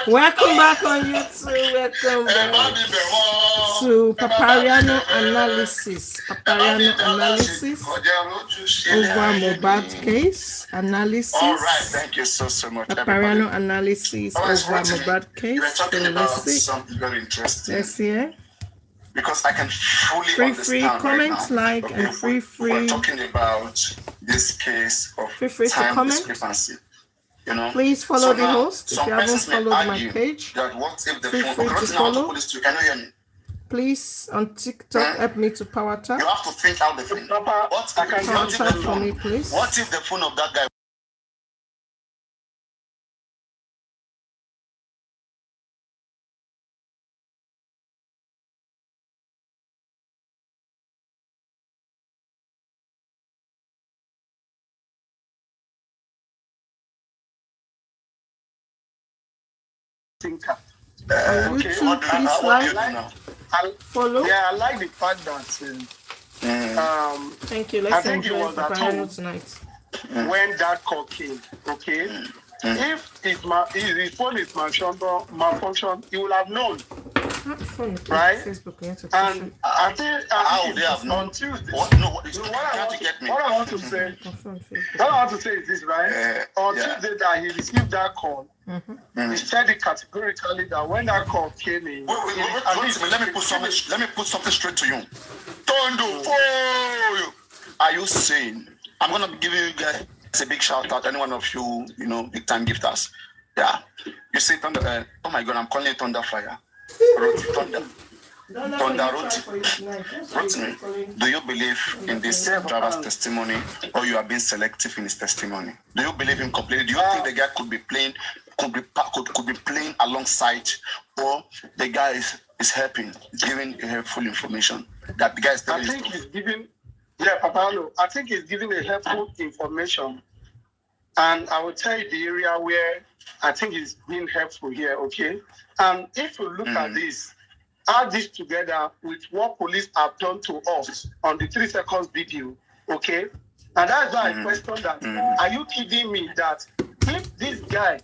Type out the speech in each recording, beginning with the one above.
Welcome back on YouTube. Welcome back to Papariano analysis. Papariano analysis over Mohbad case analysis. All right, thank you so much. Papariano analysis over Mohbad case. We're talking about Let's something very interesting. Let's see. Because I can fully understand free comment, right now. like, and free. We're talking about this case of time discrepancy. You know, please follow the host. If you haven't followed my page, feel free to follow. Please, on TikTok, help me to power tap. You have to think out the thing. Power tap for me, please. What if the phone of that guy? Thinker. YouTube, please follow. Yeah, I like the fact that. Thank you. Let's enjoy Papariano tonight. When that call came, okay, if his phone is malfunction, he will have known. Right? Facebook, and I think how they have known on Tuesday. What I want to say is this, right? On Tuesday that he received that call, he said it categorically that when that call came in, let me put something straight to you. Tondo, are you saying? I'm gonna give you guys a big shout out. Any one of you, big time gifters. Yeah, you say Thunder. Oh my God, I'm calling it Thunder Fire. Thunder. Do you believe in this driver's testimony, or you are being selective in his testimony? Do you believe him completely? Do you think the guy could be playing alongside, or the guy is helping, giving helpful information that the guy is telling? I think he's giving. Yeah, Papariano, I think he's giving a helpful information, and I will tell you the area where I think he's being helpful here. Okay, and if you look at this. Add this together with what police have done to us on the 3 seconds video, okay? And that's why I question that. Are you kidding me that if this guy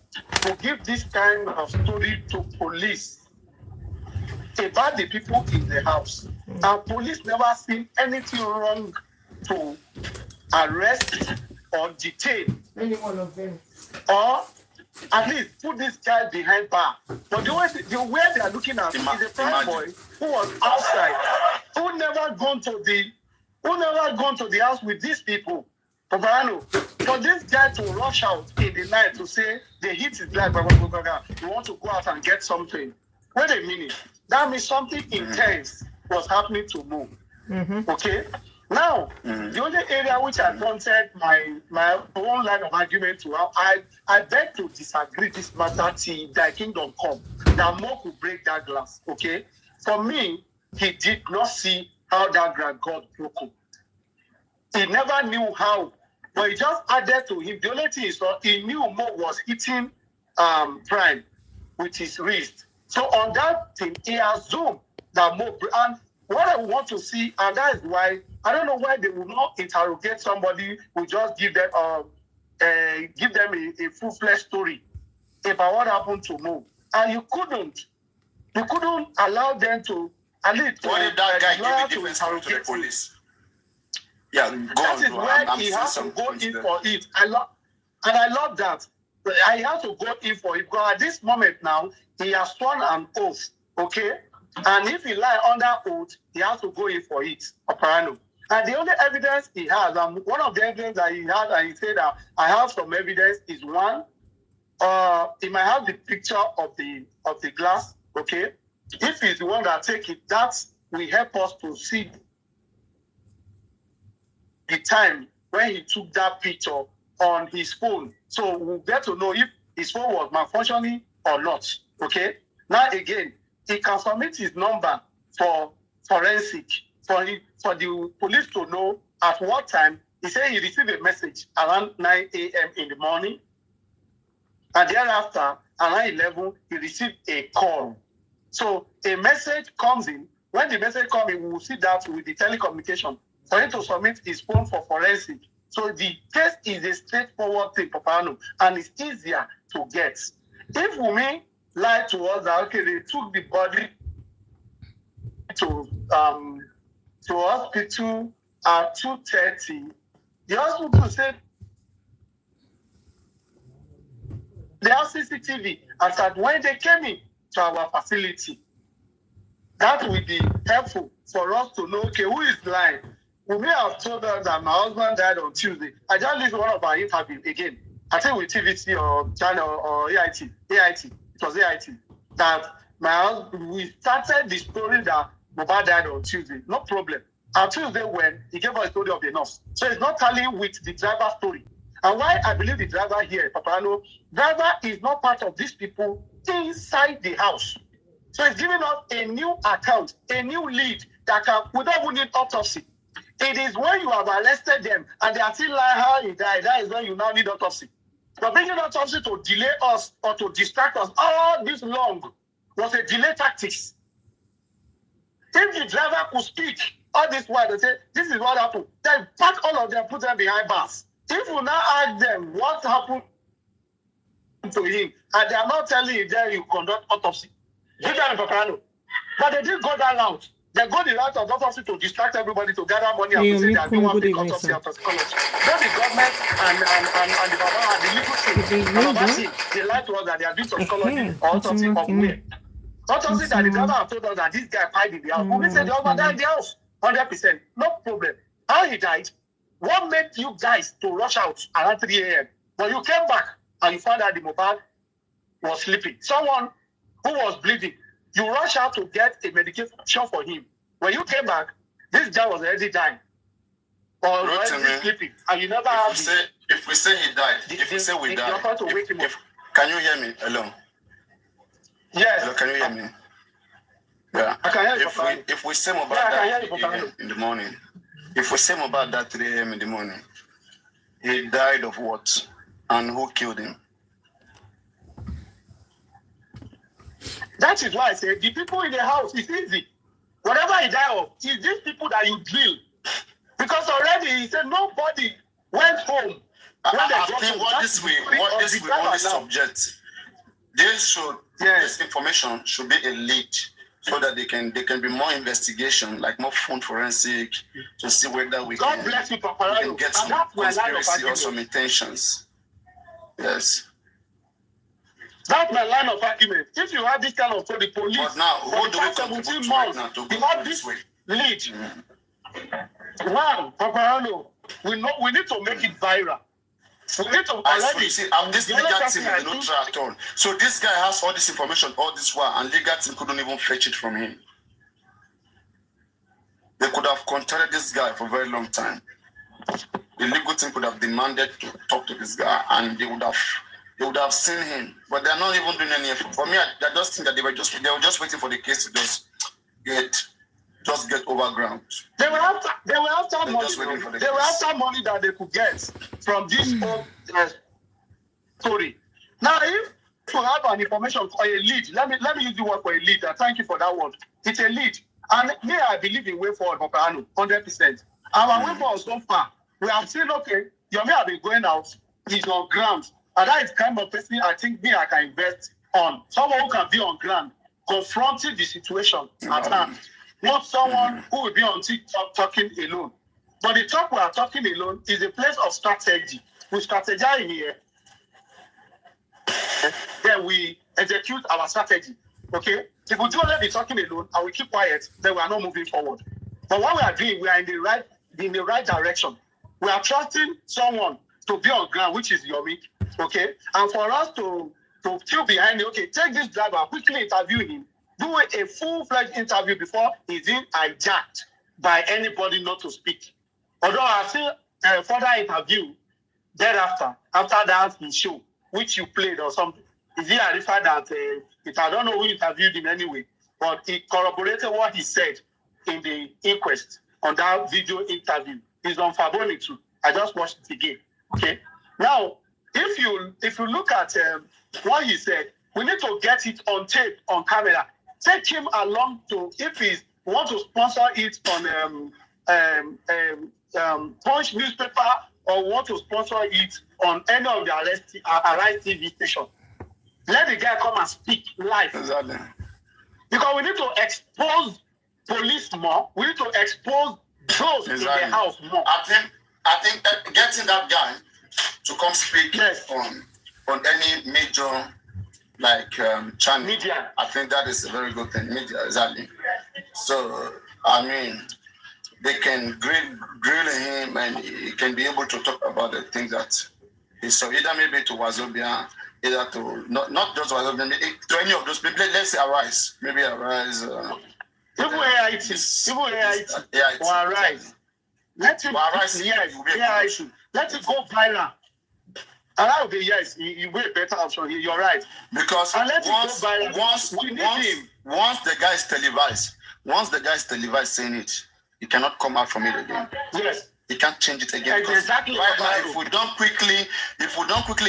will give this kind of story to police about the people in the house, and police never seen anything wrong to arrest or detain any one of them, or at least put this guy behind bar. But the way they are looking at is a prime boy who was outside, who never gone to the house with these people. Papariano, for this guy to rush out in the night to say they hit his life, you want to go out and get something. Wait a minute. That means something intense was happening to Mo. Okay? Now, the only area which I wanted my own line of argument to, I beg to disagree this matter till thy kingdom come, that Mo could break that glass, okay? For me, he did not see how that glass got broken. He never knew how, but he just added to him. The only thing is that he knew Mo was hitting Prime with his wrist. So on that thing, he assumed that Mo, and what I want to see, and that is why I don't know why they will not interrogate somebody who just give them a full-fledged story about what happened to Mo. And you couldn't allow them to at least what if that guy gave the difference to the police? Yeah, that is where he has to go in for it. I love that. I have to go in for it because at this moment now he has sworn an oath, okay? And if he lie under oath, he has to go in for it, Papariano. And the only evidence he has, one of the evidence that he has, and he said that I have some evidence, is one, he might have the picture of the glass, okay? If he's the one that take it, that will help us to see the time when he took that picture on his phone. So we'll get to know if his phone was malfunctioning or not, okay? Now again, he can submit his number for forensic, for the police to know at what time. He said he received a message around 9 a.m. in the morning. And thereafter, around 11, he received a call. So a message comes in. When the message comes in, we will see that with the telecommunication. For him to submit his phone for forensic, So the case is a straightforward thing, Papariano, and it's easier to get. If Wunmi lied to us that, okay, they took the body to hospital at 2:30, the hospital said they have CCTV as at when they came in to our facility. That will be helpful for us to know, okay, who is lying. We may have told us that my husband died on Tuesday. I just listened to one of our interviews again. I think with TVC or channel or AIT. It was AIT. That my husband, we started the story that Mohbad died on Tuesday. No problem. On Tuesday when he gave us a story of the nurse. So it's not tallying with the driver's story. And why I believe the driver here, Papariano, driver is not part of these people inside the house. So it's giving us a new account, a new lead that can, without even need autopsy. It is when you have arrested them and they are still like how he died. That is when you now need autopsy. But bringing autopsy to delay us or to distract us all this long was a delay tactics. If the driver could speak all this while, they say, this is what happened. Then pack all of them, put them behind bars. If you now ask them what happened to him, and they are not telling you that you conduct autopsy, do that in Papariano. But they didn't go that route. They go the route of autopsy to distract everybody to gather money and to say they are doing one big autopsy after psychology. Then the government and the Baba and the legal team, the Baba team, they lie to us that they are doing psychology or autopsy of where. Autopsy that the driver have told us that this guy died in the house. We said the husband died in the house, 100%. No problem. How he died? What made you guys to rush out around 3 a.m.? But you came back and you found out the Mohbad was sleeping. Someone who was bleeding, you rush out to get a medication for him. When you came back, this guy was already dying or already sleeping, and you never have. If we say he died, if we say we died, can you hear me? Hello. Yes. Hello, can you hear me? Yeah. I can hear you. If we say Mohbad died in the morning, if we say Mohbad died 3 a.m. in the morning, he died of what? And who killed him? That is why I say the people in the house, it's easy. Whatever he died of, it's these people that you drill. Because already he said nobody went home. I think what this will only subject. This information should be a lead so that there can be more investigation, like more phone forensic, to see whether we can get some conspiracy or some intentions. Yes. That's my line of argument. If you have this kind of the police, but now who do we contribute to right now to go this way? Lead. One, Papariano, we need to make it viral. We need to this legal team is not try at all. So this guy has all this information all this while, and legal team couldn't even fetch it from him. They could have contacted this guy for a very long time. The legal team could have demanded to talk to this guy, and they would have seen him, but they're not even doing any effort. For me, I just think that they were just waiting for the case to just get overground. They were after money. They were after money that they could get from this whole story. Now, if you have an information for a lead, let me use the word for a lead. Thank you for that word. It's a lead, and me, I believe in way forward, Papariano, 100%. Our way forward so far, we have seen okay. Your may have been going out. He's on ground. And that is kind of person I think I can invest on. Someone who can be on ground, confronting the situation at hand. Not someone who will be on TikTok talking alone. But the talk we are talking alone is a place of strategy. We strategize in here. Then we execute our strategy. Okay? If we do only be talking alone and we keep quiet, then we are not moving forward. But what we are doing, we are in the right direction. We are trusting someone to be on ground, which is Yomi. Okay, and for us to still behind it, okay, take this driver, quickly interview him, do a full-fledged interview before he's being hijacked by anybody not to speak. Although I see further interview thereafter, after that his show, which you played or something. Is he verified that if I don't know who interviewed him anyway, but he corroborated what he said in the inquest on that video interview. It's on Faboni too. I just watched it again. Okay, now. If you look at what he said, we need to get it on tape, on camera. Take him along to, if he want to sponsor it on Punch newspaper or want to sponsor it on any of the Arise TV station. Let the guy come and speak live. Exactly. Because we need to expose police more. We need to expose those in the house more. I think getting that guy to come speak on any major channel, media. I think that is a very good thing. Media, exactly. So I mean, they can grill him, and he can be able to talk about the things that he saw, either maybe to Wazobia, either to not just Wazobia, to any of those people. Let's say Arise, maybe Arise. Even AIT, or Arise. Let it let it go viral. And that would be you way better option. You're right. Because once the guy is televised saying it, he cannot come out from it again. Yes. He can't change it again. Exactly. Right now, if we don't quickly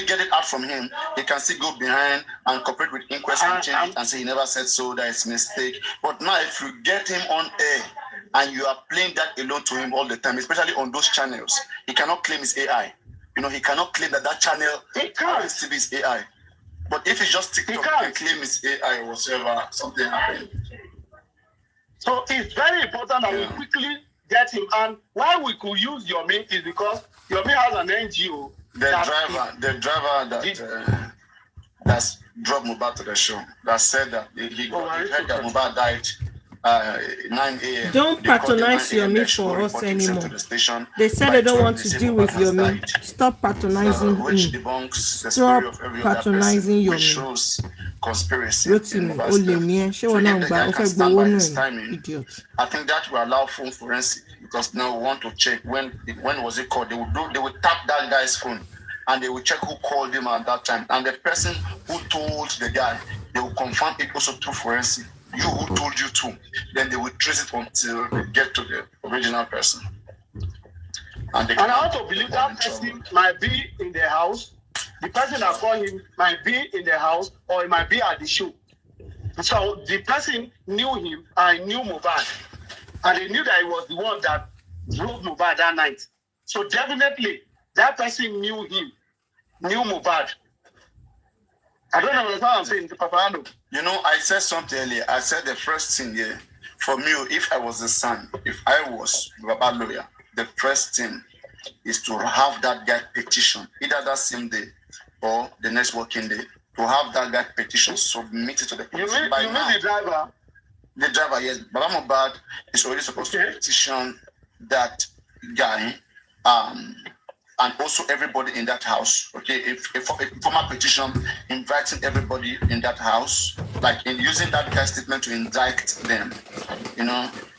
get it out from him, he can still go behind and cooperate with inquest and change it and say he never said so, that it's a mistake. But now, if you get him on air and you are playing that alone to him all the time, especially on those channels, he cannot claim it's AI. He cannot claim that channel is AI. But if it's just TikTok, he can claim it's AI or whatever, something happened. So it's very important that we quickly get him. And why we could use Yomi is because Yomi has an NGO. The driver that's drove Mohbad to the show, that said that he heard that Mohbad died 9 a.m. Don't patronize Yomi for us anymore. They said they don't want to deal with Yomi. Stop patronizing him. Stop patronizing Yomi. Which shows conspiracy. Idiot. I think that will allow phone forensic, because now we want to check when was it called. They will tap that guy's phone and they will check who called him at that time, and the person who told the guy, they will confirm it also through forensic. You who told you to, then they will trace it until they get to the original person. And I also believe that person might be in the house. The person that called him might be in the house, or it might be at the show. So the person knew him and knew Mohbad, and they knew that he was the one that drove Mohbad that night. So definitely that person knew him, knew Mohbad. I don't know what I'm saying to Papariano. I said something earlier. I said the first thing here, for me, if I was the son, if I was Baba lawyer, the first thing is to have that guy petition, either that same day or the next working day, to have that guy petition submitted to the police. You mean the driver? The driver, yes. Baba Mohbad is already supposed to petition that guy, and also everybody in that house, okay? If a formal petition inviting everybody in that house, like in using that guy's statement to indict them,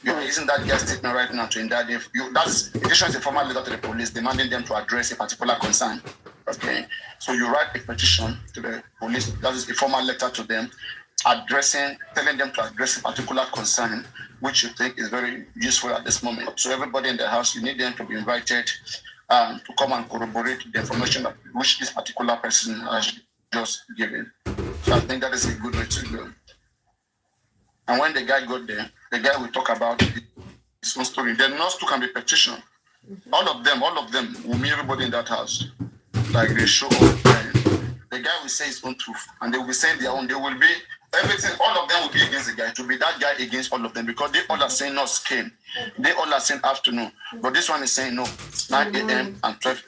you're using that guy's statement right now to indict them. That's petition is a formal letter to the police demanding them to address a particular concern, okay? So you write a petition to the police, that is a formal letter to them, telling them to address a particular concern, which you think is very useful at this moment. So everybody in the house, you need them to be invited to come and corroborate the information which this particular person has just given. So I think that is a good way to go. And when the guy got there, the guy will talk about his own story. The nurse too can be petitioned. All of them will meet everybody in that house. Like they show up, the guy will say his own truth, and they will be saying their own. They will be everything. All of them will be against the guy. To be that guy against all of them, because they all are saying nurse came. They all are saying afternoon, but this one is saying no. 9 a.m. and 12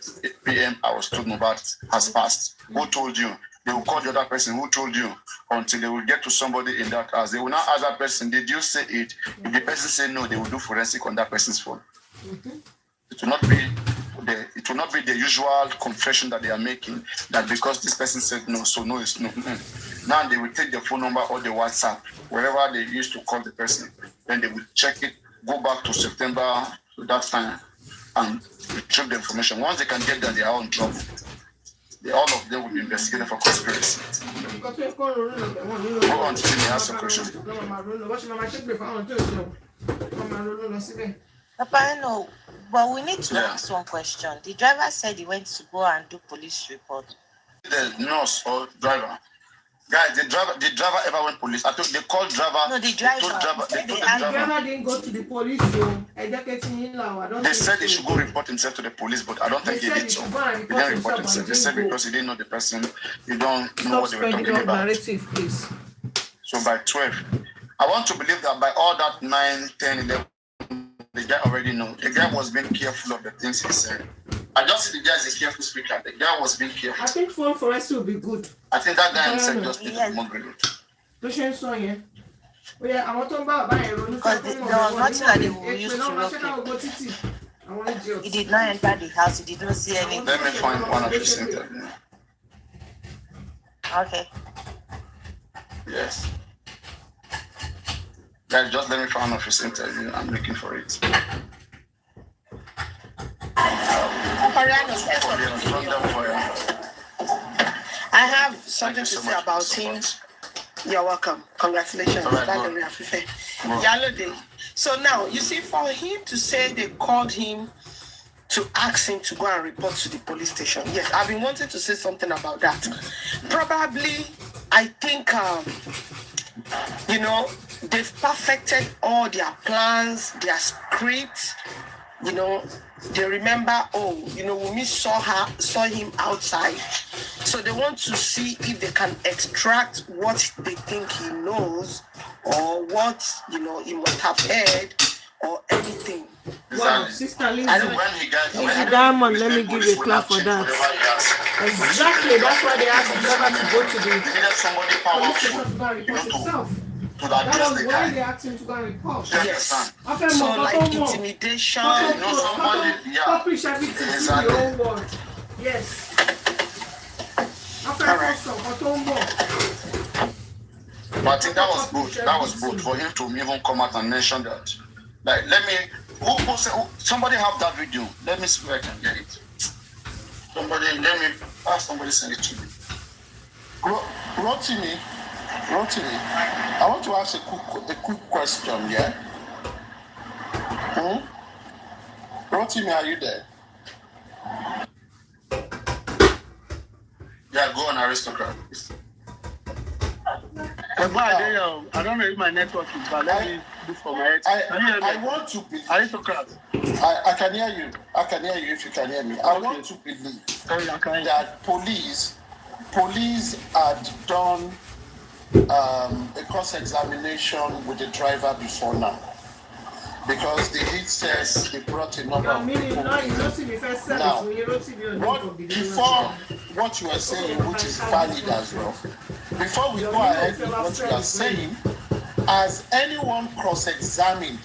p.m. I was told Mohbad has passed. Who told you? They will call the other person who told you, until they will get to somebody in that house. They will now ask that person, did you say it? If the person say no, they will do forensic on that person's phone. It will not be the usual confession that they are making, that because this person said no, so no is no. Now they will take the phone number or the WhatsApp, wherever they used to call the person. Then they will check it, go back to September, to that time, and retrieve the information. Once they can get that, they are on trouble. All of them will be investigated for conspiracy. Go on, to me, ask a question. Papariano, but we need to ask one question. The driver said he went to go and do police report. The nurse or driver? Guys, the driver ever went police. I told they called driver. No, the driver. The driver didn't go to the police, so they said he should go report himself to the police, but I don't think he did so. He didn't report himself. They said because he didn't know the person, he don't know what they were talking about. Narrative, please. So by 12, I want to believe that by all that 9, 10, 11, the guy already know. The guy was being careful of the things he said. I just see the guy is a careful speaker. The guy was being careful. I think phone for us will be good. I think that guy himself just did more great. Patience on here. Oh yeah, I want to buy because there was nothing that they will use to rock him. He did not enter the house. He did not see anything. Let me find one of his interviews. Okay. Yes. Guys, just let me find one of his interview. I'm looking for it. I have something to say about him. You're welcome. Congratulations. So now, you see, for him to say they called him to ask him to go and report to the police station. Yes, I've been wanting to say something about that. Probably, I think, they've perfected all their plans, their scripts. They remember, Wunmi saw him outside. So they want to see if they can extract what they think he knows or what, he must have heard or anything. Wow, Sister Lindsay. Lindsay Diamond, let me give you a clap for that. Exactly, that's why they asked the driver to go to the police station to go and report himself. That was why they asked him to go and report. Yes. So like intimidation. Publish everything in the whole world. Yes. But I think that was good. That was good for him to even come out and mention that. Like, somebody have that video. Let me see where I can get it. Somebody send it to me. Rotimi, I want to ask a quick question, yeah? Rotimi, are you there? Yeah, go on, aristocrat. I don't know if my network is, but let me look for my head. I want to believe. Aristocrat. I can hear you. I can hear you if you can hear me. I want to believe that police had done a cross-examination with the driver before now. Because the lead says they brought a number of people. Now, before what you are saying, which is valid as well, before we go ahead with what you are saying, has anyone cross-examined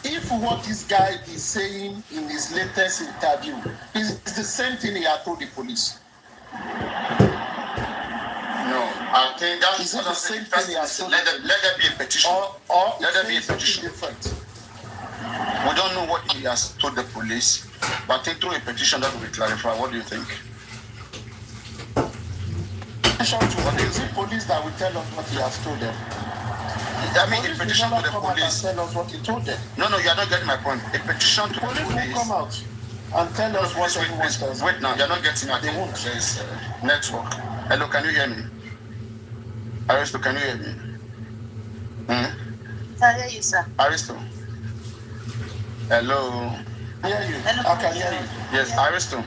if what this guy is saying in his latest interview is the same thing he had told the police? I think that's the same thing he has told. Let there be a petition. Or let there be a petition. Different. We don't know what he has told the police, but I think through a petition that will be clarified. What do you think? Petition to what? Is it police that will tell us what he has told them? I mean, a petition to the police. Tell us what he told them. No, you are not getting my point. A petition to the police will come out and tell us what everyone tells. Wait now, you are not getting my point. They won't. There's network. Hello, can you hear me? Aristo, can you hear me? I hear you, sir. Aristo. Hello. I hear you. I can hear you. Yes, Aristo.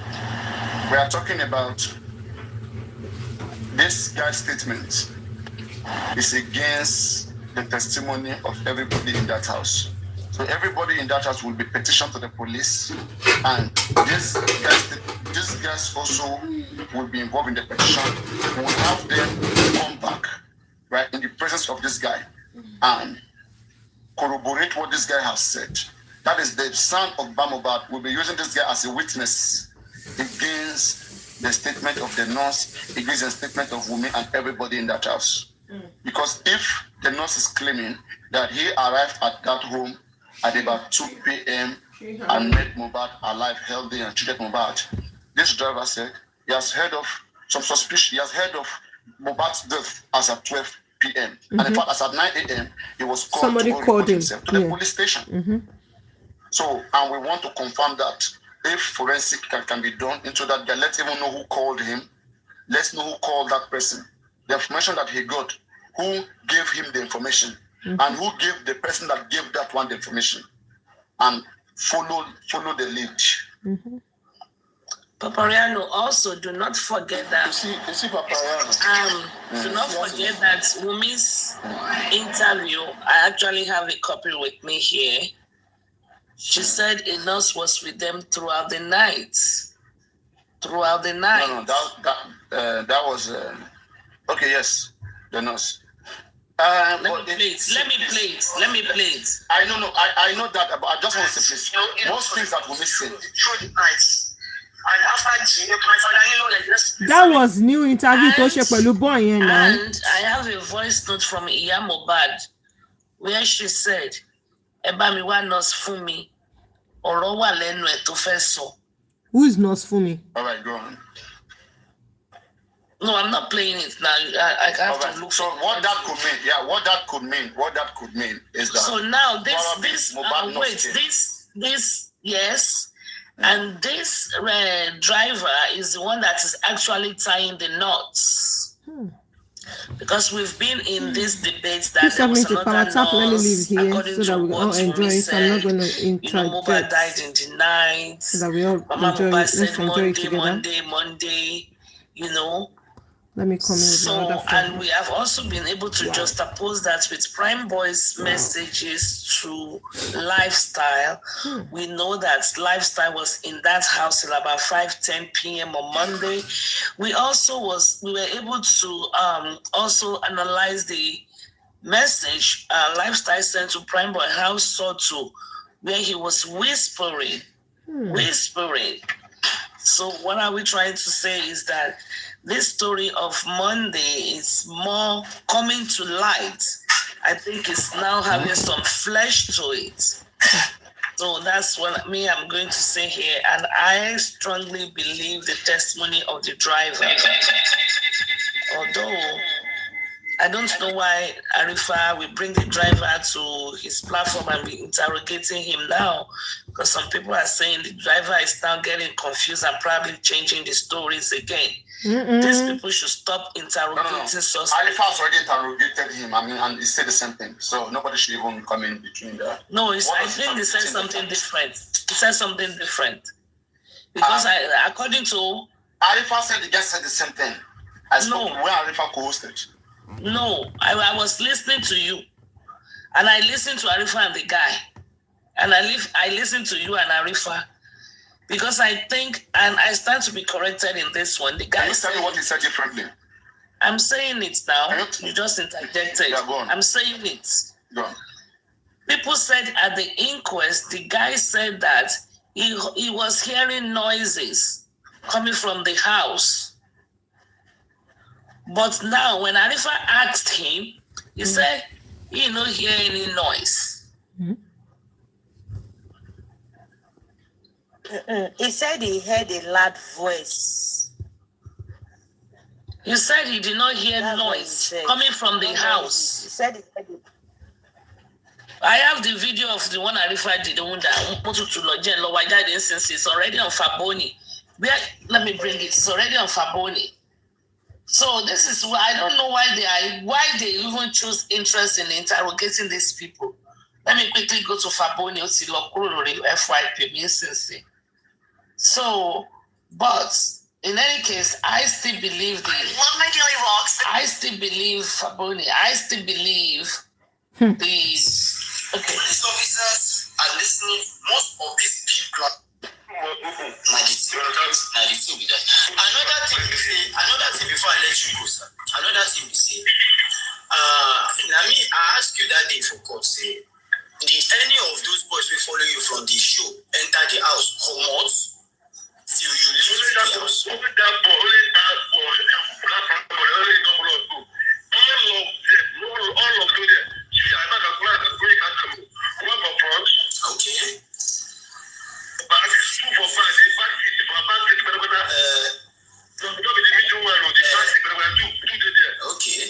We are talking about this guy's statement is against the testimony of everybody in that house. So everybody in that house will be petitioned to the police, and these guys also will be involved in the petition. We will have them come back, right, in the presence of this guy and corroborate what this guy has said. That is the son of Mohbad will be using this guy as a witness against the statement of the nurse, against the statement of Wunmi and everybody in that house. Because if the nurse is claiming that he arrived at that home at about 2 p.m. and met Mohbad alive, healthy, and treated Mohbad, this driver said he has heard of some suspicion. He has heard of Mohbad's death as at 12 p.m. And in fact, as at 9 a.m., he was called Somebody to called himself to the police station. So, and we want to confirm that if forensic can be done into that guy, let's even know who called him. Let's know who called that person. the information that he got, who gave him the information, and who gave the person that gave that one the information, and follow the lead. Papariano, also do not forget that. You see Papariano. Do not forget that Wumi's interview. I actually have a copy with me here. She said a nurse was with them throughout the night. Throughout the night. No, that was okay. Yes, the nurse. Let me play it. I know that, but I just want to say this. Most things that Wumi said. That was new interview and I have a voice note from Iya Mohbad where she said, "Eba mi wa nurse fún mi, ọ̀rọ̀ wà lẹ́nu ẹ̀ tó fẹ́ sọ." Who is nurse fún mi? All right, go on. No, I'm not playing it now. I have to look. So what that could mean is that. So now this yes. And this driver is the one that is actually tying the knots. Because we've been in this debate that there was another nurse, according to what Wumi said, Mohbad died in the night. So that we all Mohbad said Monday, Let me comment. So, and we have also been able to juxtapose that with Prime Boy's messages to Lifestyle. We know that Lifestyle was in that house till about 5:10 p.m. on Monday. We were able to also analyze the message Lifestyle sent to Prime Boy House Soto, where he was whispering. So what are we trying to say is that this story of Monday is more coming to light. I think it's now having some flesh to it. So that's what I'm going to say here. And I strongly believe the testimony of the driver. Although I don't know why Arifa will bring the driver to his platform and be interrogating him now, because some people are saying the driver is now getting confused and probably changing the stories again. These people should stop interrogating suspects. Arifa has already interrogated him, and he said the same thing. So nobody should even come in between that. No, I think he said something different. He said something different. Because according to... Arifa said the guy said the same thing. I spoke where Arifa co-hosted. No, I was listening to you, and I listened to Arifa and the guy, and I listened to you and Arifa, because I think, and I stand to be corrected in this one. The guy said, tell me what he said differently. I'm saying it now. You just interjected. Yeah, go on. I'm saying it. Go on. People said at the inquest, the guy said that he was hearing noises coming from the house. But now, when Arifa asked him, he said he didn't hear any noise. He said he heard a loud voice. He said he did not hear noise coming from the house. He said he heard it. I have the video of the one Arifa did. It's already on Faboni. Let me bring it. It's already on Faboni. So this is why I don't know why they even choose interest in interrogating these people. Let me quickly go to Faboni FYP. So, but in any case, I still believe I still believe Faboni. I still believe the Police officers are listening. Most of these people are Another thing before I let you go, sir. Another thing we say. I asked you that day for court, say, did any of those boys who follow you from the show enter the house, come out, till you leave the house? Only that boy. All of them. Okay. Okay.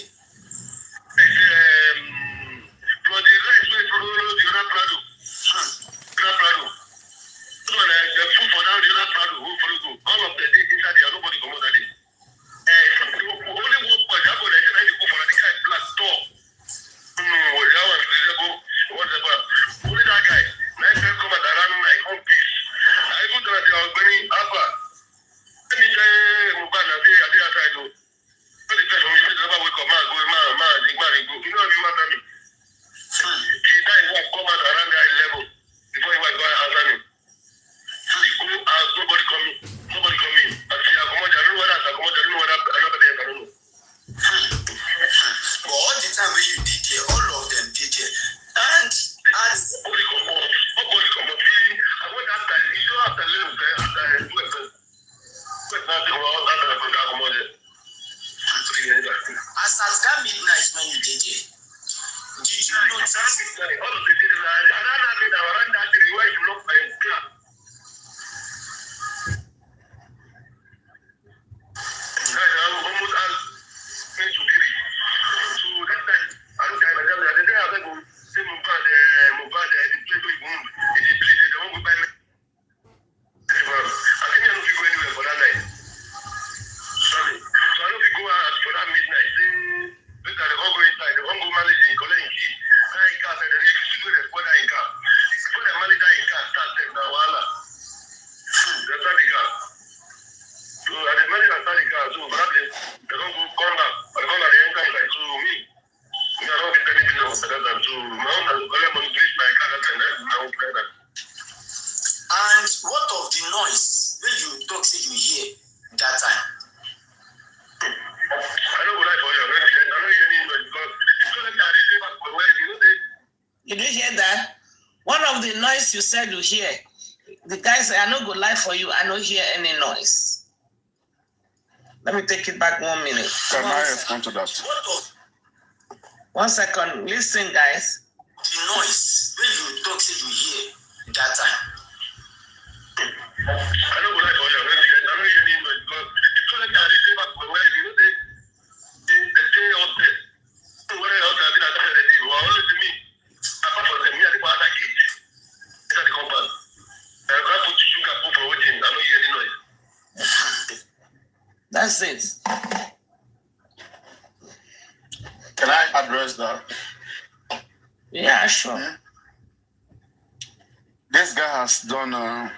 noise you said you hear, the guy said, I no go lie for you, I don't hear any noise. Let me take it back 1 minute. Can I respond to that? 1 second. Listen, guys. The noise when you talk, say you hear that time. I don't go like for you. I don't hear any noise because it's not like I say back for where you say the day out there. So where else have been at the day? Well, only to me. Apart from them, me I think about that cage. It's at the compound. I can't put sugar for waiting. I don't hear any noise. That's it. Can I address that? Yeah, sure. This guy has done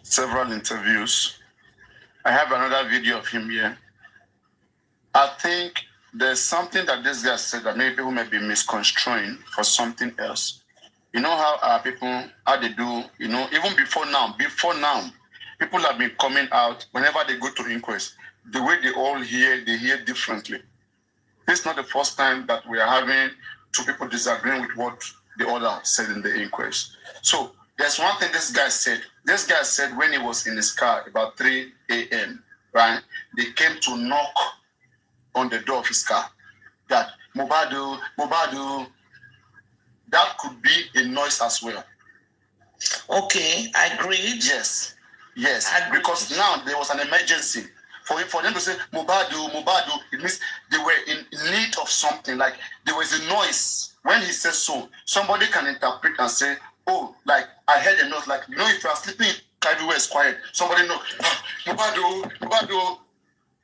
several interviews. I have another video of him here. I think there's something that this guy said that maybe people may be misconstruing for something else. You know how people, how they do, you know, even before now, people have been coming out whenever they go to inquest. The way they all hear, they hear differently. This is not the first time that we are having two people disagreeing with what the other said in the inquest. So there's one thing this guy said. This guy said when he was in his car about 3 a.m., right, they came to knock on the door of his car. That Mohbad, that could be a noise as well. Okay, I agreed. Yes, because now there was an emergency. For them to say Mohbad, it means they were in need of something. Like there was a noise. When he says so, somebody can interpret and say, oh, like I heard a noise. Like, you know, if you are sleeping, everywhere is quiet. Somebody know, Mohbad.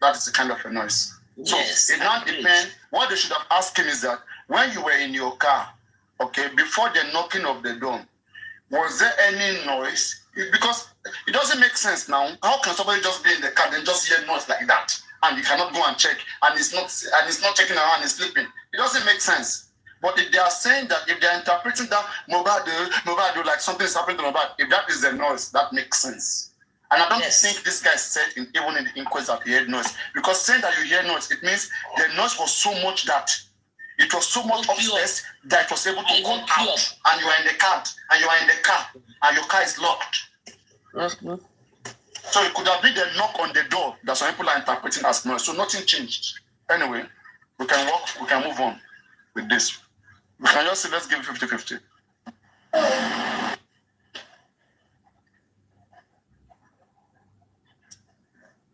That is the kind of a noise. So yes, it now depends. What they should have asked him is that when you were in your car, okay, before the knocking of the door, was there any noise? Because it doesn't make sense now. How can somebody just be in the car and just hear noise like that, and you cannot go and check, and it's not checking around and sleeping? It doesn't make sense. But if they are saying that, if they are interpreting that Mohbad, like something is happening to Mohbad, if that is the noise, that makes sense. And I don't think this guy said even in the inquest that he heard noise, because saying that you hear noise, it means the noise was so much that it was so much upstairs that it was able to come out, and you are in the car, and your car is locked. Mm-hmm. So it could have been the knock on the door that some people are interpreting as noise. So nothing changed. Anyway, we can move on with this. We can just say, let's give it 50-50.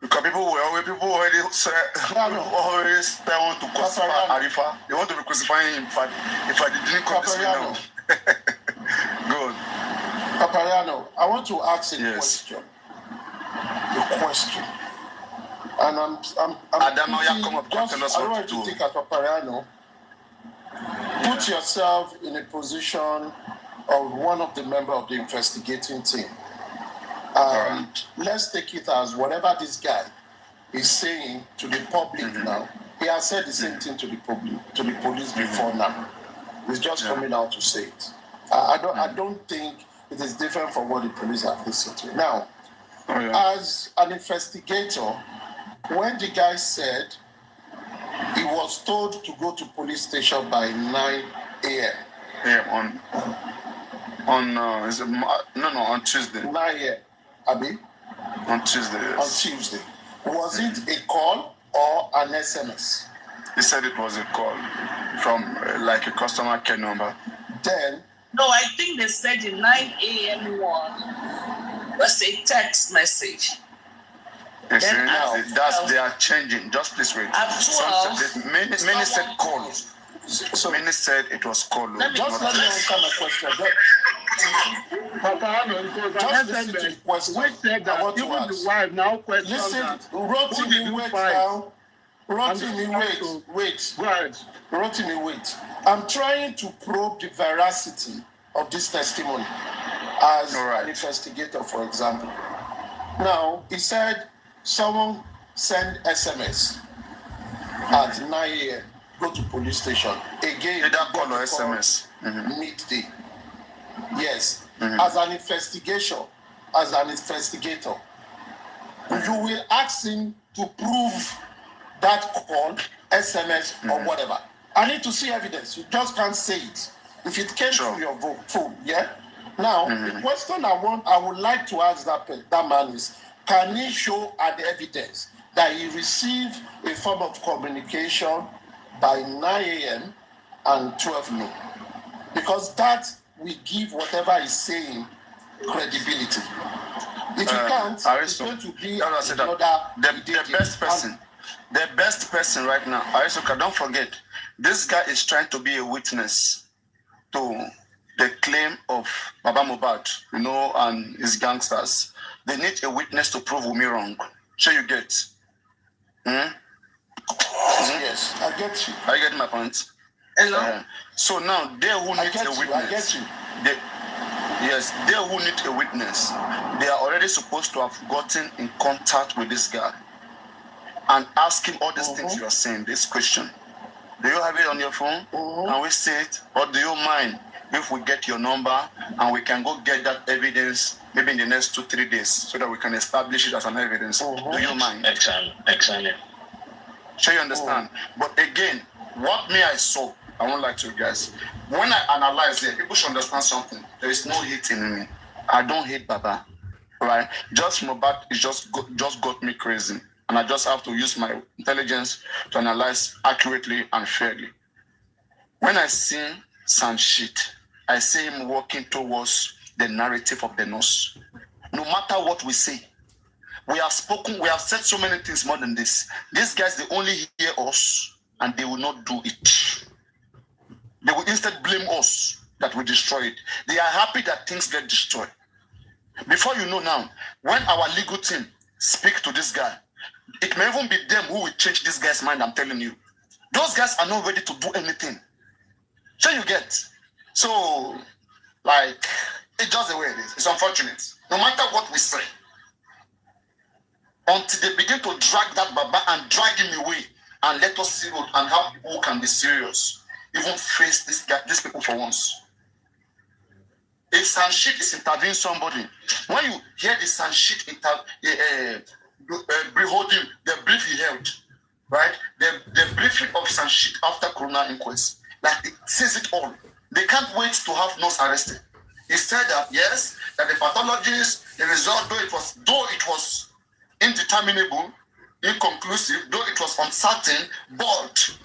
Because people already say, always they want to crucify Arifa. They want to be crucifying him if I didn't come this way now. Good. Papariano, I want to ask a question. A question. And I'm come up, just, tell us I don't what want to to do. think at Papariano. Put yourself in a position of one of the members of the investigating team. And let's take it as whatever this guy is saying to the public now. He has said the same thing to the public, to the police before now. He's just coming out to say it. I don't think it is different from what the police have listened to. Now, as an investigator, when the guy said he was told to go to police station by 9 a.m. Yeah, on Tuesday. 9 a.m. Abi? On Tuesday, yes. On Tuesday. Was it a call or an SMS? He said it was a call from like a customer care number. Then? No, I think they said the 9 a.m. one was a text message. They are changing. Just please wait. At 12, many said call. So many said it was call. Let me answer my question. Just listen to the question. We said that even the wife now questions. Listen, Rotimi, wait now. Rotimi, wait. Rotimi, wait. I'm trying to probe the veracity of this testimony as an investigator, for example. Now, he said someone sent SMS at 9 a.m. Go to police station. Again, did that call or SMS? Midday. Yes. As an investigator, you will ask him to prove that call, SMS, or whatever. I need to see evidence. You just can't say it. If it came through your phone, yeah? Now, the question I would like to ask that man is, can he show an evidence that he received a form of communication by 9 a.m. and 12 noon? Because that will give whatever he's saying credibility. If you can't, it's going to be the best person right now. Aristoka, don't forget, this guy is trying to be a witness to the claim of Baba Mohbad, and his gangsters. They need a witness to prove me wrong. Sure you get? Yes, I get you. Are you getting my point? Hello? So now, they who need a witness. I get you. They who need a witness, they are already supposed to have gotten in contact with this guy and ask him all these things you are saying, this question. Do you have it on your phone? Can we see it? Or do you mind if we get your number and we can go get that evidence maybe in the next 2-3 days so that we can establish it as an evidence? Do you mind? Excellent. Sure you understand? But again, what I saw, I won't lie to you guys. When I analyze it, people should understand something. There is no hate in me. I don't hate Baba, right? Just Mohbad is just got me crazy. And I just have to use my intelligence to analyze accurately and fairly. When I see some shit, I see him walking towards the narrative of the nurse. No matter what we say, we have said so many things more than this. These guys, they only hear us and they will not do it. They will instead blame us that we destroy it. They are happy that things get destroyed. Before you know now, when our legal team speak to this guy, it may even be them who will change this guy's mind, I'm telling you. Those guys are not ready to do anything. So you get. So, it's just the way it is. It's unfortunate. No matter what we say, until they begin to drag that Baba and drag him away and let us see and how people can be serious, even face these people for once. If Sanshit is interviewing somebody, when you hear the Sanshit holding the brief he held, right? The briefing of Sanshit after Corona inquest, it says it all. They can't wait to have Nurse arrested. He said that yes, that the pathologist, the result, though it was indeterminable, inconclusive, though it was uncertain, but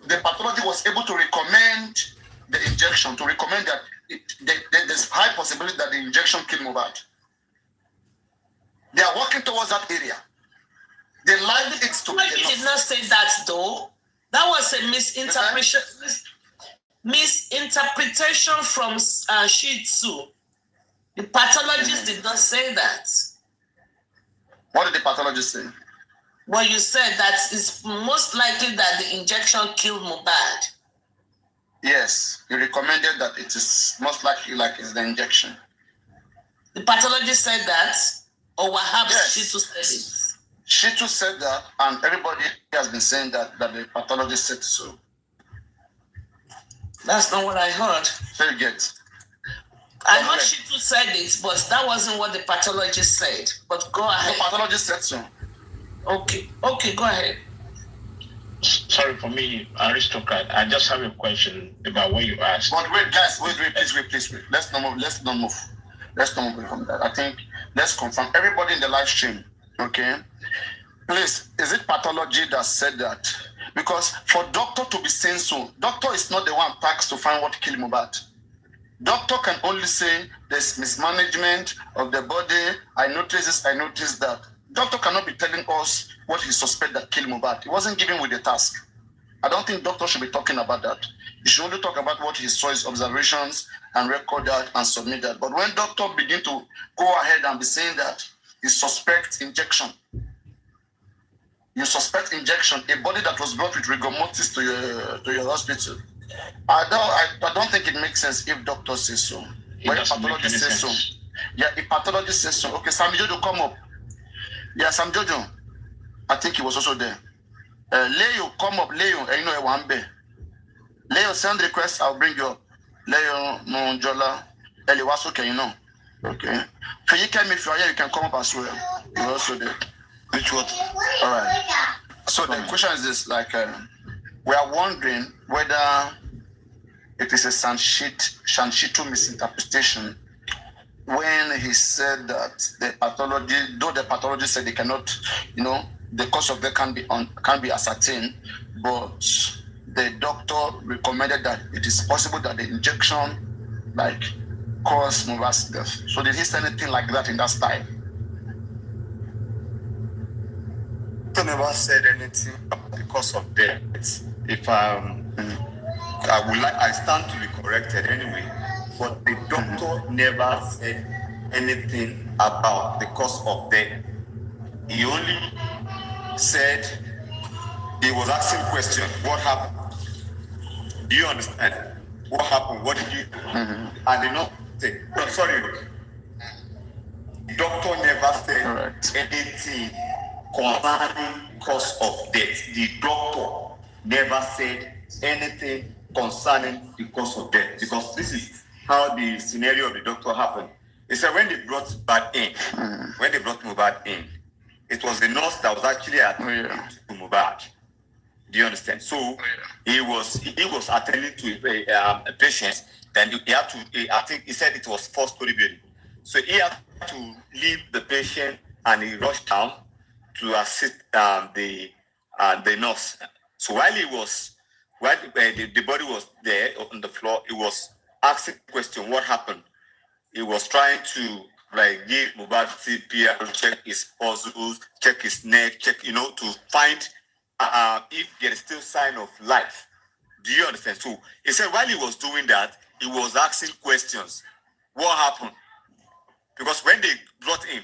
the pathology was able to recommend the injection, to recommend that there's high possibility that the injection killed Mohbad. They are working towards that area. They liken it to But you did not say that though. That was a misinterpretation. Misinterpretation from Shih Tzu. The pathologist did not say that. What did the pathologist say? Well, you said that it's most likely that the injection killed Mohbad. Yes, he recommended that it is most likely it's the injection. The pathologist said that, or perhaps yes. Shih Tzu said it. Shih Tzu said that, and everybody has been saying that the pathologist said so. That's not what I heard. So you get. I heard Shih Tzu said it, but that wasn't what the pathologist said. But go ahead. The pathologist said so. Okay, go ahead. Sorry for me, aristocrat. I just have a question about what you asked. But wait, guys, wait, please wait. Let's not move away from that. I think let's confirm everybody in the live stream. Okay, please, is it pathology that said that? Because for doctor to be saying so, doctor is not the one tasked to find what killed Mohbad. Doctor can only say there's mismanagement of the body. I noticed this, I noticed that. Doctor cannot be telling us what he suspects that killed Mohbad. He wasn't given with the task. I don't think doctor should be talking about that. He should only talk about what he saw, his observations, and record that and submit that. But when doctor begin to go ahead and be saying that he suspects injection, you suspect injection, a body that was brought with rigor mortis to your hospital. I don't think it makes sense if doctor says so. But if pathologist says so. Yeah, if pathologist says so. Okay, Sam Jojo, come up. Yeah, Sam Jojo. I think he was also there. Leo, come up. Leo, you know one be. Leo, send request, I'll bring you up. Leo, Monjola, Eliwaso, can you know? Okay. So you can, if you are here, you can come up as well. You're also there. Which what? All right. So the question is this, we are wondering whether it is a Sanshito misinterpretation when he said that the pathology, though the pathology said they cannot, the cause of death can be ascertained, but the doctor recommended that it is possible that the injection, caused Mohbad's death. So did he say anything like that in that style? He never said anything about the cause of death. If I stand to be corrected anyway, but the doctor never said anything about the cause of death. He only said he was asking questions. What happened? Do you understand? What happened? What did you do? And did not say, no, sorry. The doctor never said anything concerning cause of death. The doctor never said anything concerning the cause of death, because this is how the scenario of the doctor happened. He said when they brought Mohbad in, it was the nurse that was actually attending to Mohbad. Do you understand? So he was attending to a patient. Then he had to. I think he said it was 4-story building. So he had to leave the patient and he rushed down to assist the nurse. So while the body was there on the floor, he was asking the question, what happened? He was trying to give Mohbad CPR, check his pulses, check his neck, check, to find if there is still sign of life. Do you understand? So he said while he was doing that, he was asking questions. What happened? Because when they brought him,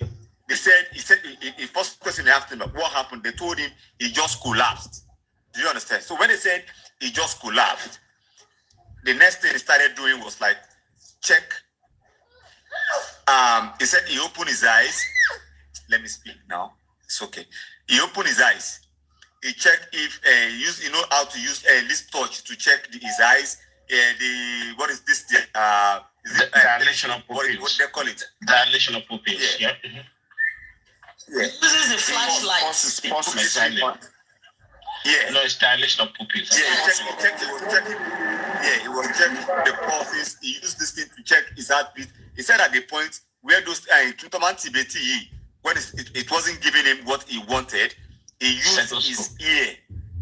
he said the first question they asked him, what happened? They told him he just collapsed. Do you understand? So when they said he just collapsed, the next thing he started doing was check. He said he opened his eyes. Let me speak now. It's okay. He opened his eyes. He checked if how to use this torch to check his eyes. What is this? Dilation of pupils. What they call it? Dilation of pupils. Yeah. This is the flashlight. Yeah. No, it's dilation of pupils. Yeah, he was checking the pulses. He used this thing to check his heartbeat. He said at the point where those when it wasn't giving him what he wanted, he used his ear.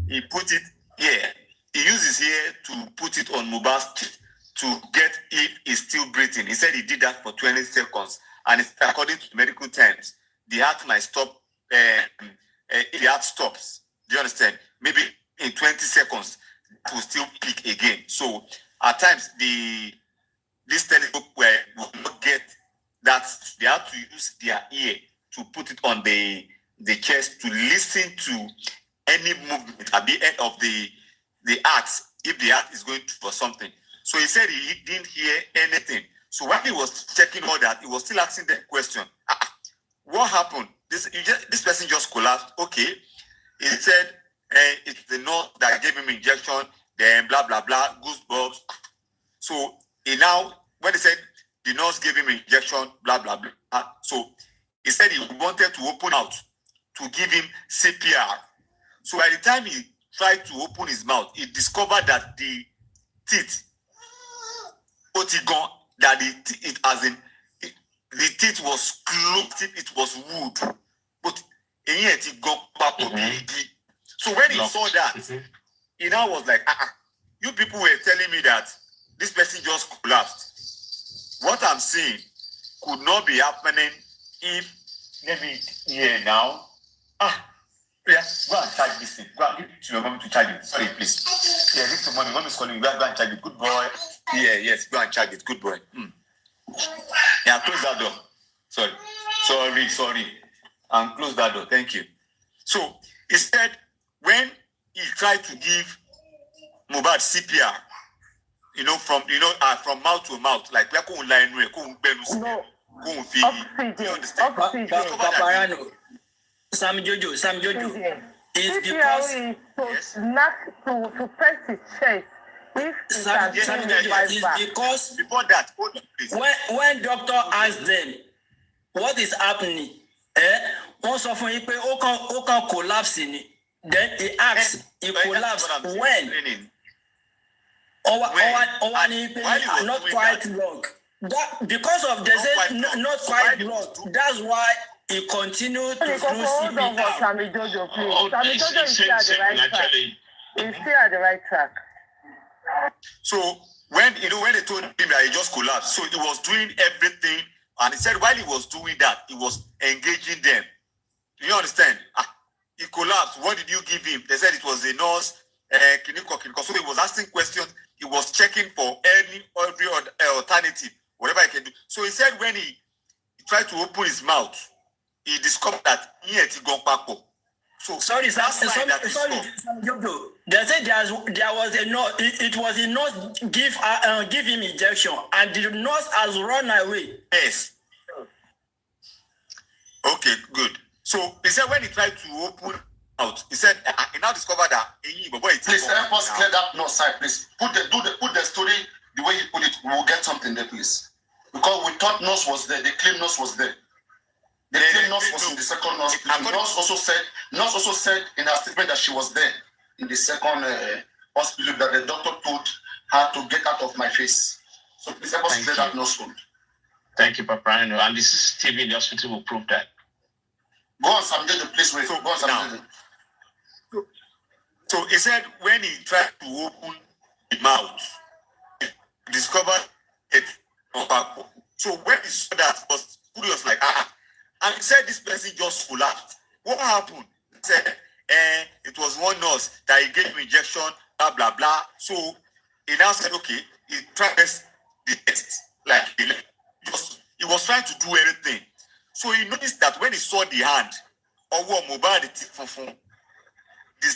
He put it here. He used his ear to put it on Mohbad's teeth to get if he's still breathing. He said he did that for 20 seconds. And according to medical terms, the heart might stop. If the heart stops, do you understand? Maybe in 20 seconds, it will still peak again. So at times, this telescope will not get that. They have to use their ear to put it on the chest to listen to any movement at the end of the heart, if the heart is going for something. So he said he didn't hear anything. So while he was checking all that, he was still asking the question, what happened? This person just collapsed. Okay. He said, it's the nurse that gave him injection, then blah, blah, blah, goosebumps. So when he said the nurse gave him injection, blah, blah, blah. So he said he wanted to open out to give him CPR. So by the time he tried to open his mouth, he discovered that the teeth, the teeth was closed, it was wood. But so when he saw that, he now was like, you people were telling me that this person just collapsed. What I'm seeing could not be happening if, let me hear now. Yes, go and charge this thing. Go and give it to your mom to charge it. Sorry, please. Yeah, this is money. Mom is calling. Go and charge it. Good boy. Yeah, yes, go and charge it. Good boy. Yeah, close that door. Sorry. And close that door. Thank you. So he said when he tried to give Mohbad CPR, from mouth to mouth, like we couldn't lie no, you understand? Papariano. Sam Jojo. It's because to press his chest. It's because before that, hold on, please. When doctor asked them what is happening, once of when he can collapse in it, then he asks, he collapsed when? Not quite long. That because of the not quite blood. That's why he continued to do Hold on for CPR. Sammy Jojo, please. Sammy Jojo is still at the right track. He's still at the right track. So when they told him that he just collapsed, so he was doing everything, and he said while he was doing that, he was engaging them. Do you understand? He collapsed. What did you give him? They said it was a nurse. So he was asking questions. He was checking for every alternative, whatever he can do. So he said when he tried to open his mouth, he discovered that he had gone back. So sorry, They said there was a nurse. It was a nurse give him injection, and the nurse has run away. Yes. Okay, good. So he said when he tried to open out, he said he now discovered that please help us clear that north side, please. Put the story the way you put it. We'll get something there, please. Because we thought nurse was there, the claim nurse was there. The claim nurse was in the second nurse. Nurse also said in her statement that she was there in the second hospital that the doctor told her to get out of my face. So please help us clear that nurse room. Thank you, Papariano. And the CCTV in the hospital will prove that. Go on, Sam, the place where go on, Sam. So he said when he tried to open the mouth, he discovered it. So when he saw that, he was curious, like, and he said this person just collapsed. What happened? He said, it was one nurse that he gave him injection, blah, blah, blah. So he now said, okay, he tried the test. Like, he was trying to do everything. So he noticed that when he saw the hand, or what Mohbad he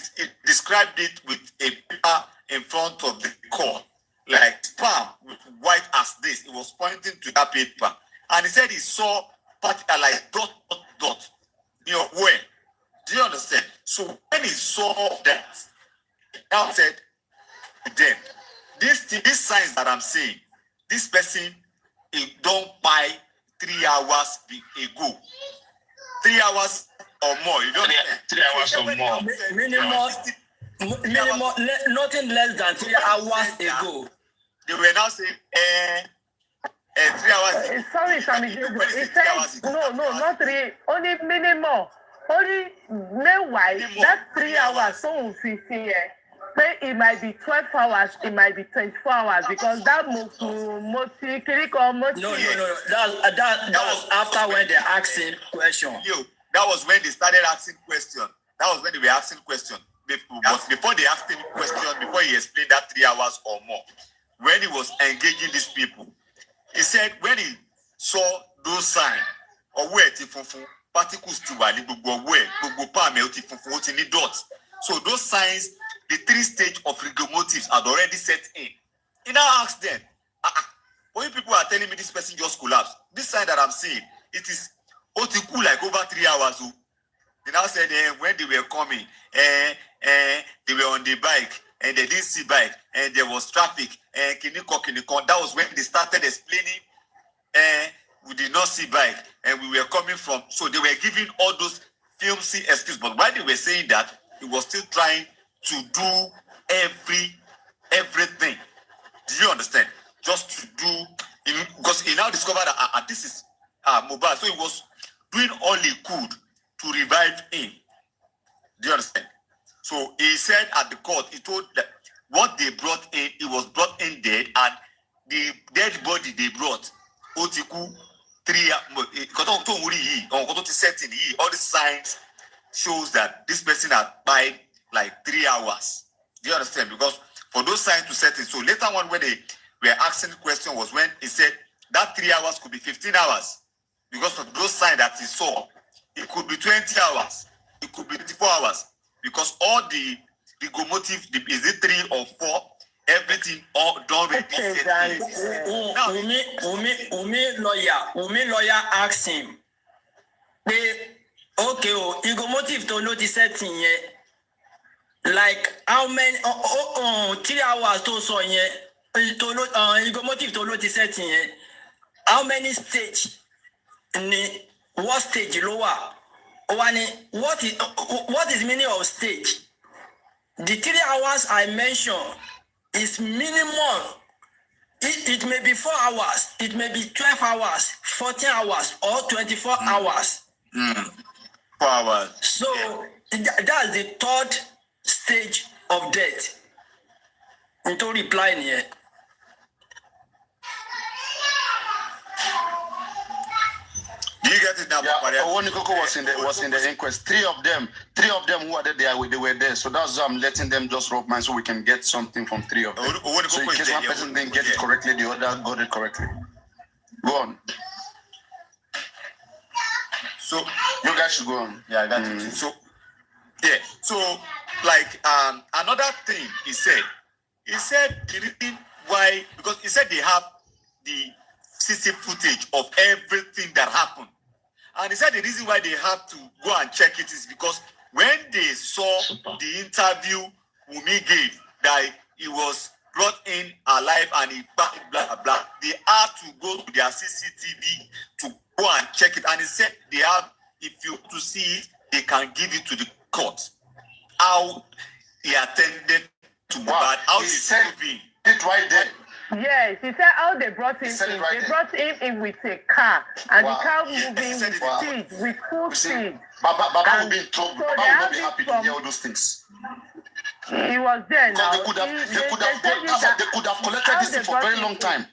described it with a paper in front of the court, like palm, white as this. He was pointing to that paper. And he said he saw like dot. You know, where? Do you understand? So when he saw that, he now said to them, these signs that I'm seeing, this person, he don't buy 3 hours ago. 3 hours or more. You don't 3 hours or more. Minimum, nothing less than 3 hours ago. They were now saying, 3 hours. Sorry, Sammy. He said, no, not 3. Only minimum. Only meanwhile, that 3 hours, so 15 years. But it might be 12 hours, it might be 24 hours, because that moves to No. That was after when they asked him question. That was when they started asking question. That was when they were asking question. But before they asked him question, before he explained that 3 hours or more, when he was engaging these people, he said when he saw those signs, or where particles to dots. So those signs, the 3 stages of rigomotives had already set in. He now asked them, when people are telling me this person just collapsed, this sign that I'm seeing, it is like over 3 hours. They now said when they were coming, they were on the bike, and they didn't see bike, and there was traffic, and that was when they started explaining, we did not see bike, and we were coming from. So they were giving all those filmy excuses. But while they were saying that, he was still trying to do everything. Do you understand? Just to do, because he now discovered that this is Mohbad. So he was doing all he could to revive him. Do you understand? So he said at the court, he told that what they brought in, it was brought in dead, and the dead body they brought, Otiku 3, all the signs shows that this person had died like 3 hours. Do you understand? Because for those signs to set in, so later on when they were asking the question was when he said that 3 hours could be 15 hours. Because of those signs that he saw, it could be 20 hours, it could be 24 hours. Because all the motive, is it 3 or 4, everything all done with Umi lawyer asked him, okay, motive to notice setting yet. Like how many 3 hours to so yet to motive to notice setting yet. How many stage what stage lower? What is meaning of stage? The 3 hours I mentioned is minimum It may be 4 hours, it may be 12 hours, 14 hours, or 24 hours. 4 hours. So that's the third stage of death. Into replying here. Do you get it now? Owonikoko was in the inquest. Three of them who are there, they were there. So that's why I'm letting them just rub mine so we can get something from three of them. So in case one person didn't get it correctly, the other got it correctly. Go on. So you guys should go on. Yeah, I got it. So like another thing he said the reason why, because he said they have the CC footage of everything that happened. And he said the reason why they have to go and check it is because when they saw the interview Wunmi gave, that he was brought in alive and he blah, blah, blah, they had to go to their CCTV to go and check it. And he said they have, if you want to see it, they can give it to the court. How he attended to Mohbad, how he said it right there. Yes, he said how they brought him in. Right they brought him in with a car, and the car moving with speed, with full speed. Baba will be in trouble. Baba will not be happy to hear all those things. He was there now. They could have collected this thing for a very long time.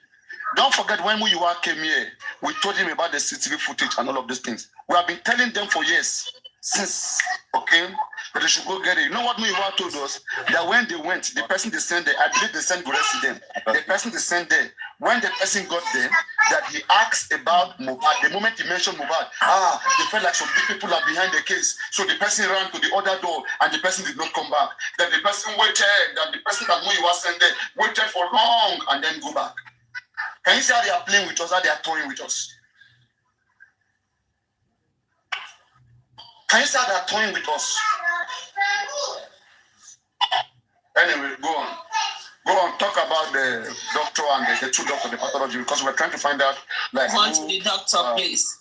Don't forget when you came here, we told him about the CCTV footage and all of these things. We have been telling them for years. Since, okay, that they should go get it. You know what Muiwa told us? That when they went, the person they sent there, I believe they sent Goresi them. The person they sent there, when the person got there, that he asked about Mohbad. The moment he mentioned Mohbad, they felt like some big people are behind the case. So the person ran to the other door and the person did not come back. That the person waited, that the person that Muiwa sent there waited for long and then go back. Can you see how they are playing with us, how they are toying with us? Can you start that toying with us? Anyway, go on. Go on, talk about the doctor and the two doctors, the pathology, because we're trying to find out. Like, on to the doctor, please.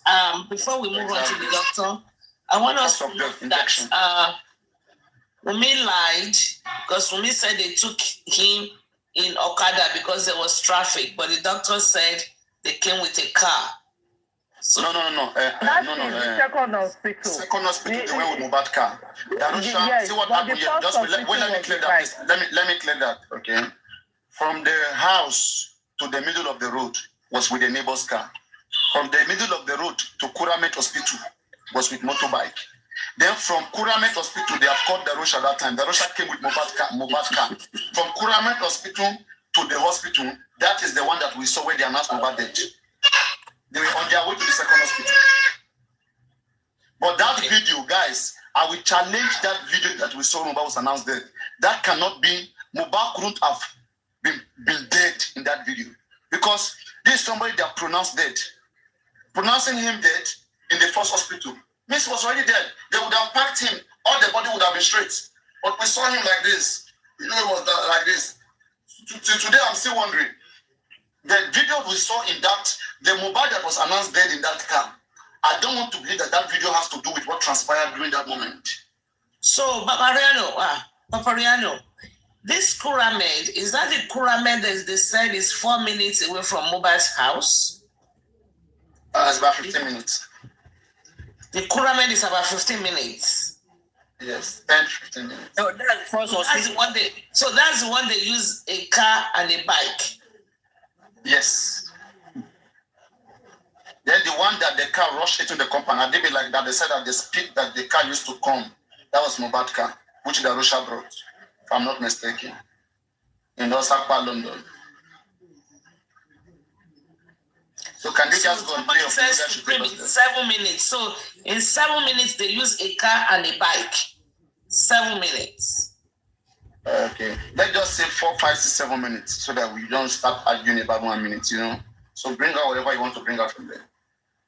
Before we move on to the doctor, I want us to know that Wunmi lied because Wunmi said they took him in Okada because there was traffic, but the doctor said they came with a car. So no. Second hospital. Second hospital, they went with Mohbad car. Yes, see what happened here. Just let me clear that. Let me clear that. Okay. From the house to the middle of the road was with a neighbor's car. From the middle of the road to Kuramet Hospital was with motorbike. Then from Kuramet Hospital, they have called Darusha at that time. Darusha came with Mohbad car. From Kuramet Hospital to the hospital, that is the one that we saw where they announced Mohbad dead. They were on their way to the second hospital. But that video, guys, I will challenge that video that we saw Mohbad was announced dead. That cannot be, Mohbad couldn't have been dead in that video. Because this is somebody that pronounced dead. Pronouncing him dead in the first hospital means he was already dead. They would have packed him, all the body would have been straight. But we saw him like this. You know, it was like this. Today, I'm still wondering. The video we saw in that, the Mohbad that was announced dead in that car, I don't want to believe that that video has to do with what transpired during that moment. So, Papariano, this Kuramed, is that the Kuramed that they said is 4 minutes away from Mohbad's house? It's about 15 minutes. The Kuramed is about 15 minutes. Yes, 10, 15 minutes. So that's the one they use a car and a bike. Yes. Then the one that the car rushed into the compound, and they be like that. They said that the speed that the car used to come, that was Mohbad car, which the Russia brought, if I'm not mistaken, in Osaka, London. So can they just go and play? Says 7 minutes. So in 7 minutes they use a car and a bike. 7 minutes. Okay, let's just say 4, 5, 6, 7 minutes, so that we don't start arguing about 1 minute. You know. So bring out whatever you want to bring out from there.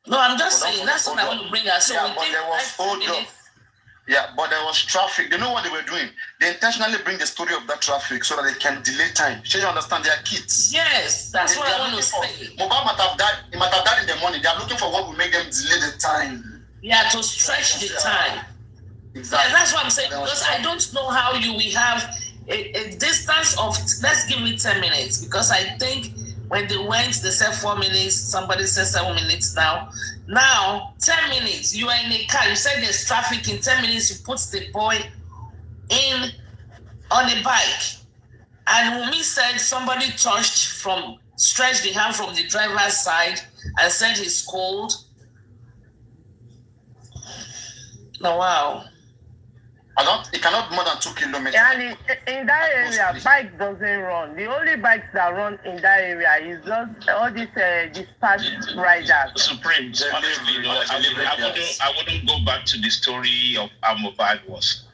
No, I'm just saying that's what I want to bring out. So yeah, but there was hold up. Yeah, but there was traffic. They know what they were doing. They intentionally bring the story of that traffic so that they can delay time. Should you understand? They are kids. Yes, that's what I want to say. Mohbad might have died. He might have died in the morning. They are looking for what will make them delay the time. Yeah, to stretch the time. Exactly. Yeah, that's what I'm saying. Because I don't know how we have a distance of, let's give me 10 minutes. Because I think When they went, they said 4 minutes. Somebody said 7 minutes now. Now, 10 minutes. You are in a car. You said there's traffic. In 10 minutes, you put the boy in on a bike. And Wumi said somebody stretched the hand from the driver's side and said he's cold. Oh, wow. It cannot more than 2 kilometers. And in that area, bike doesn't run. The only bikes that run in that area is just all these dispatch riders. Supreme, honestly, I wouldn't go back to the story of how Mohbad was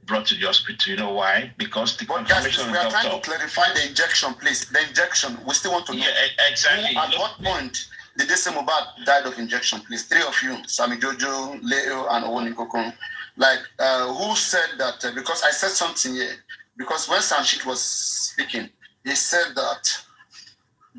brought to the hospital. You know why? Because the confirmation we are trying to clarify the injection, please. The injection, we still want to know. Yeah, exactly. At what point did they say Mohbad died of injection, please? 3 of you, Sami Jojo, Leo, and Owonikokon. Like, who said that? Because I said something here. Because when Sanchit was speaking, he said that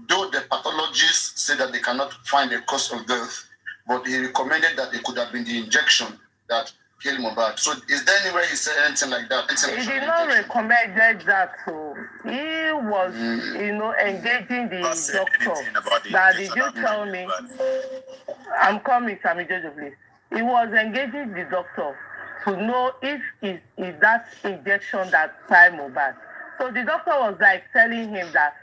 though the pathologists say that they cannot find the cause of death, but he recommended that it could have been the injection that killed Mohbad. So is there anywhere he said anything like that? He did not recommend that. So he was, engaging the doctor. That did you tell me? I'm coming, Sami Jojo, please. He was engaging the doctor to know if is that injection that killed Mohbad. So the doctor was like telling him that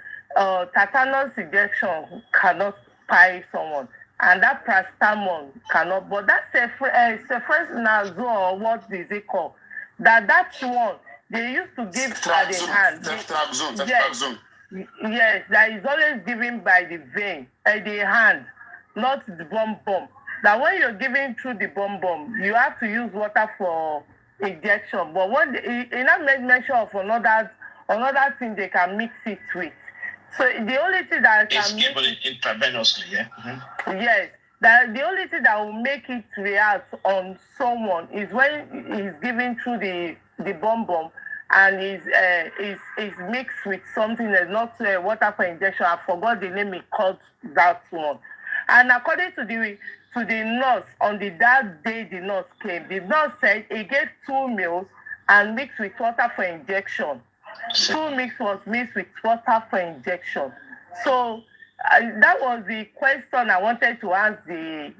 tetanus injection cannot kill someone, and that paracetamol cannot. But that's ceftriaxone, or what is it called? That one they used to give at the hand. Ceftriaxone. Yes, that is always given by the vein, the hand, not the bomb. That when you're giving through the bomb, you have to use water for injection. But when in that mention of another thing they can mix it with. So the only thing that it's given intravenously, yeah. Mm-hmm. Yes, the only thing that will make it react on someone is when he's given through the bomb, and is mixed with something that's not water for injection. I forgot the name he called that one. And according to the nurse, on that day the nurse came, the nurse said he gave 2 meals and mixed with water for injection. 2 mix was mixed with water for injection. So that was the question I wanted to ask the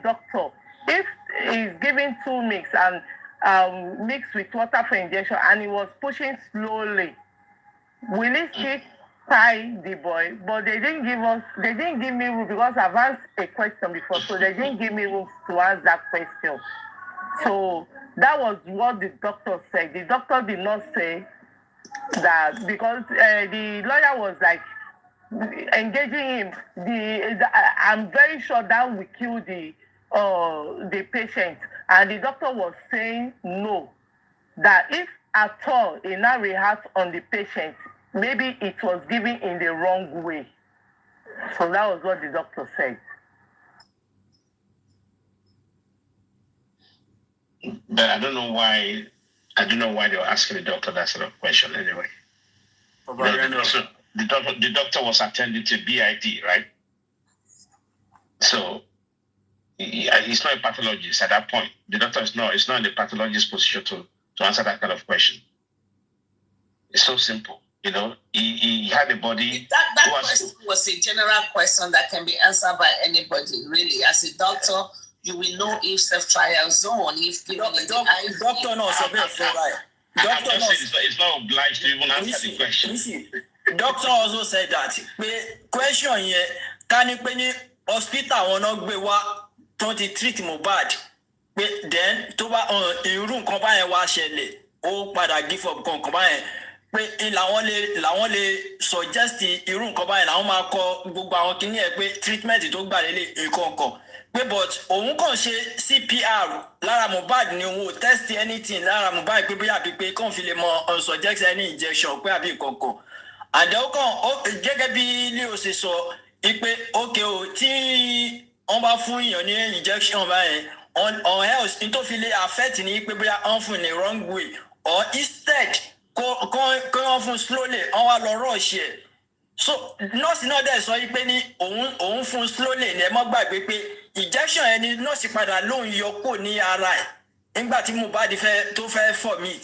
doctor. If he's giving 2 mix and mixed with water for injection, and he was pushing slowly, will he still tie the boy? But they didn't give me room, because I've asked a question before, so they didn't give me room to ask that question. So that was what the doctor said. The doctor did not say that, because the lawyer was like engaging him. I'm very sure that will kill the patient, and the doctor was saying no, that if at all it now reacts on the patient, maybe it was given in the wrong way. So that was what the doctor said. But I don't know why they were asking the doctor that sort of question anyway. So the doctor was attending to BID, right? So he's not a pathologist at that point. The doctor is not in the pathologist's position to answer that kind of question. It's so simple. He had a body. That question was a general question that can be answered by anybody, really. As a doctor, you will know if ceftriaxone, if given in the IV. Doctor knows right. Doctor it's not obliged to even answer the question. Doctor also said that. Question here, can you hospital will not be what 20 treat Mohbad? Then to in room combine wa shele o padà give up combine. Pé làwọn lè suggest irú nǹkan báyìí làwọn máa kọ gbogbo àwọn kìíní ẹ̀ pé treatment tó gbà lélẹ̀ nǹkan kan pé but òun kàn ṣe CPR lára Mohbad ni òun ò test anything lára Mohbad pé bóyá àbí pé kàn fi lè mọ suggest any injection pé àbí nǹkan kan àdéhùn kan gẹ́gẹ́ bí Leo ṣe sọ pé okay o tí wọ́n bá fún èèyàn ní injection báyìí on health ní tó fi lè affect ní pé bóyá wọ́n fún ní wrong way or instead kọ́ fún slowly wọ́n wá lọ rush ẹ̀ so nọ́ọ̀sì náà dẹ̀ sọ pé ní òun fún slowly ní ẹ mọ́ gbàgbé pé injection ẹni nọ́ọ̀sì padà lóun yọ kó ní ara ẹ̀ nígbà tí Mohbad tó fẹ́ vomit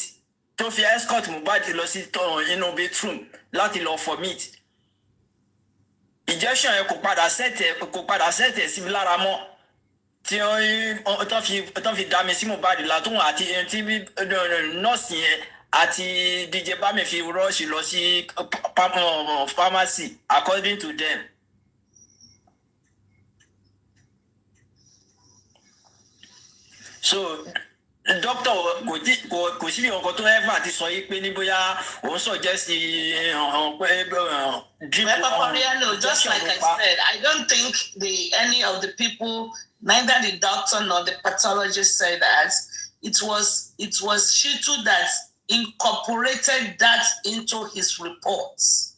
tó fi escort Mohbad lọ sí inú bathroom láti lọ vomit injection yẹn kò padà sẹ́tẹ̀ sí mi lára mọ́ tí wọ́n fi dá mi sí Mohbad látún àti tí nọ́ọ̀sì yẹn àti DJ Bami fi rọ́ọ̀ṣì lọ sí pharmacy according to them. So doctor kò sí nǹkan tó ever ti sọ yìí pé ní bóyá òun suggest Papariano, just like I said, I don't think any of the people, neither the doctor nor the pathologist said that. It was Shitu that incorporated that into his reports.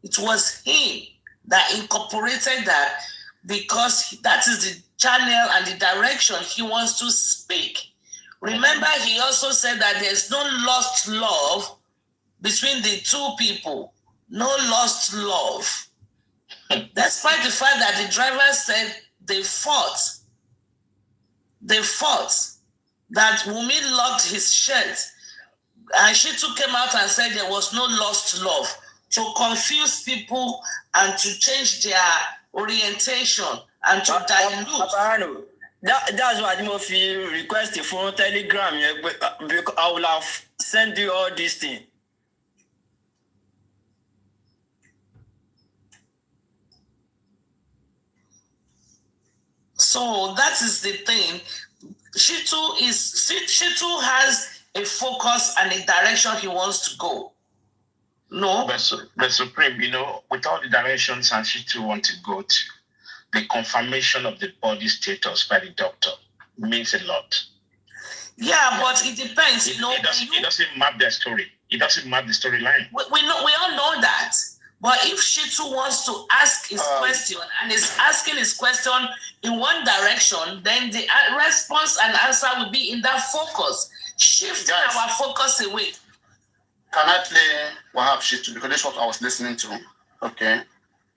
It was him that incorporated that because that is the channel and the direction he wants to speak. Remember, he also said that there's no lost love between the two people. No lost love. Despite the fact that the driver said they fought. They fought. That Wunmi locked his shirt. And Shitu came out and said there was no lost love. To confuse people and to change their orientation and to dilute. That's why I feel request for Telegram. Because I will have sent you all these things. So that is the thing. Shitu has a focus and a direction he wants to go. No. But Supreme, with all the directions and Shitu want to go to, the confirmation of the body status by the doctor means a lot. Yeah, but it depends. It doesn't map their story. It doesn't map the storyline. We all know that. But if Shitu wants to ask his question and is asking his question in one direction, then the response and answer will be in that focus. Shifting our focus away. Can I play Wahab Shitu? Because that's what I was listening to. Okay.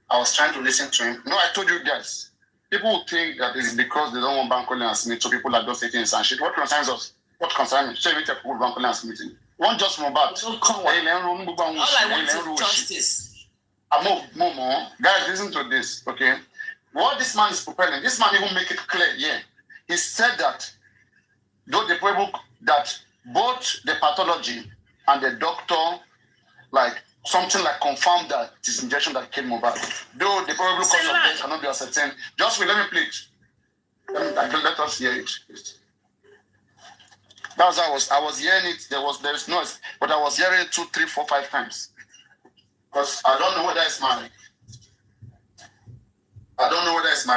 I was trying to listen to him. No, I told you guys. People will think that it's because they don't want Bankole and Smith, so people are just taking and shit. What concerns us? What concerns me? So we take people Bankole and Smith. One just Mohbad. All I want is justice. Guys, listen to this, okay? What this man is preparing, this man even make it clear, yeah. He said that though the people that both the pathology and the doctor, like something like confirmed that it is injection that killed Mohbad. Though the probable cause of death cannot be ascertained. Just wait, let me play it. Let us hear it. That's how I was hearing it. There's noise, but I was hearing it 2, 3, 4, 5 times. Because I don't know whether it's my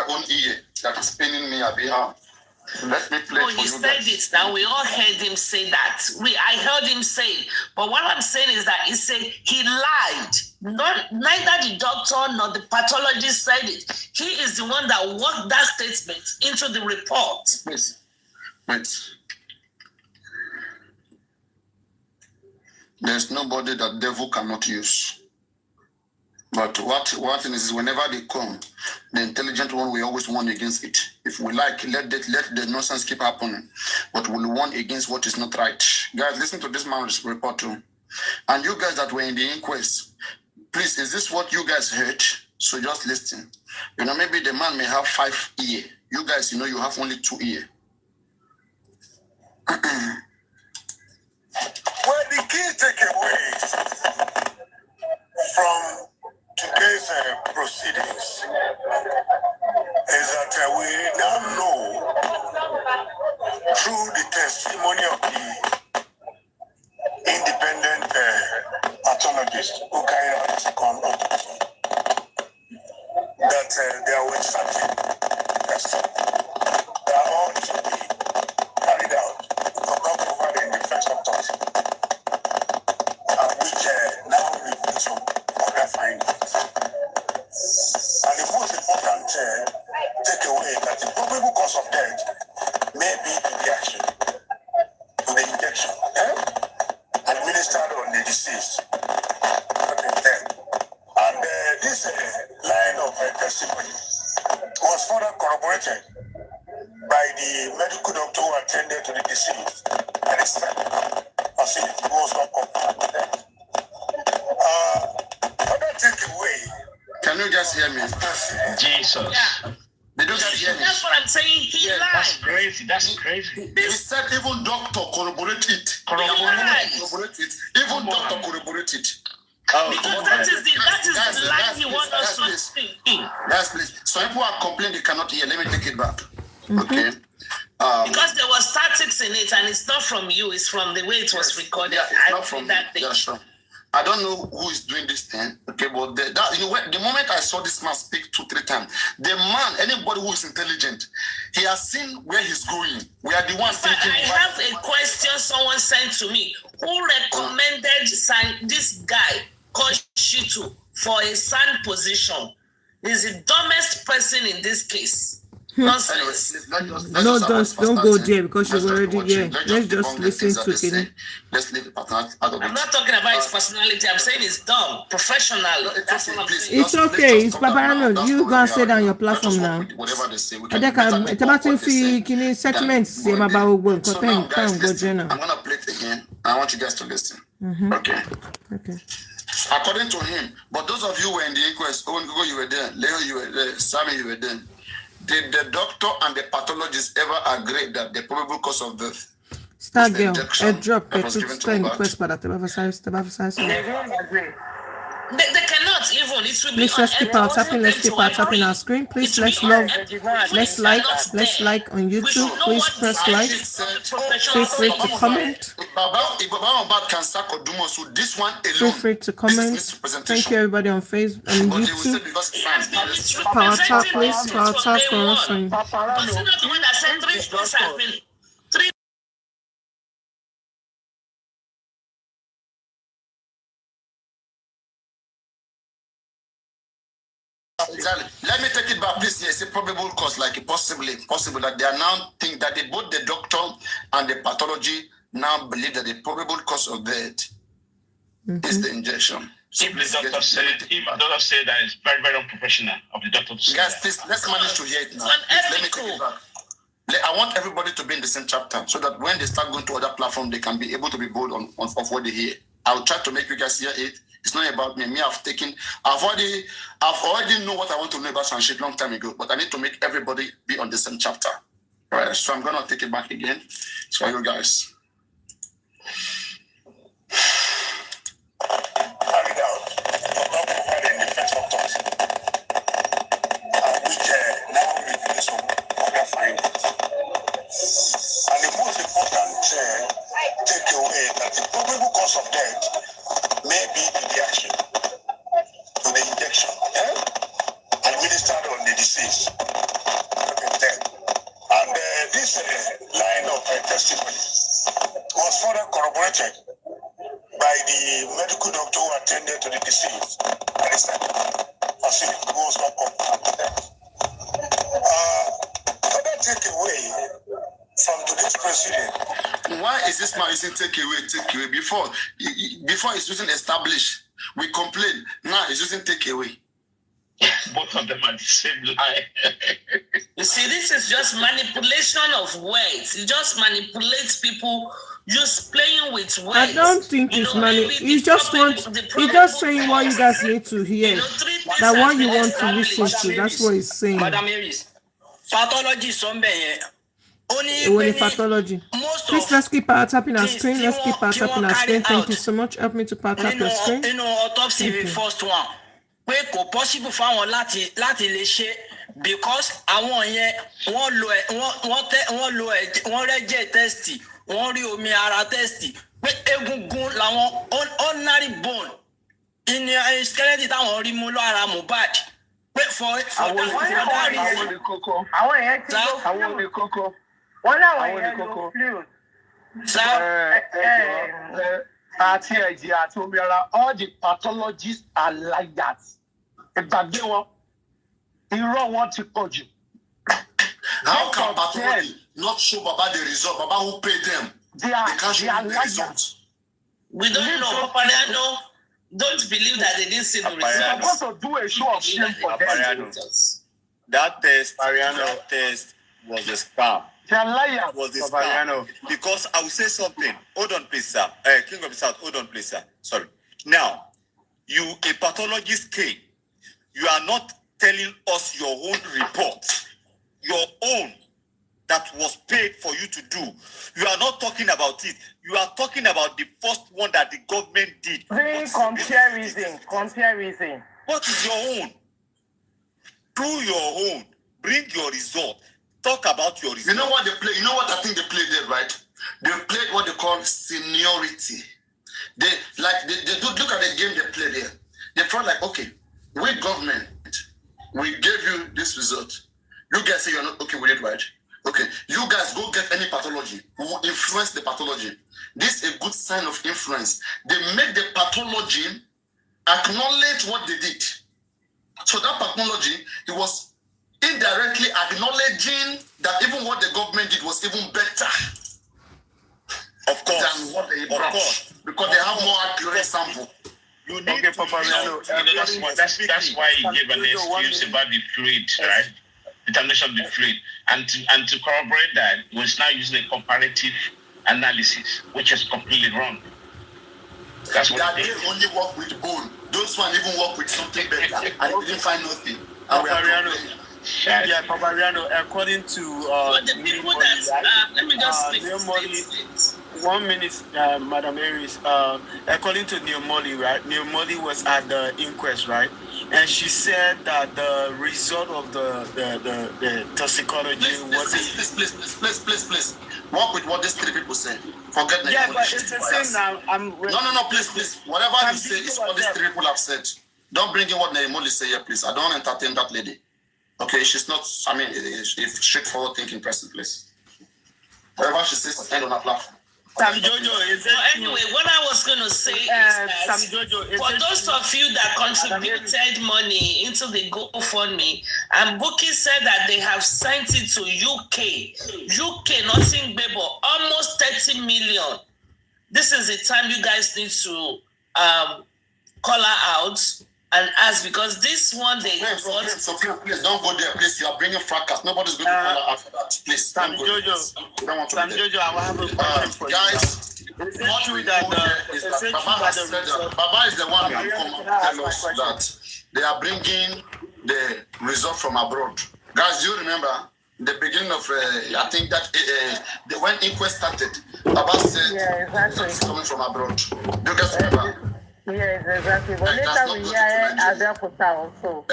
own ear that is paining me a bit hard. Let me play. He said it now. We all heard him say that. I heard him say it. But what I'm saying is that he lied. Neither the doctor nor the pathologist said it. He is the one that worked that statement into the report. Wait. There's nobody that devil cannot use. But one thing is whenever they come, the intelligent one will always warn against it. If we like, let the nonsense keep happening. But we'll warn against what is not right. Guys, listen to this man's report too. And you guys that were in the inquest, please, is this what you guys heard? So just listen. Maybe the man may have 5 ears. You guys, you have only 2 ears. Well, the key takeaway from today's proceedings is that we now know through the testimony of the independent pathologist who carried out the second autopsy that there were certain tests that all to be carried out covered in the first autopsy, which now reveals some other findings. And the most important takeaway that the probable cause of death may be the reaction to the injection administered on the deceased. And this line of testimony was further corroborated by the medical doctor who attended to the deceased and his family, as it was not confirmed with them. Other takeaway. Can you guys hear me? Jesus. Yeah. Did you guys hear me? That's what I'm saying. He lied. That's crazy. That's crazy. He said even doctor corroborate it. Corroborate it. Even doctor corroborate it. Because that is the line he wants us to see. Yes, please. Some people are complaining they cannot hear. Let me take it back. Okay. Because there was statics in it, and it's not from you. It's from the way it was recorded. Yeah, it's not from that thing. Yeah, sure. I don't know who is doing this thing. Okay, but the moment I saw this man speak 2-3 times, the man, anybody who is intelligent, he has seen where he's going. We are the ones thinking. I have a question someone sent to me. Who recommended this guy, Koshitu, for a SAN position? He's the dumbest person in this case. Nonsense. No, don't go there because you've already there. Let's just listen to it. Let's leave the partner out of it. I'm not talking about his personality. I'm saying he's dumb, professional. That's what I'm saying. It's okay. It's Papariano. You go and sit on your platform now. Whatever they say, we can. It's about settlements. I'm gonna play it again. I want you guys to listen. Okay. According to him, but those of you who were in the inquest, Owen, you were there, Leo, you were there, Sammy, you were there. Did the doctor and the pathologist ever agree that the probable cause of death Star girl, a drop, a request for that. They cannot even. It will be. Please let's keep our tapping. Let's keep our tapping our screen. Please let's love. Let's like on YouTube. Please press like. Feel free to comment. Feel free to comment. Thank you everybody on Facebook and YouTube. Power tap, please. Power tap for us. Exactly. Let me take it back, please. Yes, a probable cause, like possible that they are now think that both the doctor and the pathology now believe that the probable cause of death is the injection. If the doctor said that it's very, very unprofessional of the doctor to say guys, please, let's manage to hear it now. Let me take it back. I want everybody to be in the same chapter so that when they start going to other platforms, they can be able to be bold on what they hear. I'll try to make you guys hear it. It's not about me. I've already know what I want to know about some shit long time ago, but I need to make everybody be on the same chapter. All right, so I'm gonna take it back again. It's for you guys. Carried out, not providing different doctors, which now reveals some other findings. And the most important takeaway that the probable cause of death may be the reaction to the injection administered on the deceased. And this line of testimony was further corroborated by the medical doctor who attended to the deceased at this time. Facility was not confirmed. Further takeaway from today's proceeding. Why is this man using takeaway? Before it's using establish, we complain. Now it's using takeaway. Both of them are the same lie. You see, this is just manipulation of words. It just manipulates people just playing with words. I don't think it's money. You just saying what you guys need to hear. That one you want to listen to. That's what he's saying. Madam Aries, pathology somewhere. Only pathology. Please let's keep our tapping our screen. Let's keep our tapping our screen. Thank you so much. Help me to power tap your screen. Autopsy the first one. Pé kò possible fáwọn láti lè ṣe because àwọn yẹn wọ́n rẹ́jẹ̀ test, wọ́n rí omi ara test, pé egungun làwọn ordinary bone in skeleton táwọn rí mú lára Mohbad. Pé for that reason. Àwọn yẹn ti lọ àwọn ní kókó. Wọ́n láwọn yẹn lọ fluid. Àti ẹ̀jẹ̀ àti omi ara, all the pathologists are like that. Ìgbàgbé wọn, irọ́ wọn ti pọ̀ jù. How can pathology not show Baba the result? Baba who paid them? They can't show the result. We don't know. Papariano, don't believe that they didn't see the result. We're supposed to do a show of shame for them. That test was a scam. They're liars. Was a scam. Because I will say something. Hold on, please, sir. King of the South, hold on, please, sir. Sorry. Now, a pathologist came You are not telling us your own report, your own that was paid for you to do. You are not talking about it. You are talking about the first one that the government did. Bring comparison. What is your own? Do your own. Bring your result. Talk about your result. You know what they play? You know what I think they played there, right? They played what they call seniority. They look at the game they played there. They felt like, okay, we government, we gave you this result. You guys say you're not okay with it, right? Okay, you guys go get any pathology who will influence the pathology. This is a good sign of influence. They make the pathology acknowledge what they did. So that pathology, it was indirectly acknowledging that even what the government did was even better. Of course. Than what they brought. Because they have more accurate sample. You need to Papariano, that's why he gave an excuse about the fluid, right? Determination of the fluid. And to corroborate that, he was now using a comparative analysis, which is completely wrong. That's what they only work with bone. Those one even work with something better. And they didn't find nothing. Papariano, according to the people that let me just 1 minute, Madam Aries. According to Neomoli, right? Neomoli was at the inquest, right? And she said that the result of the toxicology Please. Work with what these three people say. Forget the but it's the same now. No, please. Whatever you say is what these three people have said. Don't bring in what Neomoli say here, please. I don't entertain that lady. Okay, she's not, if straightforward thinking person, please. Whatever she says, end on a platform. Sam Jojo, is it anyway, what I was going to say is that for those of you that contributed money into the GoFundMe, and Buki said that they have sent it to UK, nothing but almost 30 million. This is the time you guys need to call her out and ask, because this one they please don't go there, please. You are bringing fracas. Nobody's going to call her after that. Please. Sam Jojo, I will have a question for guys, what we know is that Baba is the one who come and tell us that they are bringing the result from abroad. Guys, do you remember the beginning of, I think that when inquest started, Baba said it's coming from abroad. Do you guys remember? Yes, exactly. But later we hear Abeokuta also.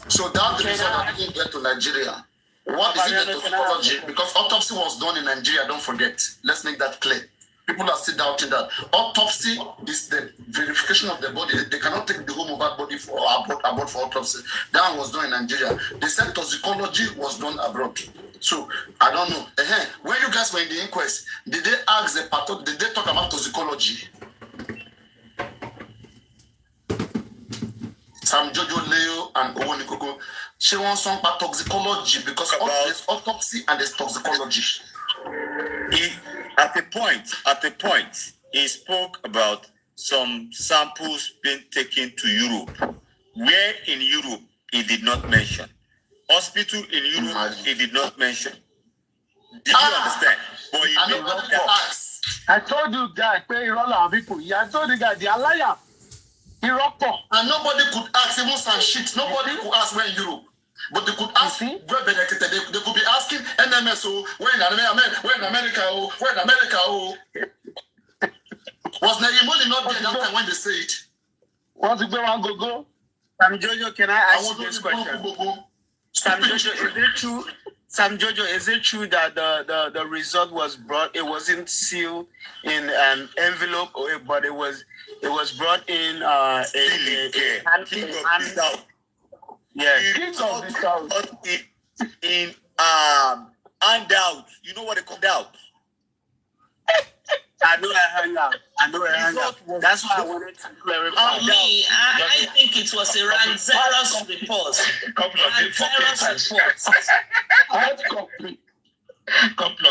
So that result that didn't get to Nigeria. What is it, the toxicology? Because autopsy was done in Nigeria, don't forget. Let's make that clear. People are still doubting that. Autopsy is the verification of the body. They cannot take the whole Mohbad body for abroad for autopsy. That one was done in Nigeria. They said toxicology was done abroad. So, I don't know. When you guys were in the inquest, did they ask the pathologist, did they talk about toxicology? Sam Jojo, Leo, and Owonikoko, she wants some about toxicology because there's autopsy and there's toxicology. At a point, he spoke about some samples being taken to Europe. Where in Europe, he did not mention. Hospital in Europe, he did not mention. Did you understand? But he did not ask. I told you guys, pay all our people. I told you guys, they are liars. And nobody could ask, even some shit. Nobody could ask where in Europe. But they could ask where Benedicta. They could be asking NMS, where in America, where in America. Was Nehemoli not there that time when they say it? What's the one go? Sam Jojo, can I ask you this question? Sam Jojo, is it true? Sam Jojo, is it true that the result was brought? It wasn't sealed in an envelope, but it was brought in in handout. You know what they called out? I know I hang out. That's why I wanted to clarify. I think it was a Ranzeros report. A couple of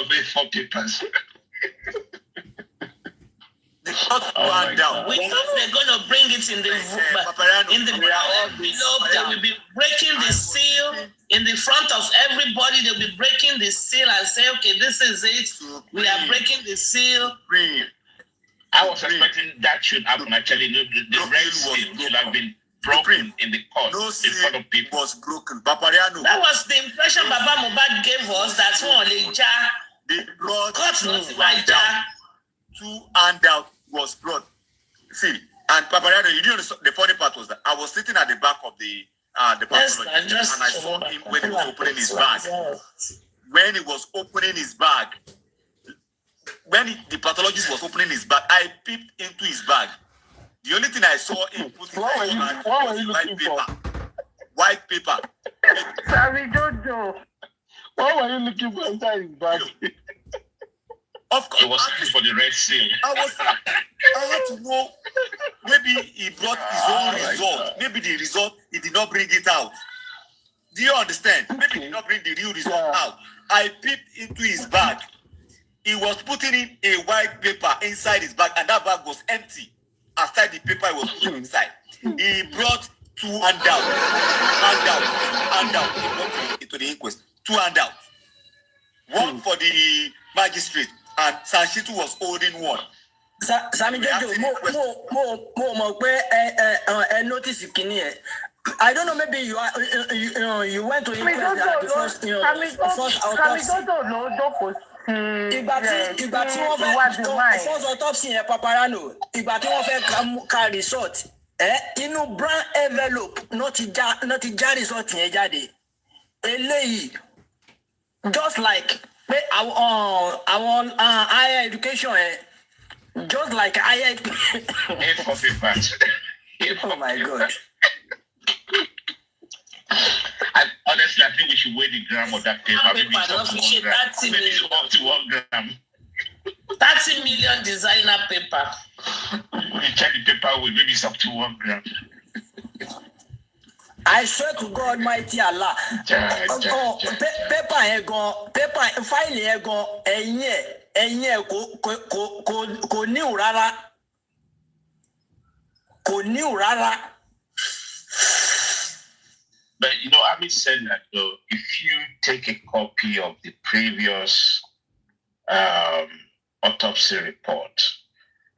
A4 papers. We thought they're going to bring it in the envelope. They will be breaking the seal in the front of everybody. They'll be breaking the seal and say, "Okay, this is it. We are breaking the seal." I was expecting that should happen. Actually, the red seal should have been broken in the court no in front of people. Was broken. Papariano. That was the impression Baba Mohbad gave us. That's one the blood two handout was brought. See, and Papariano, you know the funny part was that I was sitting at the back of the pathologist, and I saw him when he was opening his bag. When he was opening his bag, the pathologist was opening his bag, I peeped into his bag. The only thing I saw him put in his bag was white paper. White paper. Sorry, Jojo. What were you looking for inside his bag? Of course, he was looking for the red seal. I had to know. Maybe he brought his own result. Maybe the result he did not bring it out. Do you understand? Maybe he did not bring the real result out. I peeped into his bag. He was putting in a white paper inside his bag, and that bag was empty. Aside the paper he was putting inside, he brought two handouts. He brought it to the inquest. Two handouts. One for the magistrate, and Sanchitu was holding one. Sami Jojo, notice I don't know, maybe you went to inquest the first autopsy. Ìgbà tí wọ́n fẹ́ first autopsy yẹn Papariano, ìgbà tí wọ́n fẹ́ ka result inú brown envelope náà ti já result yẹn jáde. Eléyìí just like pé àwọn higher education just like higher oh my God. And honestly, I think we should weigh the gram of that paper. Maybe it's up to 1 gram. Maybe it's up to 1 gram. 30 million designer paper. We check the paper with maybe it's up to 1 gram. I swear to God, mighty Allah. Paper file kò new rárá. But having said that, though, if you take a copy of the previous autopsy report,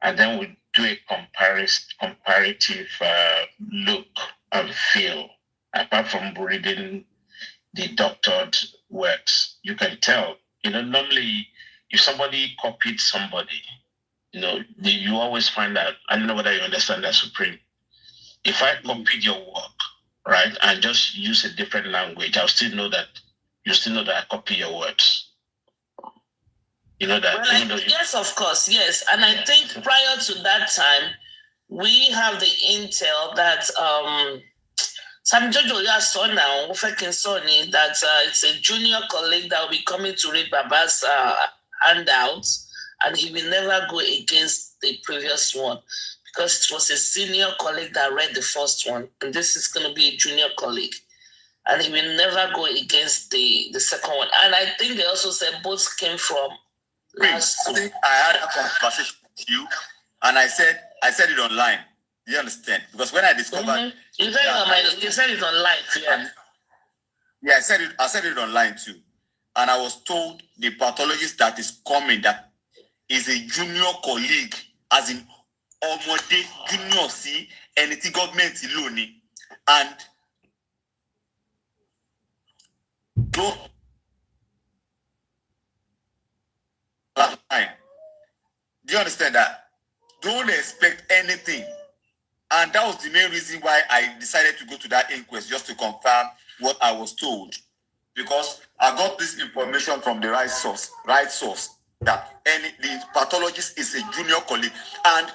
and then we do a comparative look and feel, apart from reading the doctored works, you can tell. Normally, if somebody copied somebody, you always find out. I don't know whether you understand that, Supreme. If I copied your work, right, and just use a different language, I'll still know that I copy your words. You know that? Well, yes, of course, yes. And I think prior to that time, we have the intel that Sam Jojo saw now, that it's a junior colleague that will be coming to read Baba's handouts, and he will never go against the previous one, because it was a senior colleague that read the first one, and this is going to be a junior colleague. And he will never go against the second one. And I think they also said both came from last. I think I had a conversation with you, and I said it online. Do you understand? Because when I discovered... You said it online, yeah. Yeah, I said it online too. And I was told the pathologist that is coming, that is a junior colleague, as in Omode junior C, anything government alone, and do you understand that? Don't expect anything. And that was the main reason why I decided to go to that inquest, just to confirm what I was told. Because I got this information from the right source, that the pathologist is a junior colleague. And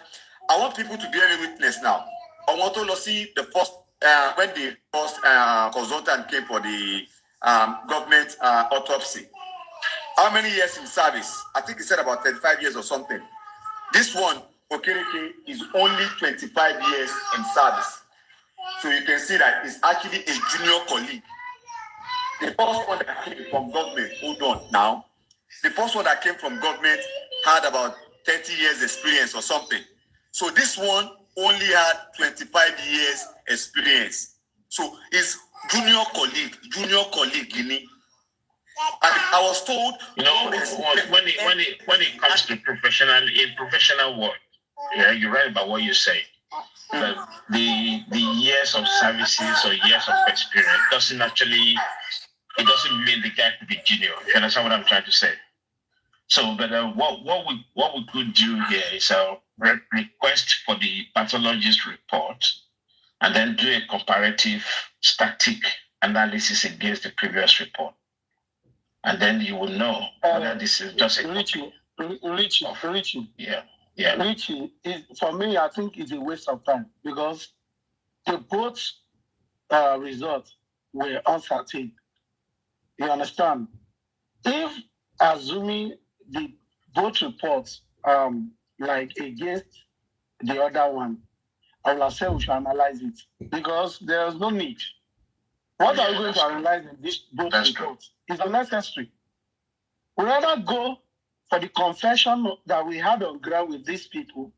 I want people to bear witness now. I want to see the first, when the first consultant came for the government autopsy. How many years in service? I think he said about 35 years or something. This one, Okereke, is only 25 years in service. So you can see that it's actually a junior colleague. The first one that came from government, hold on now. The first one that came from government had about 30 years experience or something. So this one only had 25 years experience. So it's junior colleague, And I was told, when it comes to professional work, yeah, you're right about what you say. the years of services or years of experience doesn't mean the guy could be junior. You understand what I'm trying to say? So, but what we could do here is request for the pathologist report and then do a comparative static analysis against the previous report. And then you will know whether this is just a Richie. Yeah. Richie, for me, I think it's a waste of time because the both results were uncertain. You understand? If assuming the both reports like against the other one, I will say we should analyze it because there is no need. What are we going to analyze in this both reports? It's unnecessary. We rather go for the confession that we had on ground with these people.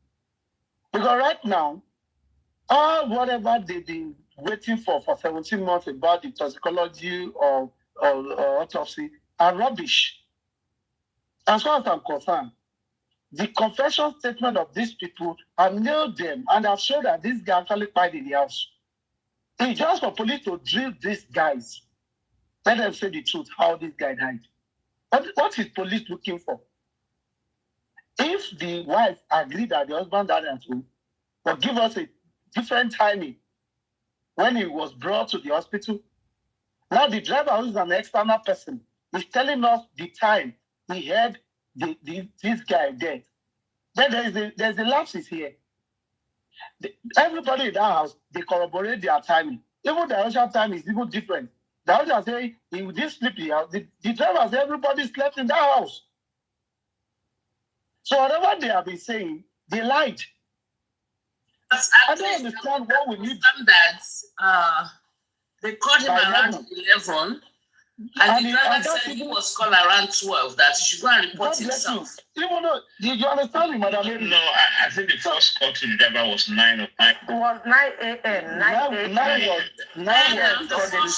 Because right now, all whatever they've been waiting for 17 months about the toxicology or autopsy are rubbish. As far as I'm concerned, the confession statement of these people have nailed them and have shown that this guy actually died in the house. It's just for police to drill these guys. Let them say the truth, how this guy died. What is police looking for? If the wife agreed that the husband died at home, but give us a different timing when he was brought to the hospital. Now the driver, who is an external person, is telling us the time he heard this guy dead. Then there's a lapses here. Everybody in that house, they corroborate their timing. Even the actual time is even different. The house say he didn't sleep in the house. The driver said everybody slept in that house. So whatever they have been saying, they lied. I don't understand what we need. That they called him around 11, and the driver said he was called around 12, that he should go and report himself. Even though, did you understand me, Madam? No, I think the first call to the driver was 9 o'clock. It was 9 a.m. 9 a.m.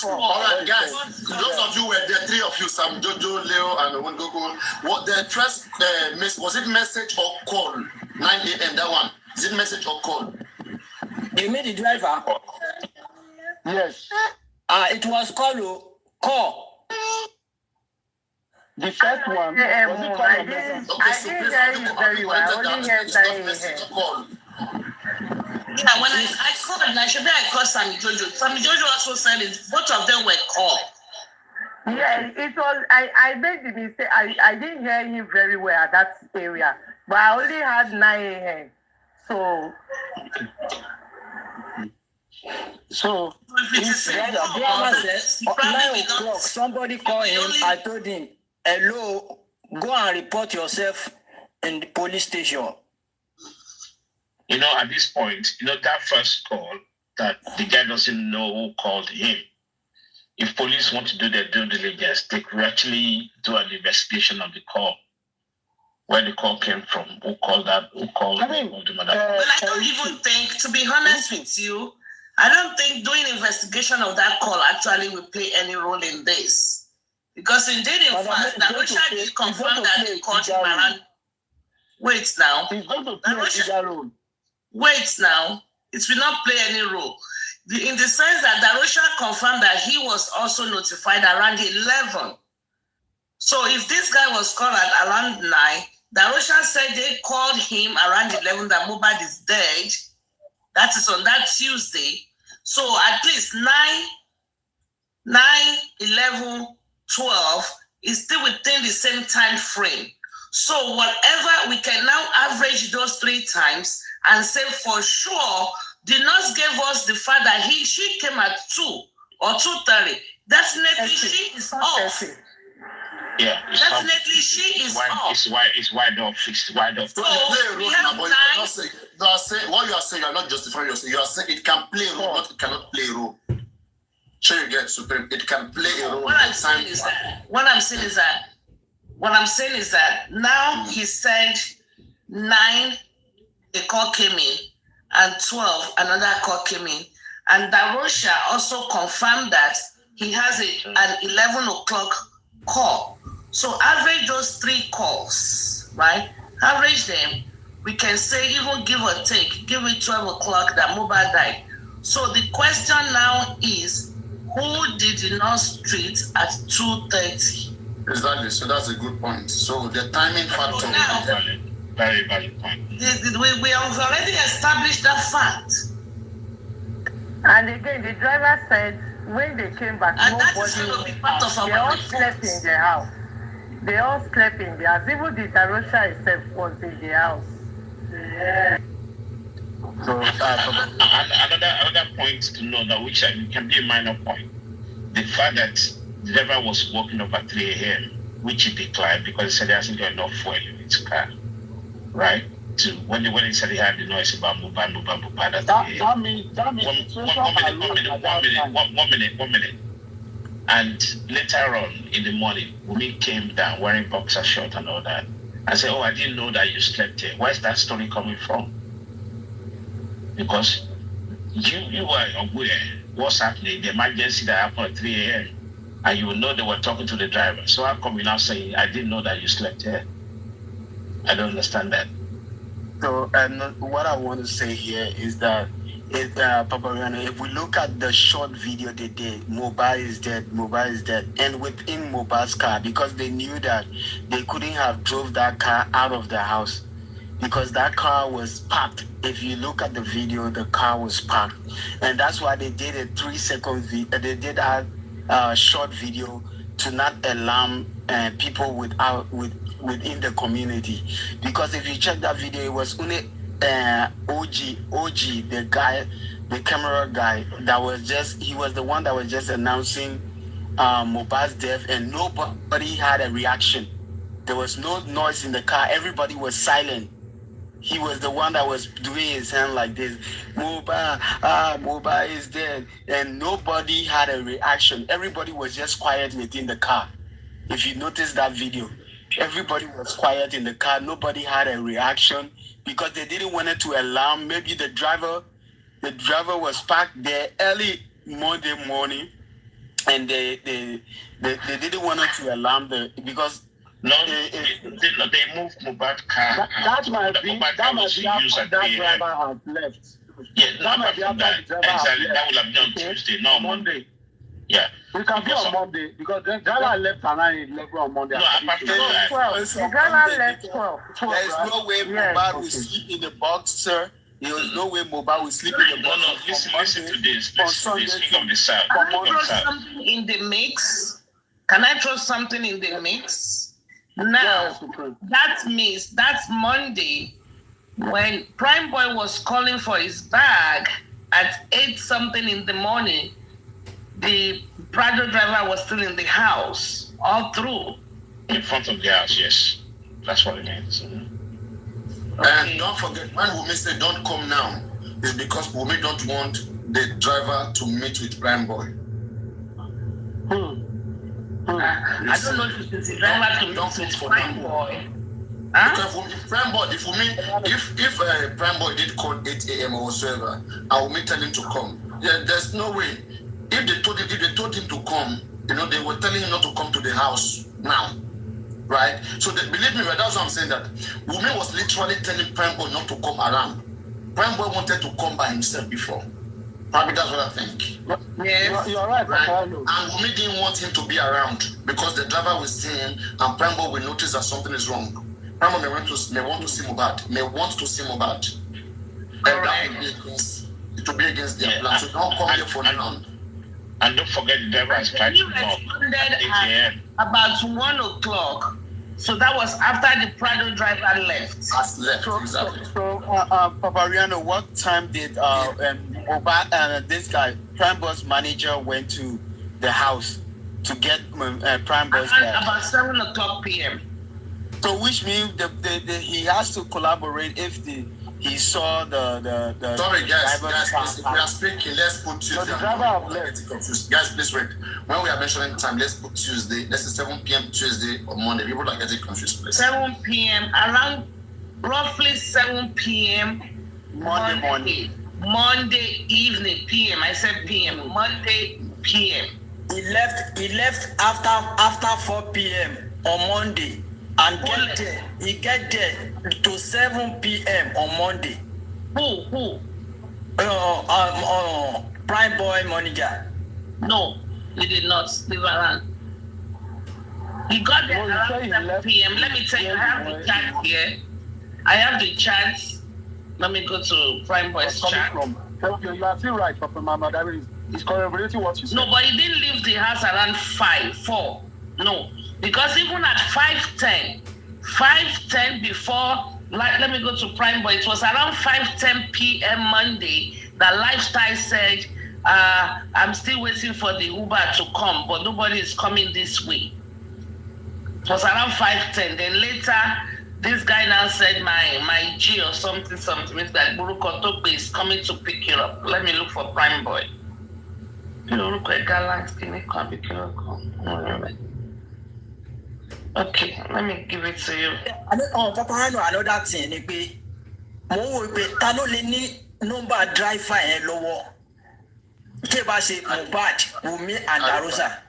All right, guys, those of you were there, three of you, Sam, Jojo, Leo, and Wongogo. What the first was it message or call? 9 a.m. That one. Is it message or call? You made the driver? Yes. It was call. The first one was it call? I didn't hear you very well. I only heard that. Yeah, when I called, I called Sammy Jojo. Sammy Jojo also said it. Both of them were called. Yeah, it was. I made the mistake. I didn't hear him very well at that area, but I only had 9 a.m. So the driver says 9 o'clock. Somebody called him. I told him, "Hello, go and report yourself in the police station." You know, at this point, that first call, that the guy doesn't know who called him. If police want to do their due diligence, they could actually do an investigation of the call, where the call came from, who called the mother. Well, I don't even think, to be honest with you, I don't think doing investigation of that call actually will play any role in this. Because indeed, in fact, Darosha did confirm that they called him around. Wait now. Wait now. It will not play any role. In the sense that Darosha confirmed that he was also notified around 11. So if this guy was called at around 9, Darosha said they called him around 11 that Mohbad is dead. That is on that Tuesday. So at least 9, 11, 12 is still within the same time frame. So whatever, we can now average those 3 times and say for sure, the nurse gave us the fact that she came at 2 or 2:30. Definitely she is off. Yeah, definitely she is off. It's wide off. It's wide off. So we have 9. What you are saying, you are not justifying yourself. You are saying it can play a role, not it cannot play a role. Sure, you get supreme. It can play a role. What I'm saying is that now he said 9, a call came in, and 12, another call came in, and Darosha also confirmed that he has an 11 o'clock call. So average those 3 calls, right? Average them. we can say, even give or take, give it 12 o'clock that Mohbad died. So the question now is, who did the nurse treat at 2:30? Exactly. So that's a good point. So the timing factor. Very valid point. We have already established that fact. And again, the driver said when they came back, and nobody was part of they all slept in the house. They all slept in the house. Even the Darosha itself was in the house. So another point to know that which can be a minor point, the fact that the driver was walking up at 3 a.m., which he declined because he said he hasn't got enough fuel in his car, right? To when he said he had the noise about Mohbad at 3 a.m. That means one minute. And later on in the morning, Wumi came down wearing boxer shorts and all that. I said, I didn't know that you slept here. Where's that story coming from? Because you were aware what's happening, the emergency that happened at 3 a.m. and you know they were talking to the driver. So how come you're now saying, I didn't know that you slept here? I don't understand that. So, and what I want to say here is that, Papariano, if we look at the short video they did, Mohbad is dead, and within Mohbad's car, because they knew that they couldn't have drove that car out of the house, because that car was parked. If you look at the video, the car was parked, and that's why they did a 3-second video. They did a short video to not alarm people within the community, because if you check that video, it was only OG, the guy, the camera guy, he was the one that was just announcing Mohbad's death, and nobody had a reaction. There was no noise in the car. Everybody was silent. He was the one that was doing his hand like this. Mohbad is dead. And nobody had a reaction. Everybody was just quiet within the car. If you notice that video, everybody was quiet in the car. Nobody had a reaction because they didn't want it to alarm. Maybe the driver was parked there early Monday morning, and they didn't want it to alarm because they moved Mohbad car. That might be that driver has left. Yeah, that might be exactly. That will have been on Tuesday, not Monday. Yeah. It can be on Monday because the driver left around 11 on Monday. No, apart from that. 12. The driver left 12. There is no way Mohbad will sleep in the box, sir. There is no way Mohbad will sleep in the box. No, listen to this. Speak of the sound. Can I throw something in the mix? Now, that means that's Monday when Prime Boy was calling for his bag at 8-something in the morning. The Prado driver was still in the house all through. In front of the house, yes. That's what it means. And don't forget, when Wumi said don't come now, it's because Wumi don't want the driver to meet with Prime Boy. I don't know if it's the driver to meet with Prime Boy. Because if Prime Boy, if Prime Boy did call 8 a.m. or whatsoever, I will tell him to come. Yeah, there's no way. If they told him to come, they were telling him not to come to the house now, right? So believe me, right, that's what I'm saying. That Wumi was literally telling Prime Boy not to come around. Prime Boy wanted to come by himself before. Probably that's what I think. Yes, you're right. And Wumi didn't want him to be around because the driver will see him, and Prime Boy will notice that something is wrong. Prime Boy may want to see Mohbad. And that will be against their plan. So don't come here for now. And don't forget the driver has tried to knock at 8 a.m. About 1 o'clock. So that was after the Prado driver left. Exactly. So, Papariano, what time did Mohbad this guy, Prime Boy's manager, went to the house to get Prime Boy's bag? About 7 o'clock p.m. So, which means he has to collaborate if he saw the Sorry, guys, we are speaking. Let's put Tuesday. Guys, please wait. When we are mentioning time, let's put Tuesday. Let's say 7 p.m. Tuesday or Monday. People are getting confused, please. 7 p.m. Around roughly 7 p.m. Monday morning. Monday evening p.m. I said p.m. Monday p.m. He left after 4 p.m. on Monday. And he get there to 7 p.m. on Monday. Who? Prime Boy manager. No, he did not. Leave around. He got there around 7 p.m. Let me tell you, I have the chat here. I have the chat. Let me go to Prime Boy's chat. Okay, you are still right, Papa Mama. That is corroborating what you said. No, but he didn't leave the house around 4. No, because even at 5:10 before, like, let me go to Prime Boy. It was around 5:10 p.m. Monday that Lifestyle said, I'm still waiting for the Uber to come, but nobody is coming this way. It was around 5:10. Then later, this guy now said my G or something. It's that Guru Kotokbe is coming to pick you up. Let me look for Prime Boy. Okay, let me give it to you. Papariano, another thing, number driver and lower. Mohbad, Wunmi, and Darosa.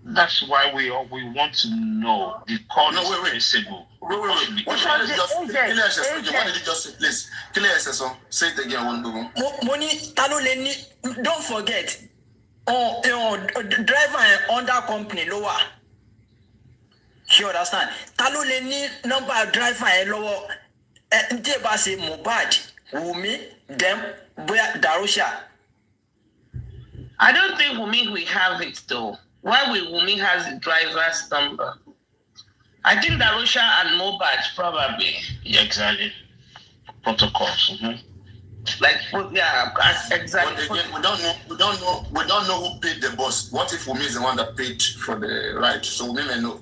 That's why we want to know the call is traceable. Wait. What did you just say? Please, clear say it again. Money, don't forget. Driver and under company lower. You understand? Talo le ni number driver and lower. Nteba say Mohbad, Wunmi, them, Darosa. I don't think Wunmi will have it though. Why will Wunmi has the driver's number? I think Darosa and Mohbad probably. Yeah, exactly. Protocols. Mm-hmm. Like, yeah, exactly. But again, we don't know who paid the bus. What if Wunmi is the one that paid for the ride? So Wunmi may know.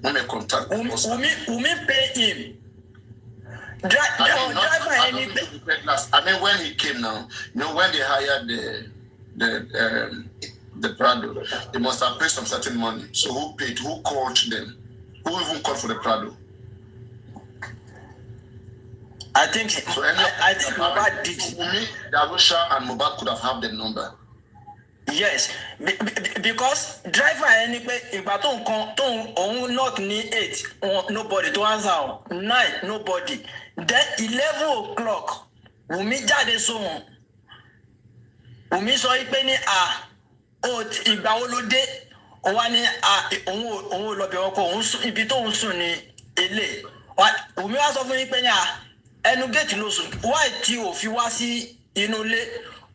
Wunmi may contact the bus. Wunmi pay him. Driver I mean, when he came now, when they hired the Prado, they must have paid some certain money. So who paid? Who called them? Who even called for the Prado? I think Mohbad did. Wunmi, Darosa, and Mohbad could have had the number. Yes, because driver anyway, if I don't knock ni 8, nobody to answer. 9, nobody. Then 11 o'clock, Wunmi jáde sóhun. Wunmi sọ pé ní ìgbà wo ló dé, ó wá ní òun lọ bẹ̀ ọkọ òun ibi tó ń sùn ní ilé. Wunmi wá sọ fún yín pé ní ẹnu gate ló sùn. Why tí ò fi wá sí inú ilé?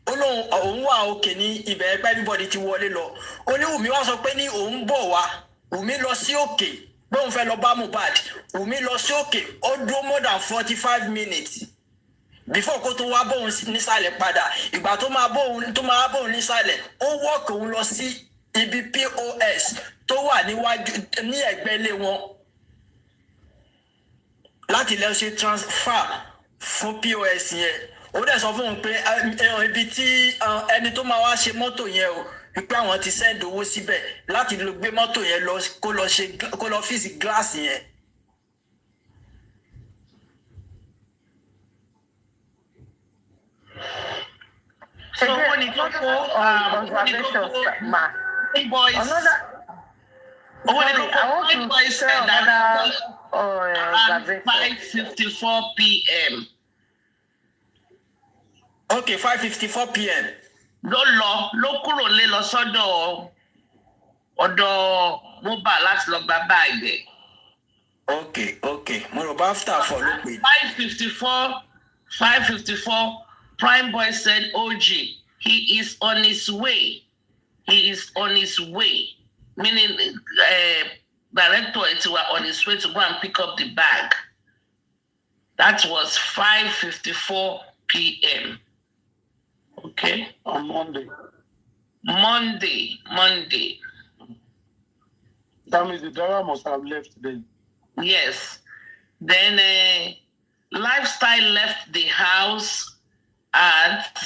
Òun wà òkè ní ibẹ̀ ẹgbẹ́ everybody ti wọlé lọ. Ó ní Wunmi wá sọ pé ní òun bọ̀ wá. Wunmi lọ sí òkè. Bóun fẹ́ lọ bá Mohbad. Wunmi lọ sí òkè. Ó dúró more than 45 minutes. Before kó tó wá bóun nísàlẹ̀ padà. Ìgbà tó máa bóun nísàlẹ̀. Ó walk òun lọ sí ibi POS tó wà níwájú ní ẹ̀gbẹ́ ilé wọn. Láti lọ ṣe transfer fún POS yẹn. Ó dẹ̀ sọ fún un pé ibi tí ẹni tó máa wá ṣe mọ́tò yẹn o wípé àwọn ti send owó síbẹ̀ láti lọ gbé mọ́tò yẹn lọ kó lọ fíìsì gíláàsì yẹn. So when it comes to boys, boys said that around 5:54 p.m. Okay, 5:54 p.m. ló kúrò lé lọ sọ́dọ̀ ọ̀dọ̀ Mohbad láti lọ gba báàgì. Okay. Mo rò bá after 4 ló pè. 5:54 Prime Boy said OG he is on his way. Meaning director were on his way to go and pick up the bag. That was 5:54 p.m. Okay. On Monday. That means the driver must have left then. Yes. Then Lifestyle left the house at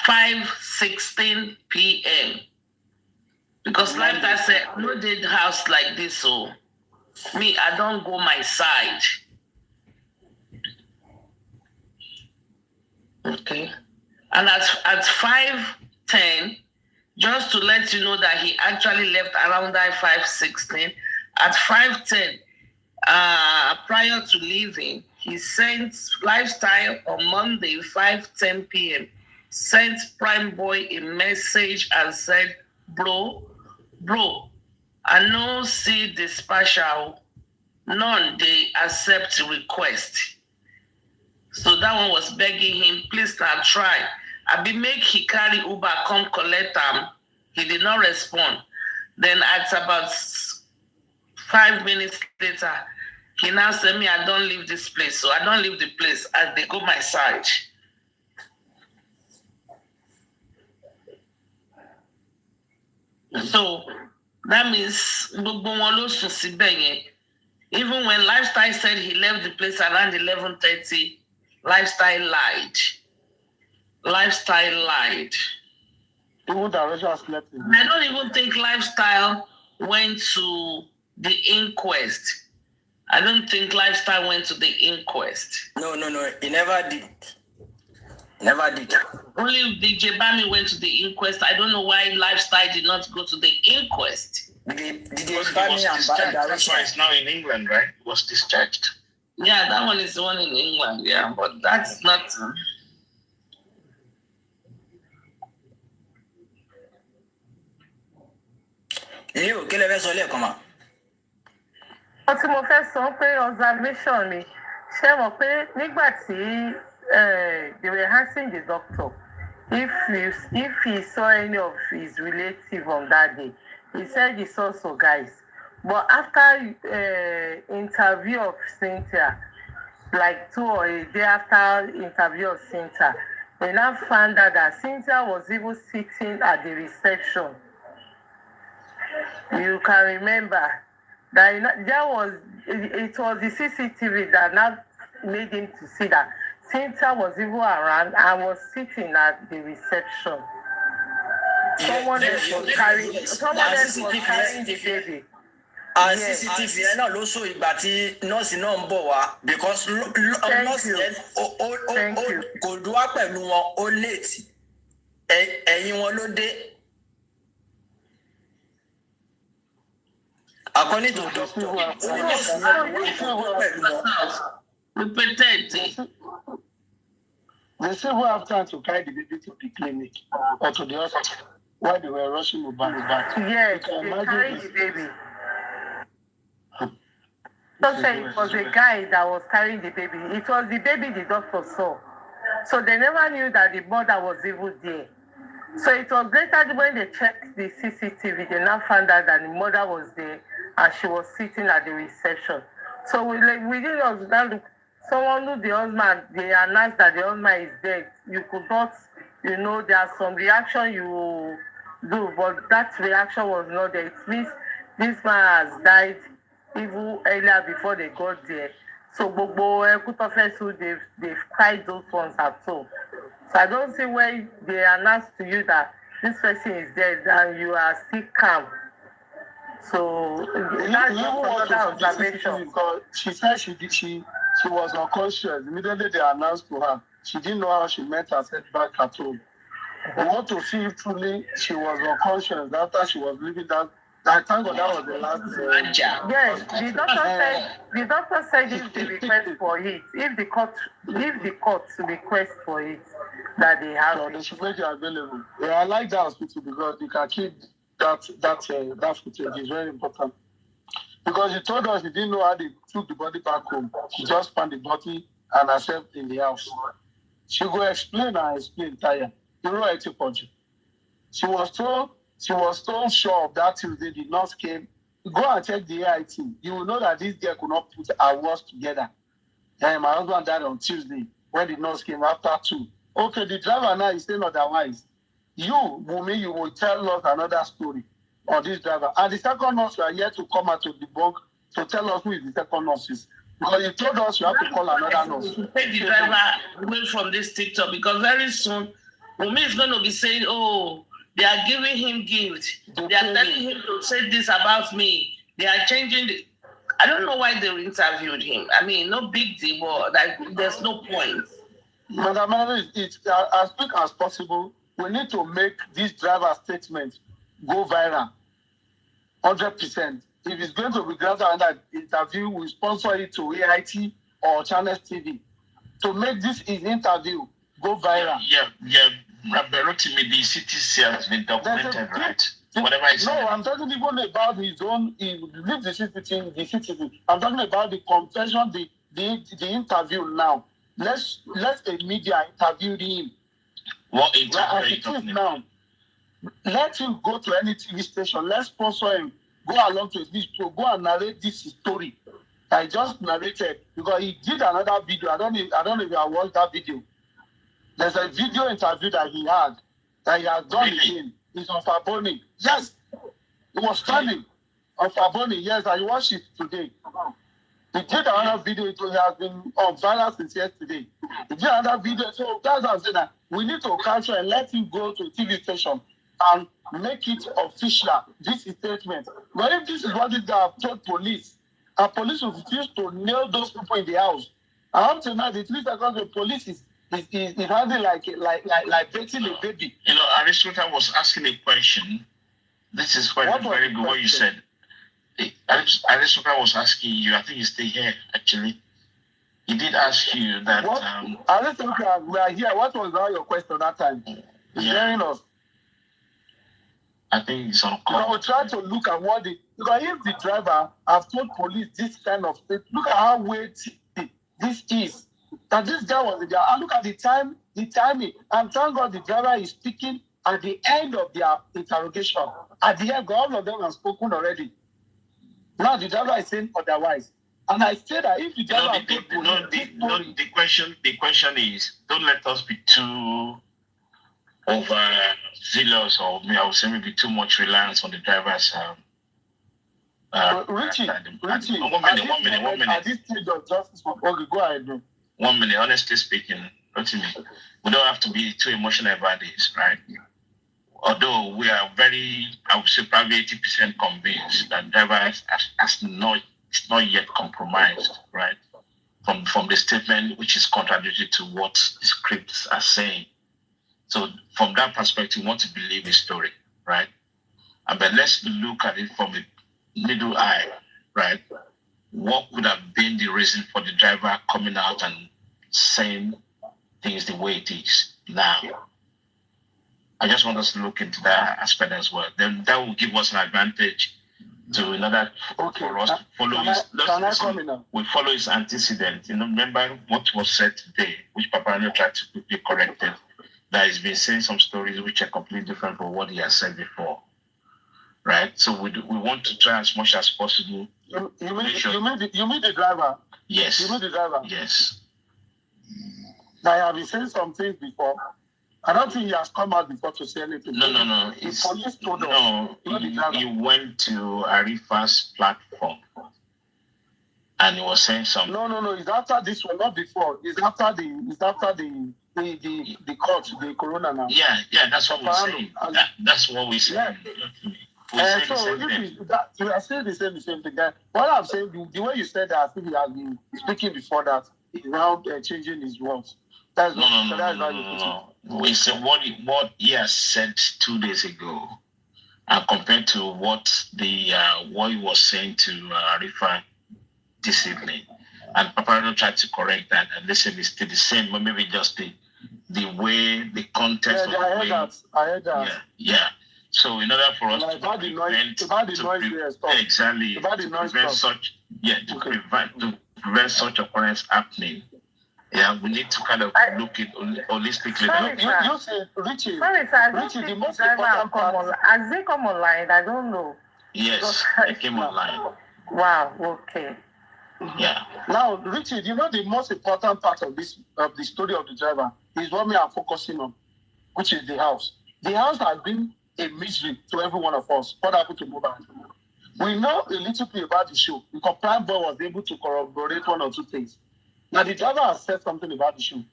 5:16 p.m. Because Lifestyle said, no did house like this, so me, I don't go my side. Okay. And at 5:10, just to let you know that he actually left around that 5:16, at 5:10, prior to leaving, he sent Lifestyle on Monday, 5:10 p.m. Sent Prime Boy a message and said, bro, I know see dispatcher, none they accept request. So that one was begging him, please now try. I be make he carry Uber come collect him. He did not respond. Then at about 5 minutes later, he now said me, I don't leave this place. So I don't leave the place as they go my side. So that means even when Lifestyle said he left the place around 11:30, Lifestyle lied. Even direction slept in. I don't even think Lifestyle went to the inquest. I don't think Lifestyle went to the inquest. No, he never did. Only DJ Bami went to the inquest. I don't know why Lifestyle did not go to the inquest. That's why it's now in England, right? It was discharged. Yeah, that one is the one in England, yeah, but that's not... Leo, kí lẹ fẹ́ sọ lẹ́ẹ̀kan mà? Wọ́n tí mo fẹ́ sọ pé observation mi ṣé mọ̀ pé nígbà tí they were asking the doctor if he saw any of his relatives on that day. He said he saw some guys. But after interview of Cynthia, like 2 or a day after interview of Cynthia, they now found out that Cynthia was even sitting at the reception. You can remember that it was the CCTV that now made him to see that Cynthia was even around and was sitting at the reception. Someone else was carrying the baby. CCTV yẹn náà ló so ìgbà tí nọ́ọ̀sì náà ń bọ̀ wá because nọ́ọ̀sì yẹn kò dúwá pẹ̀lú wọn ó léètì ẹ̀yìn wọn ló dé. According to doctor, they still have time to carry the baby to the clinic or to the hospital while they were rushing Mohbad back. Yes, they carried the baby. Don't say it was a guy that was carrying the baby. It was the baby the doctor saw. So they never knew that the mother was even there. So it was later when they checked the CCTV, they now found out that the mother was there and she was sitting at the reception. So we didn't understand. Someone knew the husband, they announced that the husband is dead. You could not, there are some reaction you do, but that reaction was not there. It means this man has died even earlier before they got there. So they've cried those ones at all. So I don't see why they announced to you that this person is dead and you are still calm. So that's another observation. Because she said she was unconscious. Immediately they announced to her. She didn't know how she met herself back at home. We want to see if truly she was unconscious after she was leaving that. I thank God that was the last. Yes, the doctor said if the request for it, if the court request for it, that they have. So they should make it available. Yeah, I like that hospital because they can keep that footage. Is very important. Because he told us he didn't know how they took the body back home. She just found the body and herself in the house. She will explain tired. She was so sure of that Tuesday the nurse came. Go and check the AIT. You will know that this girl could not put her words together. And my husband died on Tuesday when the nurse came after 2. Okay, the driver now is saying otherwise. You will tell us another story on this driver. And the second nurse, you are yet to come out to debunk to tell us who is the second nurse is. Because you told us you have to call another nurse. Take the driver away from this TikTok because very soon, Wumi is going to be saying, oh, they are giving him gift. They are telling him to say this about me. They are changing I don't know why they interviewed him. I mean, no big deal, but there's no point. Madam, it's as quick as possible. We need to make this driver statement go viral. 100%. if it's going to be granted another interview, we sponsor it to AIT or Channels TV to make this his interview go viral. Yeah. Rotimi, the CTC has been documented, right? Whatever is. No, I'm talking even about his own. He leaves the CTC. I'm talking about the confession, the interview now. Let's a media interview him. What interview are you talking about? Let him go to any TV station. Let's sponsor him. Go along to this show. Go and narrate this story. I just narrated because he did another video. I don't know if I watched that video. There's a video interview that he had that he has done again. It's on Faboni. Yes, it was stunning on Faboni. Yes, I watched it today. He did another video. It has been on viral since yesterday. He did another video. So that's what I'm saying. That we need to capture and let him go to a TV station and make it official. This is statement. But if this is what they have told police, and police will refuse to nail those people in the house. And up to now, the 3 seconds the police is handling like dating a baby. You know, Aristotle was asking a question. This is quite very good what you said. Aristotle was asking you, I think he's still here actually. He did ask you that. Aristotle, we are here. What was your question that time? He's hearing us. I think it's on call. We try to look at what because if the driver have told police this kind of thing, look at how weighty this is. That this guy was there. And look at the timing. And thank God the driver is speaking at the end of their interrogation. At the end, all of them have spoken already. Now the driver is saying otherwise. And I say that if the driver the question is, don't let us be too overzealous, or I would say maybe too much reliance on the driver's. Richie, 1 minute. At this stage of justice, okay, go ahead, bro. 1 minute. Honestly speaking, we don't have to be too emotional about this, right? Although we are very, I would say probably 80% convinced that driver is not yet compromised, right? From the statement which is contradictory to what the scripts are saying. So from that perspective, we want to believe the story, right? But let's look at it from a middle eye, right? What could have been the reason for the driver coming out and saying things the way it is now? I just want us to look into that aspect as well. Then that will give us an advantage to another for us to follow we follow his antecedent. You know, remember what was said today, which Papariano tried to quickly correct it, that he's been saying some stories which are completely different from what he has said before. Right? So we want to try as much as possible. You mean the driver? Yes. You mean the driver? Yes. Now, I have been saying some things before. I don't think he has come out before to say anything. No. The police told us. He went to Arifa's platform and he was saying something. No. It's after this one, not before. It's after the court, the corona now. Yeah, that's what we're saying. That's what we're saying. Yeah. So you are saying the same thing. What I'm saying, the way you said that, I think he has been speaking before that. He's now changing his words. No. We said what he has said 2 days ago, and compared to what he was saying to Arifa this evening, and Papariano tried to correct that and they said it's still the same, but maybe just the way, the context of the way. I heard that. Yeah. So in order for us to prevent such occurrence happening, we need to kind of look at holistically. You said, Richie, the most important part. Has they come online? I don't know. Yes, they came online. Wow. Okay. Yeah. Now, Richie, the most important part of the story of the driver is what we are focusing on, which is the house. The house has been a mystery to every one of us. What happened to Mohbad? We know a little bit about the show because Prime Boy was able to corroborate one or two things. Now, the driver has said something about the show.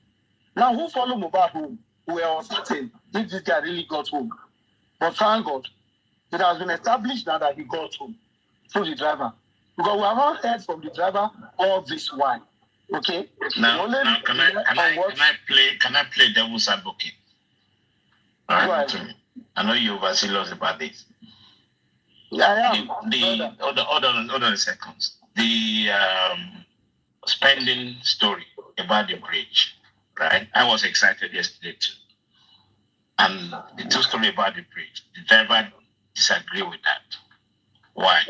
Now, who followed Mohbad home? We are uncertain if this guy really got home. But thank God, it has been established now that he got home through the driver. Because we have not heard from the driver all this while. Okay? Now can I play devil's advocate? All right. I know you're overzealous about this. Hold on a second. The spending story about the bridge, right? I was excited yesterday too. And the two story about the bridge, the driver disagree with that. Why?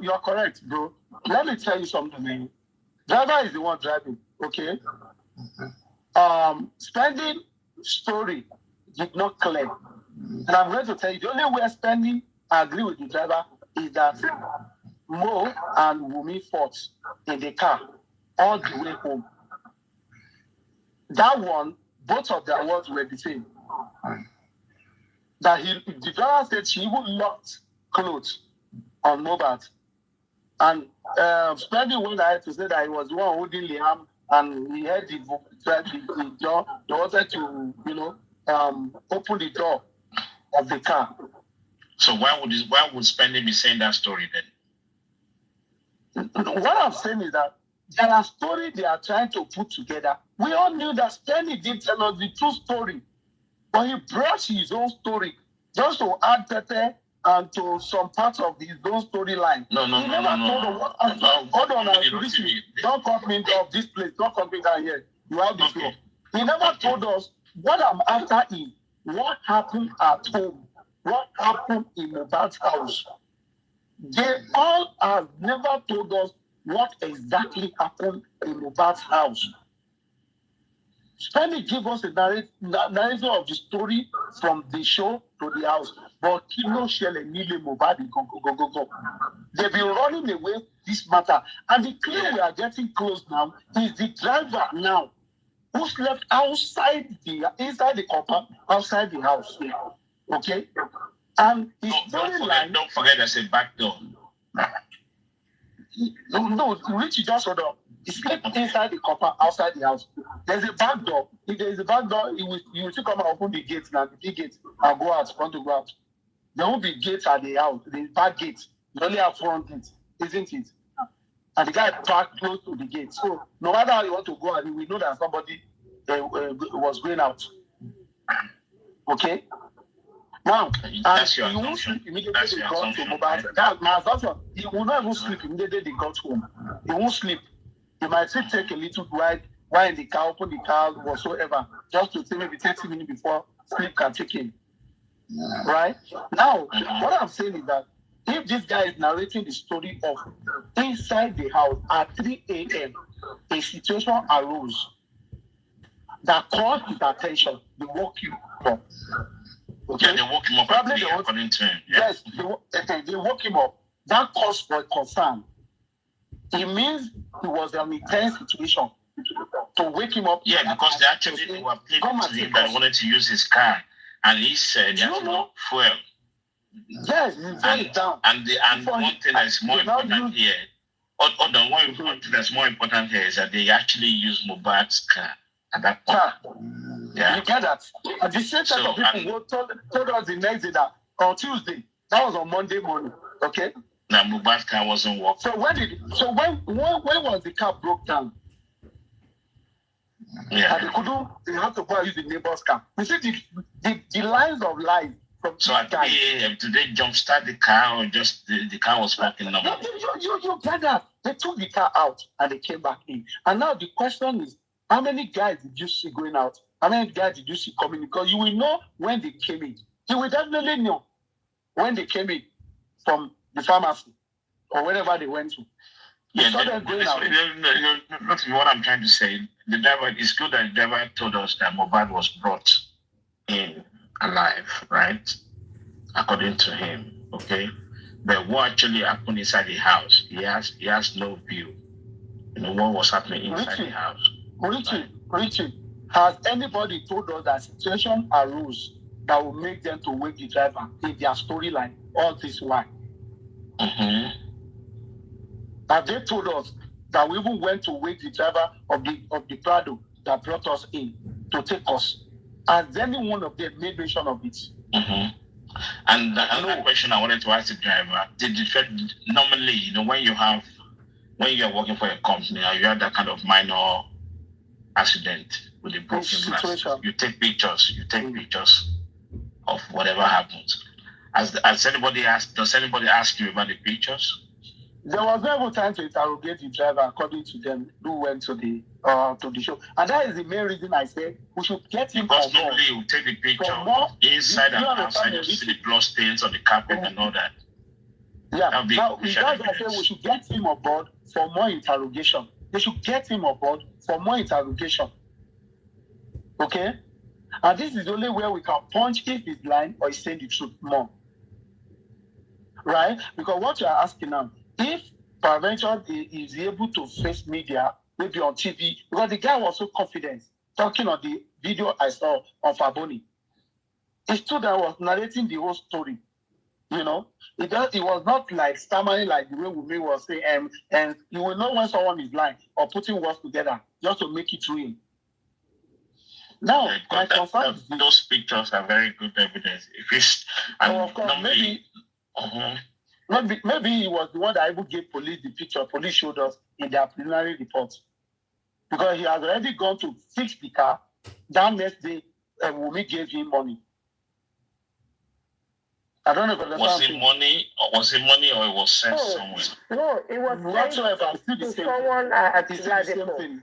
You're correct, bro. Let me tell you something. Driver is the one driving, okay? Spending story did not clear. And I'm going to tell you, the only way spending agree with the driver is that Mo and Wumi fought in the car all the way home. That one, both of their words were the same. That the driver said she even locked clothes on Mohbad. And Spending went ahead to say that he was the one holding Liam and he had the door. He wanted to, open the door of the car. So why would Spending be saying that story then? What I'm saying is that there are stories they are trying to put together. We all knew that Spending didn't tell us the true story, but he brought his own story just to add Pepe and to some parts of his own storyline. No. Hold on, don't come me of this place. Don't come me down here. You have the floor. He never told us what I'm after is what happened at home, what happened in Mohbad's house. They all have never told us what exactly happened in Mohbad's house. Spending give us a narration of the story from the show to the house. But Kino Shell and Nile Mohbad go. They've been running away this matter. And the clue we are getting close now is the driver now who slept inside the compound, outside the house. Okay? And his storyline. Don't forget there's a back door. No, Richie just hold on. He slept inside the compound, outside the house. There's a back door. If there is a back door, you will still come and open the gate now, the big gate, and go out, front to go out. There won't be gates at the house, the back gate. You only have front gate, isn't it? And the guy parked close to the gate. So no matter how you want to go, we know that somebody was going out. Okay? Now, that's your he won't assumption. sleep immediately they got to Mohbad. That's my assumption. He will not even sleep immediately they got home. He won't sleep. He might still take a little while in the car, open the car, whatsoever, just to say maybe 30 minutes before sleep can take him. Right? Now, what I'm saying is that if this guy is narrating the story of inside the house at 3 a.m., a situation arose that caught his attention. They woke him up. Okay? Yeah, they woke him up according to him. Yeah. Yes, they woke him up. That caused for concern. It means it was an intense situation to wake him up. Yeah, because they actually were pleading to him that wanted to use his car. And he said there's no fuel. Yes, he's very down. And one thing that's more important here, one thing that's more important here is that they actually use Mohbad's car at that point. Yeah. You get that? And the same set of people told us the next day that on Tuesday, that was on Monday morning, okay? Now Mohbad's car wasn't working. So when was the car broke down? Yeah. And they had to go and use the neighbor's car. You see the lines of life from so at 3 a.m. did they jumpstart the car or just the car was parking normal? You get that? They took the car out and they came back in. And now the question is, how many guys did you see going out? How many guys did you see coming in? Because you will know when they came in. You will definitely know when they came in from the pharmacy or wherever they went to. Yeah, that's what I'm trying to say. The driver, it's good that the driver told us that Mohbad was brought in alive, right? According to him, okay? But what actually happened inside the house, he has no view. What was happening inside the house. Richie, has anybody told us that situation arose that will make them to wake the driver in their storyline all this while? Mm-hmm. Have they told us that we even went to wake the driver of the Prado that brought us in to take us? Has any one of them made mention of it? Mm-hmm. And another question I wanted to ask the driver: normally, when you're working for a company and you have that kind of minor accident with a broken glass, you take pictures. of whatever happened. Does anybody ask you about the pictures? There was no time to interrogate the driver according to them who went to the show. And that is the main reason I said we should get him on board. Normally you take the picture inside and outside, you see the blood stains on the carpet and all that. Yeah, now that's why I say we should get him on board for more interrogation. They should get him on board for more interrogation. Okay? And this is the only way we can punch if he's lying or he's saying the truth more. Right? Because what you are asking now, if Paraventure is able to face media, maybe on TV, because the guy was so confident, talking on the video I saw on Faboni. He stood there, was narrating the whole story. You know, it was not like stammering like the way Wumi was saying, and you will know when someone is lying or putting words together just to make it real. Now, my concern is those pictures are very good evidence. If it's, of course, maybe he was the one that even gave police the picture. Police showed us in their preliminary report because he has already gone to fix the car. That next day, Wumi gave him money. I don't know if was it money or it was sent somewhere? No, it was whatsoever. To someone at Ladipo.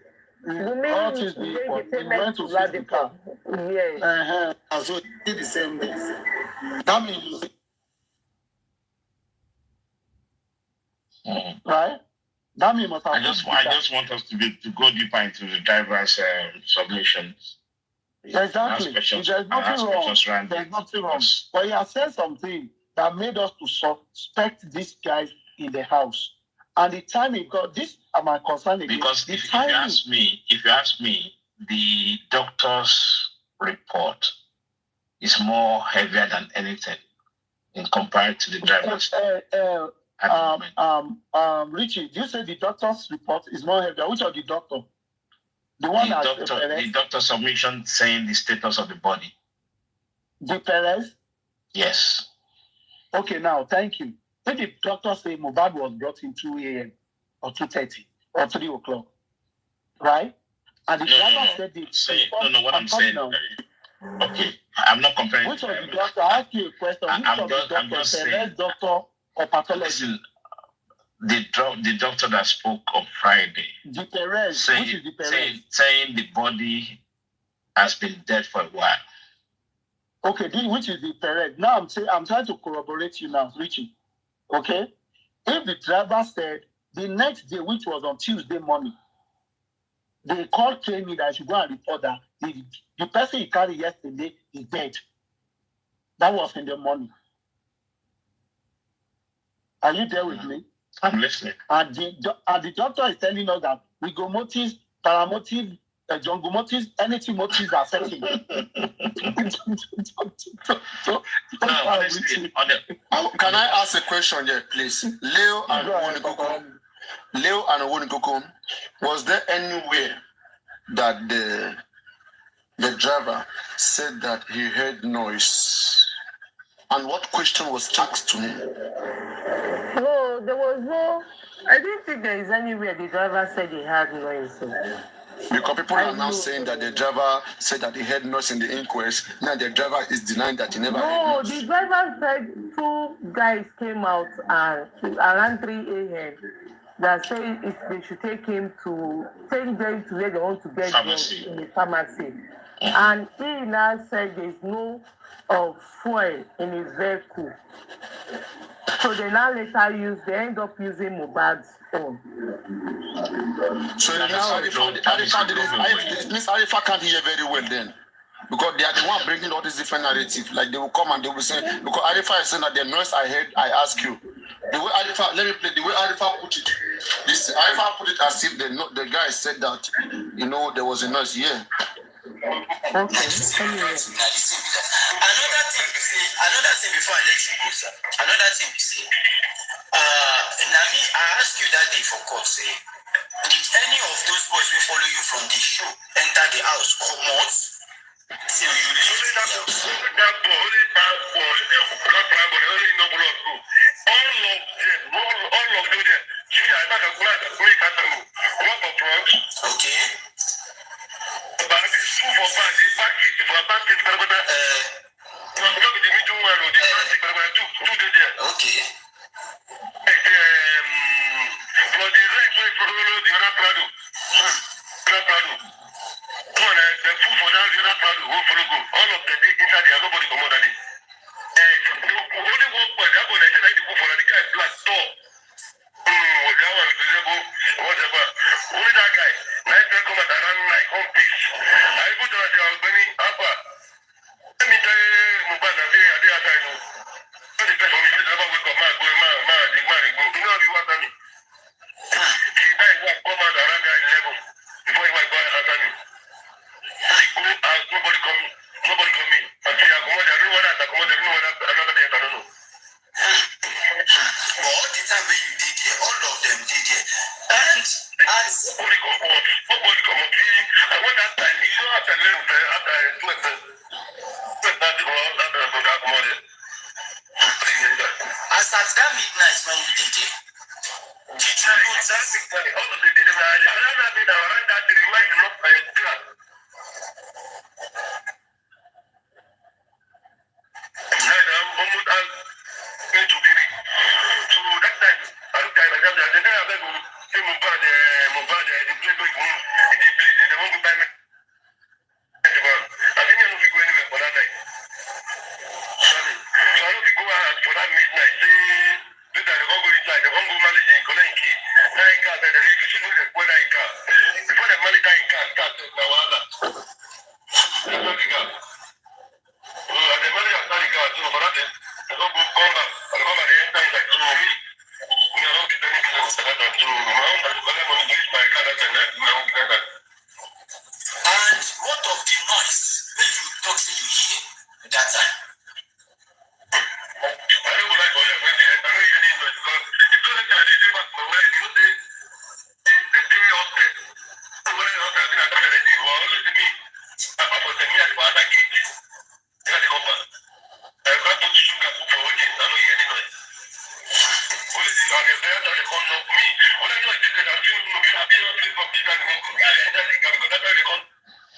All things being equal, he went to fix the car. Yes. And so he did the same thing. That means, right? That means must have. I just want us to go deeper into the driver's submissions. Exactly. There's nothing wrong. There's nothing wrong. But he has said something that made us to suspect this guy in the house. And the timing, because this are my concern again. Because if you ask me, the doctor's report is more heavier than anything in compared to the driver's. Richie, you said the doctor's report is more heavier. Which of the doctor? The doctor submission saying the status of the body. The Perez? Yes. Okay, now, thank you. If the doctor say Mohbad was brought in 2 a.m. or 2:30 or 3 o'clock, right? And the driver said the what I'm saying. Okay, I'm not comparing. Which of the doctor? I ask you a question. Which of the doctor, Perez doctor or pathology? The doctor that spoke on Friday, the Perez, saying the body has been dead for a while. Okay, which is the Perez? Now I'm trying to corroborate you now, Richie. Okay, if the driver said the next day, which was on Tuesday morning, the call came in that I should go and report that the person he carried yesterday is dead. That was in the morning. Are you there with me? I'm listening. And the doctor is telling us that we go motives, paramotives, jungle motives, anything motives are setting. Can I ask a question here, please? Leo and Owonigoko, was there anywhere that the driver said that he heard noise? And what question was asked to him? No, there was no. I didn't think there is anywhere the driver said he had noise. Because people are now saying that the driver said that he heard noise in the inquest. Now the driver is denying that he never heard noise. No, the driver said 2 guys came out around 3 a.m. that said if they should take them to where they want to get drugs in the pharmacy. And he now said there's no fuel in his vehicle. So they now they end up using Mohbad's phone. So now Miss Arifa can't hear very well then. Because they are the one bringing all these different narratives. Like they will come and they will say, because Arifa is saying that the noise I heard, I ask you. The way Arifa, let me play, the way Arifa put it. Arifa put it as if the guy said that, there was a noise, yeah. Okay. Another thing before I let you go, sir. Another thing you say. Nami, I asked you that day for court, say, did any of those boys who follow you from the show enter the house, come out, till you leave the house? Okay. Okay. As at that midnight when you did it, did you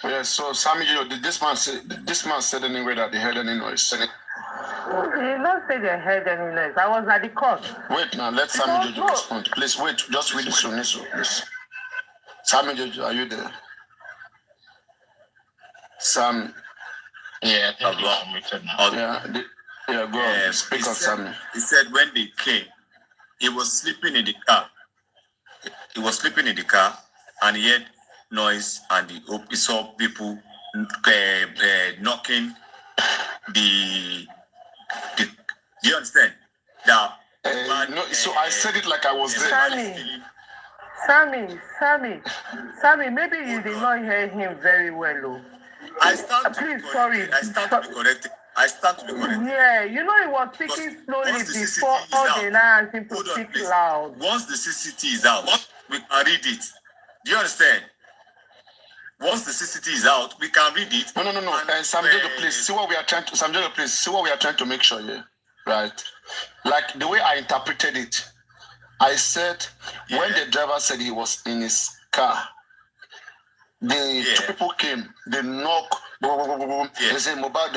Yeah, so Sammy, did this man said anywhere that they heard any noise? He not say they heard any noise. I was at the court. Wait now, let Sammy Jojo respond. Please wait, just read this to Niso, please. Sammy Jojo, are you there? Sam. Yeah, go on. Speak up, Sammy. He said when they came, he was sleeping in the car. He was sleeping in the car and he heard noise and he saw people knocking the do you understand? Now, so I said it like I was there. Sammy, maybe you did not hear him very well, though. I stand to be corrected. Yeah, you know he was speaking slowly before all they now asked him to speak loud. Once the CCT is out, we can read it. Do you understand? Once the CCT is out, we can read it. No. Samjojo, please see what we are trying to. Samjojo, please see what we are trying to make sure here, right? Like the way I interpreted it, I said when the driver said he was in his car, the two people came, they knock, they say Mohbad,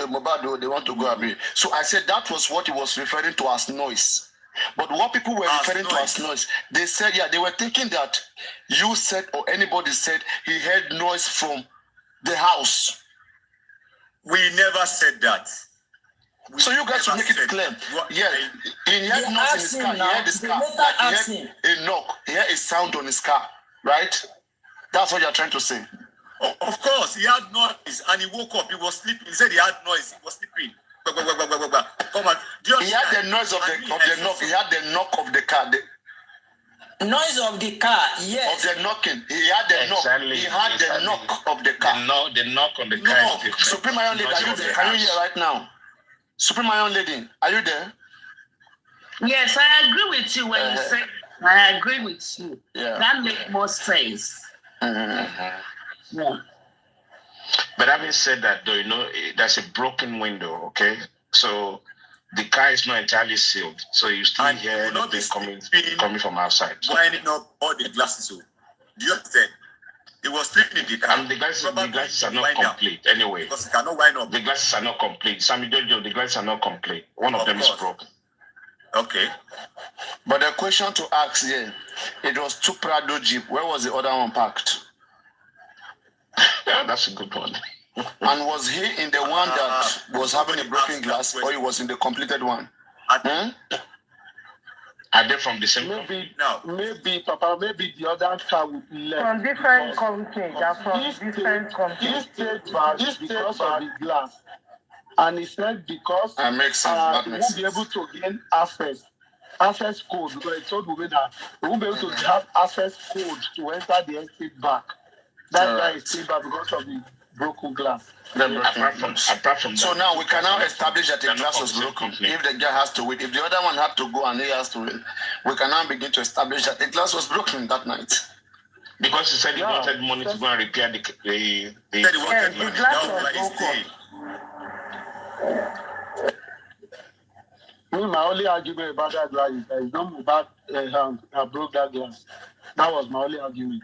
they want to go away. So I said that was what he was referring to as noise. But what people were referring to as noise, they said, they were thinking that you said or anybody said he heard noise from the house. We never said that. So you guys should make it clear. He heard noise in his car. He heard his car. He heard a knock. He heard a sound on his car. Right? That's what you're trying to say. Of course, he had noise and he woke up. He was sleeping. He said he had noise. He was sleeping. Come on. He had the noise of the knock. He had the knock of the car. Noise of the car, yes. Of the knocking. He had the knock. He had the knock of the car. The knock on the car is different. Supreme Iron Lady, are you there? Can you hear right now? Supreme Iron Lady, are you there? Yes, I agree with you when you say I agree with you. Yeah. That makes more sense. Yeah. But having said that, though, that's a broken window, okay? So the car is not entirely sealed, so you still hear anything coming from outside. Winding up all the glasses. Do you understand? He was sleeping in the car. And the glasses are not complete anyway. Because he cannot wind up. The glasses are not complete. Sammy Jojo, the glasses are not complete. One of them is broken. Okay. But the question to ask here, it was two Prado Jeep. Where was the other one parked? Yeah, that's a good one. And was he in the one that was having a broken glass, or he was in the completed one? Are they from the same? Maybe, Papa, maybe the other car would be left. From different companies. They're from different companies. He stayed back because of the glass. And he said because makes sense. He won't be able to gain access code, because he told women that he won't be able to have access code to enter the estate back. That's why he stayed back, because of the broken glass. Apart from so that, now we can now establish that the glass was broken. If the guy has to wait, if the other one had to go and he has to wait, we can now begin to establish that the glass was broken that night. Because he said he wanted money to go and repair the glass was broken. My only argument about that glass is that it's not Mohbad broke that glass. That was my only argument.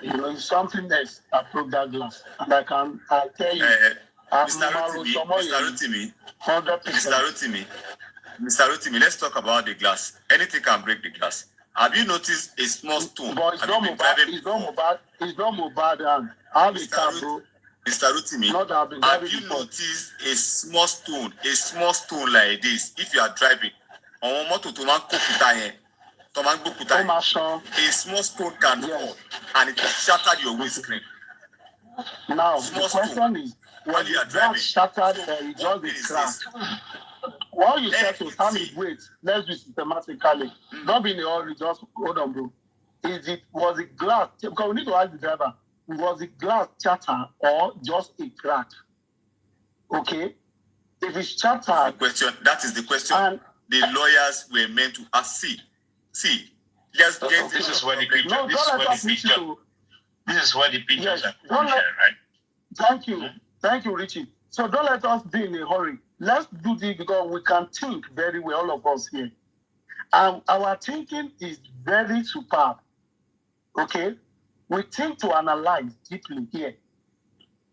You know, it's something else that broke that glass. And I tell you, Mr. Rotimi, let's talk about the glass. Anything can break the glass. Have you noticed a small stone? But it's not Mohbad. It's not Mohbad. I have a car, bro. Mr. Rotimi, have you noticed a small stone like this? If you are driving, a small stone can fall and it will shatter your windscreen. Now, the question is, when you are driving, shattered or you just be cracked? What you said to Sammy, wait, let's do systematically. Don't be in a hurry, just hold on, bro. Was it glass? Because we need to ask the driver, was it glass shatter or just a crack? Okay? If it's shattered... That is the question the lawyers were meant to ask. See, let's get this is where the picture. This is where the pictures are right? Thank you. Thank you, Richie. So don't let us be in a hurry. Let's do this because we can think very well, all of us here. Our thinking is very superb. Okay? We think to analyze deeply here.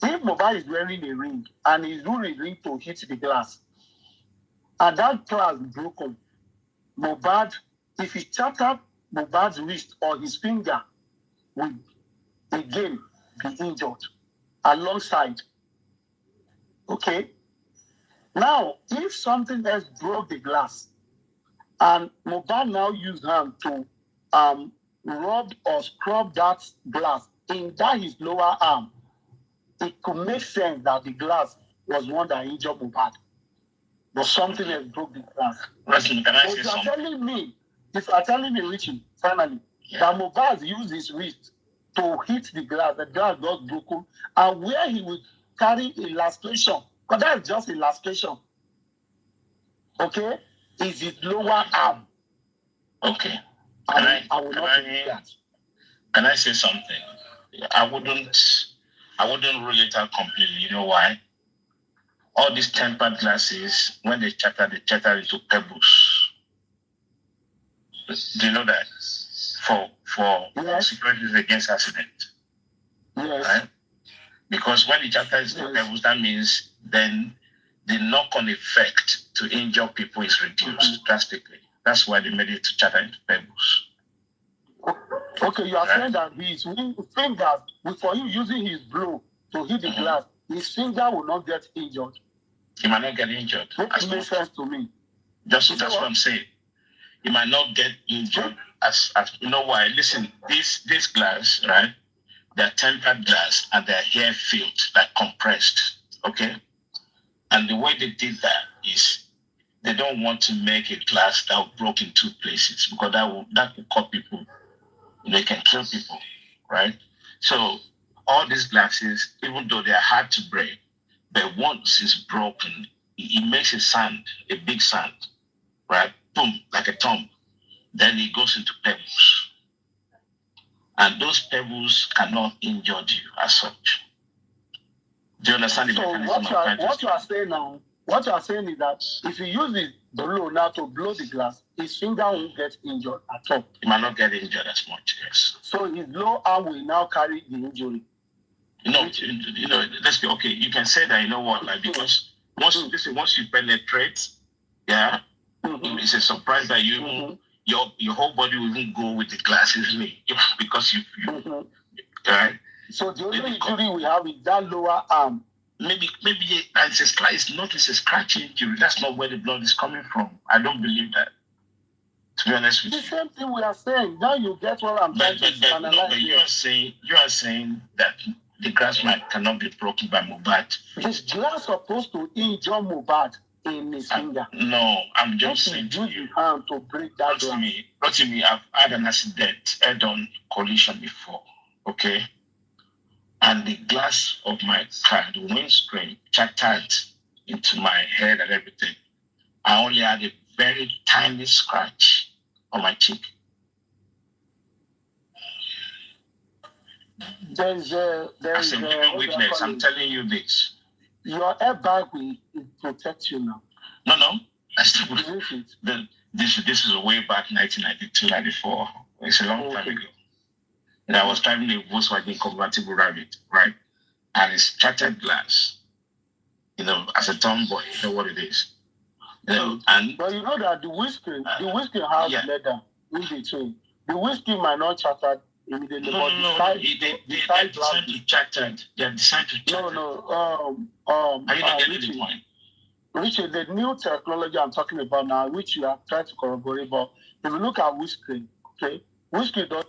If Mohbad is wearing a ring and he's using a ring to hit the glass, and that glass broken, Mohbad, if he shattered Mohbad's wrist or his finger, will again be injured alongside. Okay? Now, if something else broke the glass, and Mohbad now used hand to rub or scrub that glass in that his lower arm, it could make sense that the glass was one that injured Mohbad. But something else broke the glass. Wrestling, can I say something? If you are telling me, Richie, finally, that Mohbad used his wrist to hit the glass got broken, and where he would carry a lactation, because that's just a lactation, okay, is his lower arm. Okay. I will not do that. Can I say something? I wouldn't rule it out completely. You know why? All these tempered glasses, when they chatter into pebbles. Do you know that? For securities against accident. Yes. Right? Because when the chatter is into pebbles, that means then the knock-on effect to injure people is reduced drastically. That's why they made it to chatter into pebbles. Okay, you are saying that his fingers, for him using his blow to hit the glass, his finger will not get injured. He might not get injured. That makes sense to me. That's what I'm saying. He might not get injured as you know why. Listen, this glass, right? They're tempered glass and they're hair filled, like compressed. Okay? And the way they did that is they don't want to make a glass that will broke in two places because that will cut people. They can kill people, right? So all these glasses, even though they are hard to break, but once it's broken, it makes a sound, a big sound, right? Boom, like a thumb. Then it goes into pebbles. And those pebbles cannot injure you as such. Do you understand the mechanism? What you are saying now, What you are saying is that if you use the blow now to blow the glass, his finger won't get injured at all. He might not get injured as much, yes. So his low arm will now carry the injury. Let's be okay. You can say that, you know what, like, because once you penetrate, yeah, it's a surprise that you your whole body will even go with the glass, isn't it? Because you right. So the only injury we have is that lower arm. Maybe it's not a scratch injury. That's not where the blood is coming from. I don't believe that. To be honest with you. The same thing we are saying. Now you get what I'm trying to analyze. But you are saying that the glass cannot be broken by Mohbad. This glass supposed to injure Mohbad in his finger. No, I'm just saying to you. Hand to break that glass. Rotimi, I've had an accident, head-on collision before. Okay. And the glass of my car, the windscreen, shattered into my head and everything. I only had a very tiny scratch on my cheek. There's a living witness. I'm telling you this. Your airbag will protect you now. No. This is way back 1992, 94. It's a long time ago. And I was driving a Volkswagen convertible Rabbit, right? And it's shattered glass. As a tomboy, you know what it is. But you know that the windscreen has leather in between. The windscreen might not shatter immediately, they decided to shattered. They decided to shatter. Are you not getting the point? Richard, the new technology I'm talking about now, which you have tried to corroborate, but if you look at windscreen, okay, windscreen does.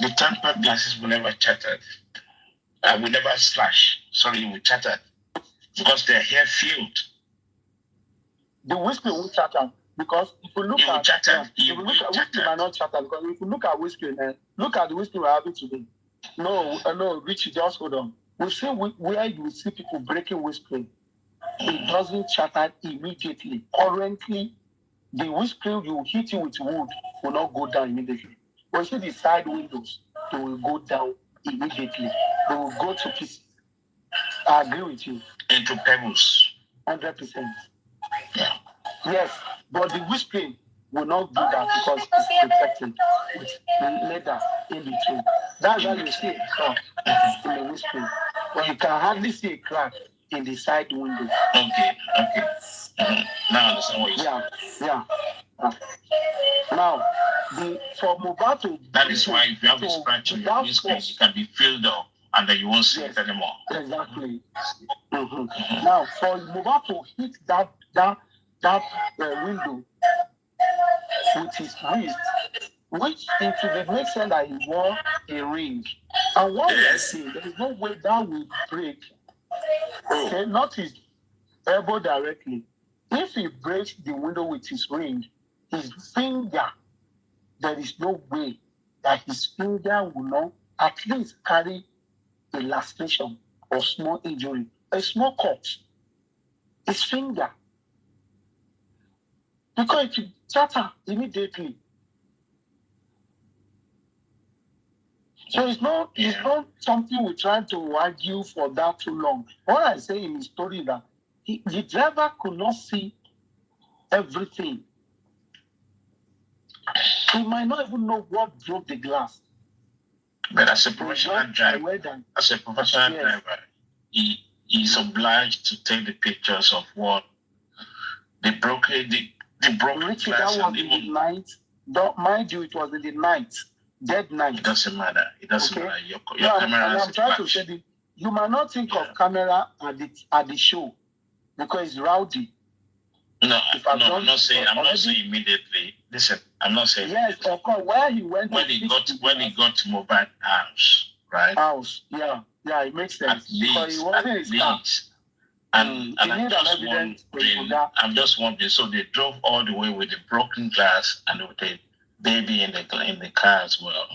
The tempered glasses will never shatter. Will never slash. Sorry, will shatter. Because they're hair filled. The windscreen will shatter. Because if you look at windscreen might not shatter. Because if you look at windscreen, look at the windscreen we're having today. No, Richie, just hold on. We see where you see people breaking windscreen. It doesn't shatter immediately. Currently, the windscreen you hit it with wood will not go down immediately. But you see the side windows, they will go down immediately. They will go to pieces. I agree with you. Into pebbles. 100%. Yeah. Yes, but the windscreen will not do that because it's protected with leather in between. That's why you see a crack in the windscreen. But you can hardly see a crack in the side window. Okay. Now I understand what you're saying. Yeah. Now, for Mohbad to... That is why if you have a scratch in your windscreen, it can be filled up and then you won't see it anymore. Exactly. Now, for Mohbad to hit that window with his wrist, which it would make sense that he wore a ring. And what we are saying, there is no way that will break. Okay, not his elbow directly. If he breaks the window with his ring, his finger, there is no way that his finger will not at least carry a laceration or small injury, a small cut. His finger. Because it will shatter immediately. So it's not something we're trying to argue for that too long. What I say in the story is that the driver could not see everything. He might not even know what broke the glass. But as a professional driver, he's obliged to take the pictures of what the broken glass. That was in the night. Mind you, it was in the night. Dead night. It doesn't matter. Matter. Your camera and I'm trying to say that you might not think of camera at the show because it's rowdy. No, I'm not saying immediately. Listen, I'm not saying. Yes, of course. Where he went when he got to Mohbad house, right? House, yeah, it makes sense. Because he wasn't his car. And I'm just wondering. So they drove all the way with the broken glass and with the baby in the car as well.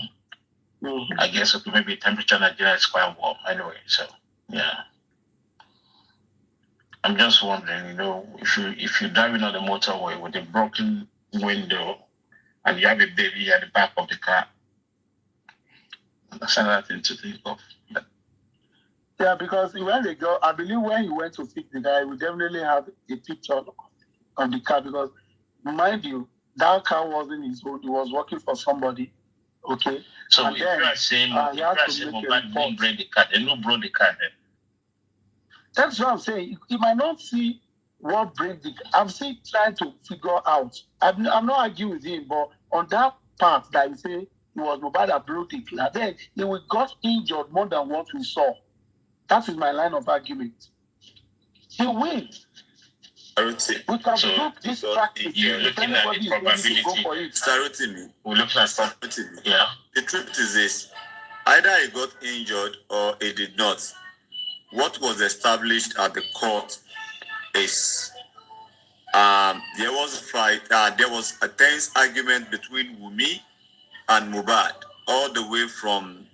Mm-hmm. I guess maybe temperature in Nigeria is quite warm anyway. So yeah. I'm just wondering, if you're driving on the motorway with a broken window and you have a baby at the back of the car, that's another thing to think of. Yeah, because when they go, I believe when he went to fix the guy, we definitely have a picture of the car because, mind you, that car wasn't his own. He was working for somebody. Okay. So and if then, you are saying Mohbad didn't break the car, they no broke the car then. That's what I'm saying. You might not see what break the car. I'm still trying to figure out. I'm not arguing with him, but on that part that you say it was Mohbad that broke the car, then he got injured more than what we saw. That is my line of argument. He wins. We can prove this practice. You're looking at the probability. We're looking at probability. Yeah. The truth is this: either he got injured or he did not. What was established at the court is there was a fight. There was a tense argument between Wunmi and Mohbad all the way from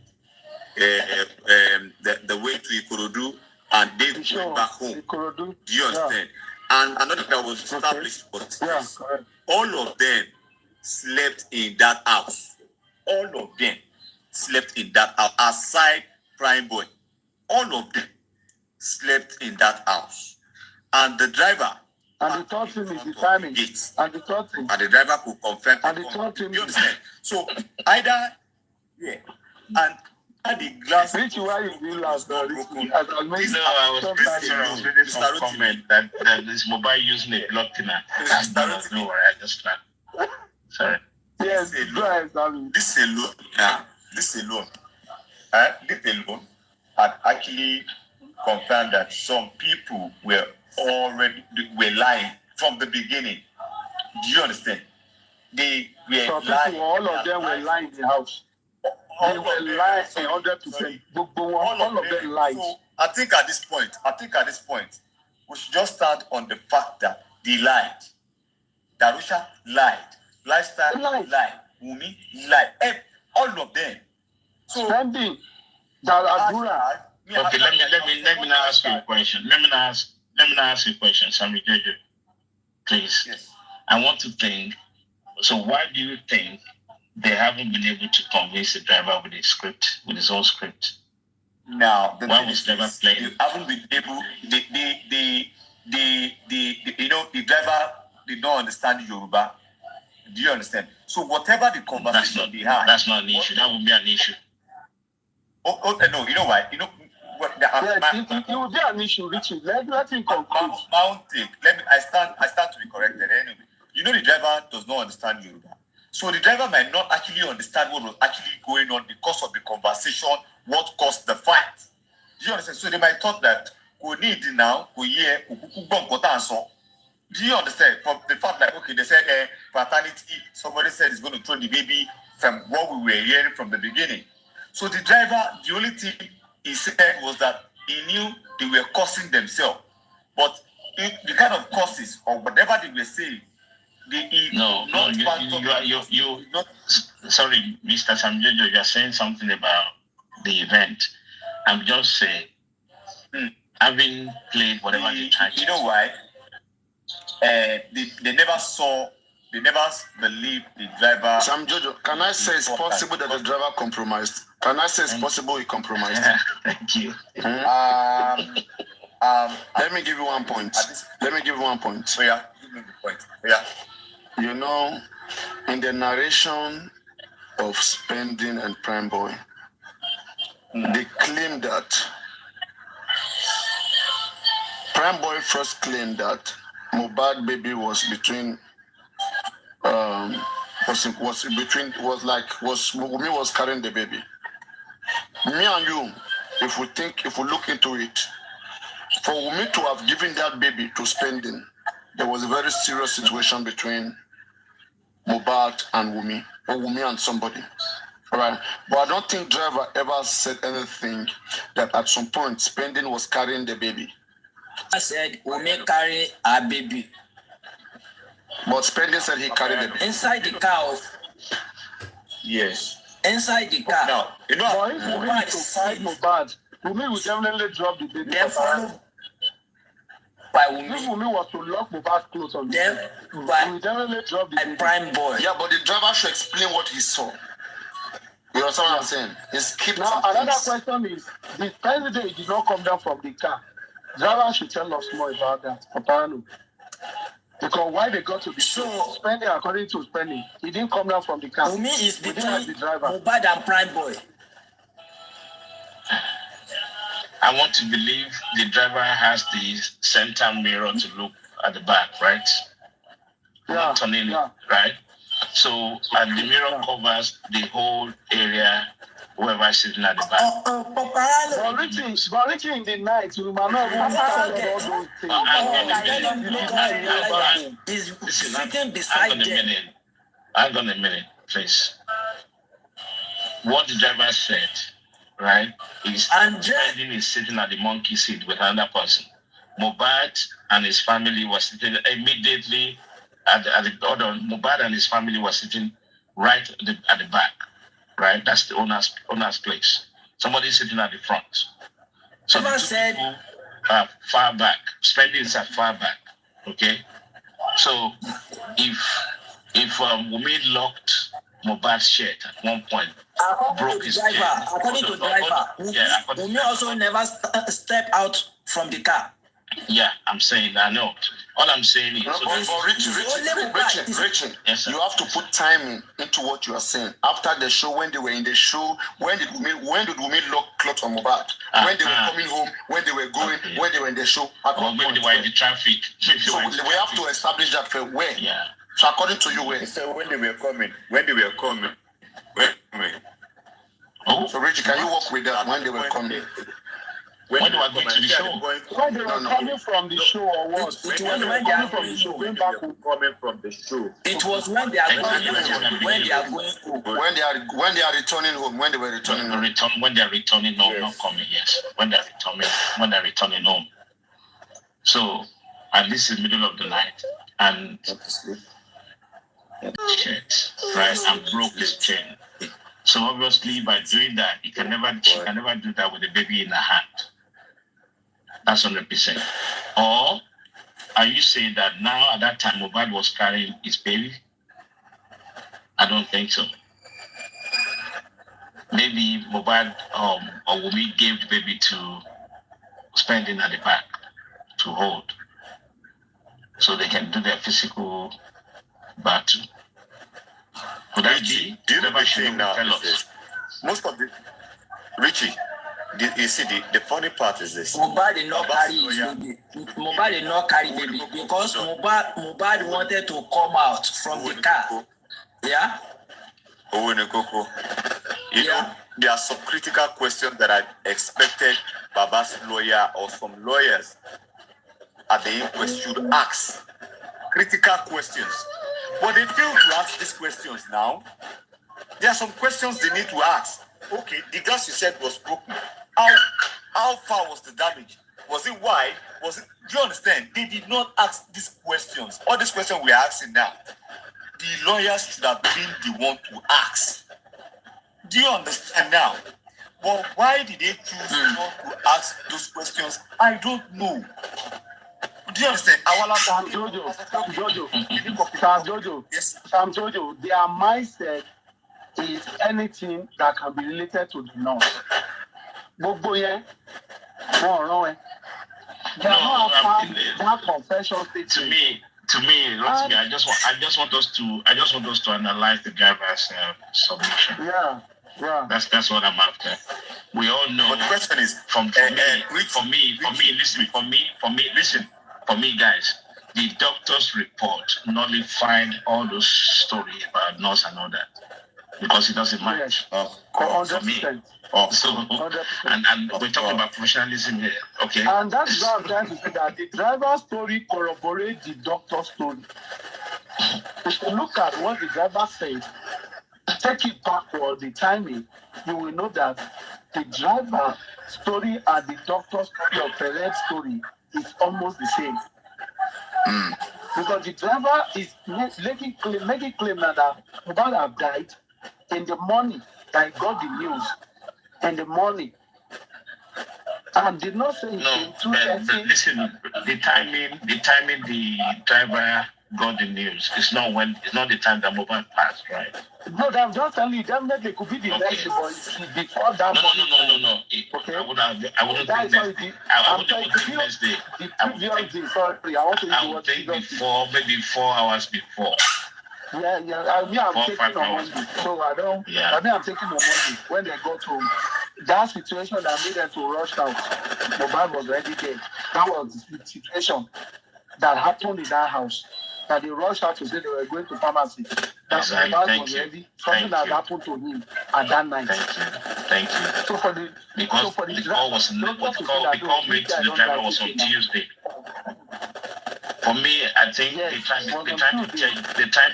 the way to Ikorodu, and they went back home. Do you understand? Yeah. And another that was established was this. All of them slept in that house. All of them slept in that house, aside Prime Boy. All of them slept in that house. And the driver... And the third thing is the timing. And the third thing. And the driver could confirm. And the third thing. You understand? So, either... Yeah. And the glass... Which why you feel as I was reading some comment that this mobile using a block thinner. I just sorry. Yes, this alone. This alone had actually confirmed that some people were lying from the beginning. Do you understand? They were lying. All of them were lying in the house. They were lying 100%. All of them lied. So I think at this point, we should just start on the fact that they lied. Darusha lied. Lifestyle lied. Wunmi lied. All of them. So spending. Okay, let me now ask you a question. Let me now ask you a question, Sammy Jojo. Please. Yes. I want to think. So why do you think they haven't been able to convince the driver with his own script? Now, why was the driver playing? They haven't been able. The driver did not understand Yoruba. Do you understand? So whatever the conversation they had, that's not an issue. That would be an issue. No, you know why? You know what? It will be an issue, Richard. Let him conclude. I stand to be corrected anyway. You know the driver does not understand Yoruba. So the driver might not actually understand what was actually going on because of the conversation, what caused the fight. Do you understand? So they might thought that do you understand? From the fact that they said paternity, somebody said he's going to throw the baby from what we were hearing from the beginning. So the driver, the only thing he said was that he knew they were cursing themselves. But the kind of curses or whatever they were saying, sorry, Mr. Samjojo, you're saying something about the event. I'm just saying, having played whatever they tried to. You know why? They never believed the driver. Samjojo, can I say it's possible that the driver compromised? Can I say it's possible he compromised? Thank you. Let me give you 1 point. So yeah, give me the point. Yeah. You know, in the narration of Spending and Prime Boy, they claim that Prime Boy first claimed that Mohbad baby was between Wunmi was carrying the baby. Me and you, if we look into it, for Wunmi to have given that baby to Spending, there was a very serious situation between Mohbad and Wunmi, or Wunmi and somebody. All right. But I don't think driver ever said anything that at some point Spending was carrying the baby. I said Wunmi carry a baby. But Spending said he carried the baby. Inside the car. Yes. Inside the car. Now, you know, but if Wunmi to fight Mohbad, Wunmi will definitely drop the baby. Then follow by Wunmi. If Wunmi was to lock Mohbad's clothes on them, he will definitely drop the baby. Prime Boy. Yeah, but the driver should explain what he saw. You understand what I'm saying? He skipped Now, another question is, the first day he did not come down from the car. Driver should tell us more about that, Papariano. Because why they got to be spending according to spending, he didn't come down from the car. To me, it's between the driver. Mohbad and Prime Boy. I want to believe the driver has the center mirror to look at the back, right? Yeah. Turning it, right? So, and the mirror covers the whole area, whoever is sitting at the back. But Richie in the night, you might not even all those things. Hang on a minute, please. What the driver said, right, is Brendan is sitting at the monkey seat with another person. Mohbad and his family were sitting immediately at the other. Mohbad and his family were sitting right at the back, right? That's the owner's place. Somebody sitting at the front. So the two people are far back. Spending is at far back. Okay. So if Wumi locked Mohbad's shirt at one point, broke his chain. According to driver, Wumi also never step out from the car. Yeah, I'm saying I know. All I'm saying is, Richie, yes, you have to put time into what you are saying. After the show, when they were in the show, when did Wumi lock clothes on Mohbad? When they were coming home, when they were going, when they were in the show, when they were in the traffic. So we have to establish that for where. Yeah. So according to you, where? So when they were coming. Oh. So Richie, can you work with that when they were coming? When they were going to the show. When they were coming from the show or what? It was when they are from the show. Coming from the show. It was when they are going home. When they are going home. When they are returning home. When they were returning home. When they are returning home, yes. Not coming. Yes. When they are returning home. So, and this is middle of the night, and shit, right? And broke his chain. So obviously, by doing that, she can never do that with a baby in her hand. That's 100%. Or are you saying that now at that time Mohbad was carrying his baby? I don't think so. Maybe Mohbad or Wumi gave the baby to Spending at the back to hold, so they can do their physical battle. Could that be? Do you know what I'm saying now? Most of the Richie. You see, the funny part is this. Mohbad did not carry his baby. Mohbad did not carry baby because Mohbad wanted to come out from the car. Yeah? You know, there are some critical questions that I expected Baba's lawyer or some lawyers at the inquest should ask. Critical questions. But they fail to ask these questions now. There are some questions they need to ask. Okay, the glass you said was broken. How far was the damage? Was it wide? Do you understand? They did not ask these questions. All these questions we are asking now, the lawyers should have been the one to ask. Do you understand now? But why did they choose not to ask those questions? I don't know. Do you understand? Sam Jojo, their mindset is anything that can be related to the north. Gbogbo yẹn, wọ́n rán ẹ. They are not found that confession statement. To me, Rotimi, I just want us to analyze the driver's submission. Yeah. That's what I'm after. We all know. But the question is, for me, guys, the doctor's report nullified all those stories about nurse and all that because it doesn't match. For me. So, and we're talking about professionalism here, okay? And that's what I'm trying to say, that the driver's story corroborates the doctor's story. If you look at what the driver said, take it backward, the timing, you will know that the driver's story and the doctor's story or Perez's story is almost the same. Because the driver is making claim that Mohbad have died in the morning that he got the news. In the morning, and did not say no. Listen, the timing the driver got the news. It's not the time that Mohbad passed, right? No, I'm just telling you, definitely it could be the next day, but before that. No. Okay. I wouldn't think next day. I wouldn't think next day. The previous day, sorry, I want to use the word think before, maybe 4 hours before. Yeah. I'm taking on Monday. So I don't. Yeah. I mean, I'm taking on Monday when they got home. That situation that made them to rush out. Mohbad was already dead. That was the situation that happened in that house. That they rushed out to say they were going to pharmacy. That Mohbad was ready. Something that happened to him at that night. Thank you. So for the call was the call made to the driver was on Tuesday. For me, I think they're trying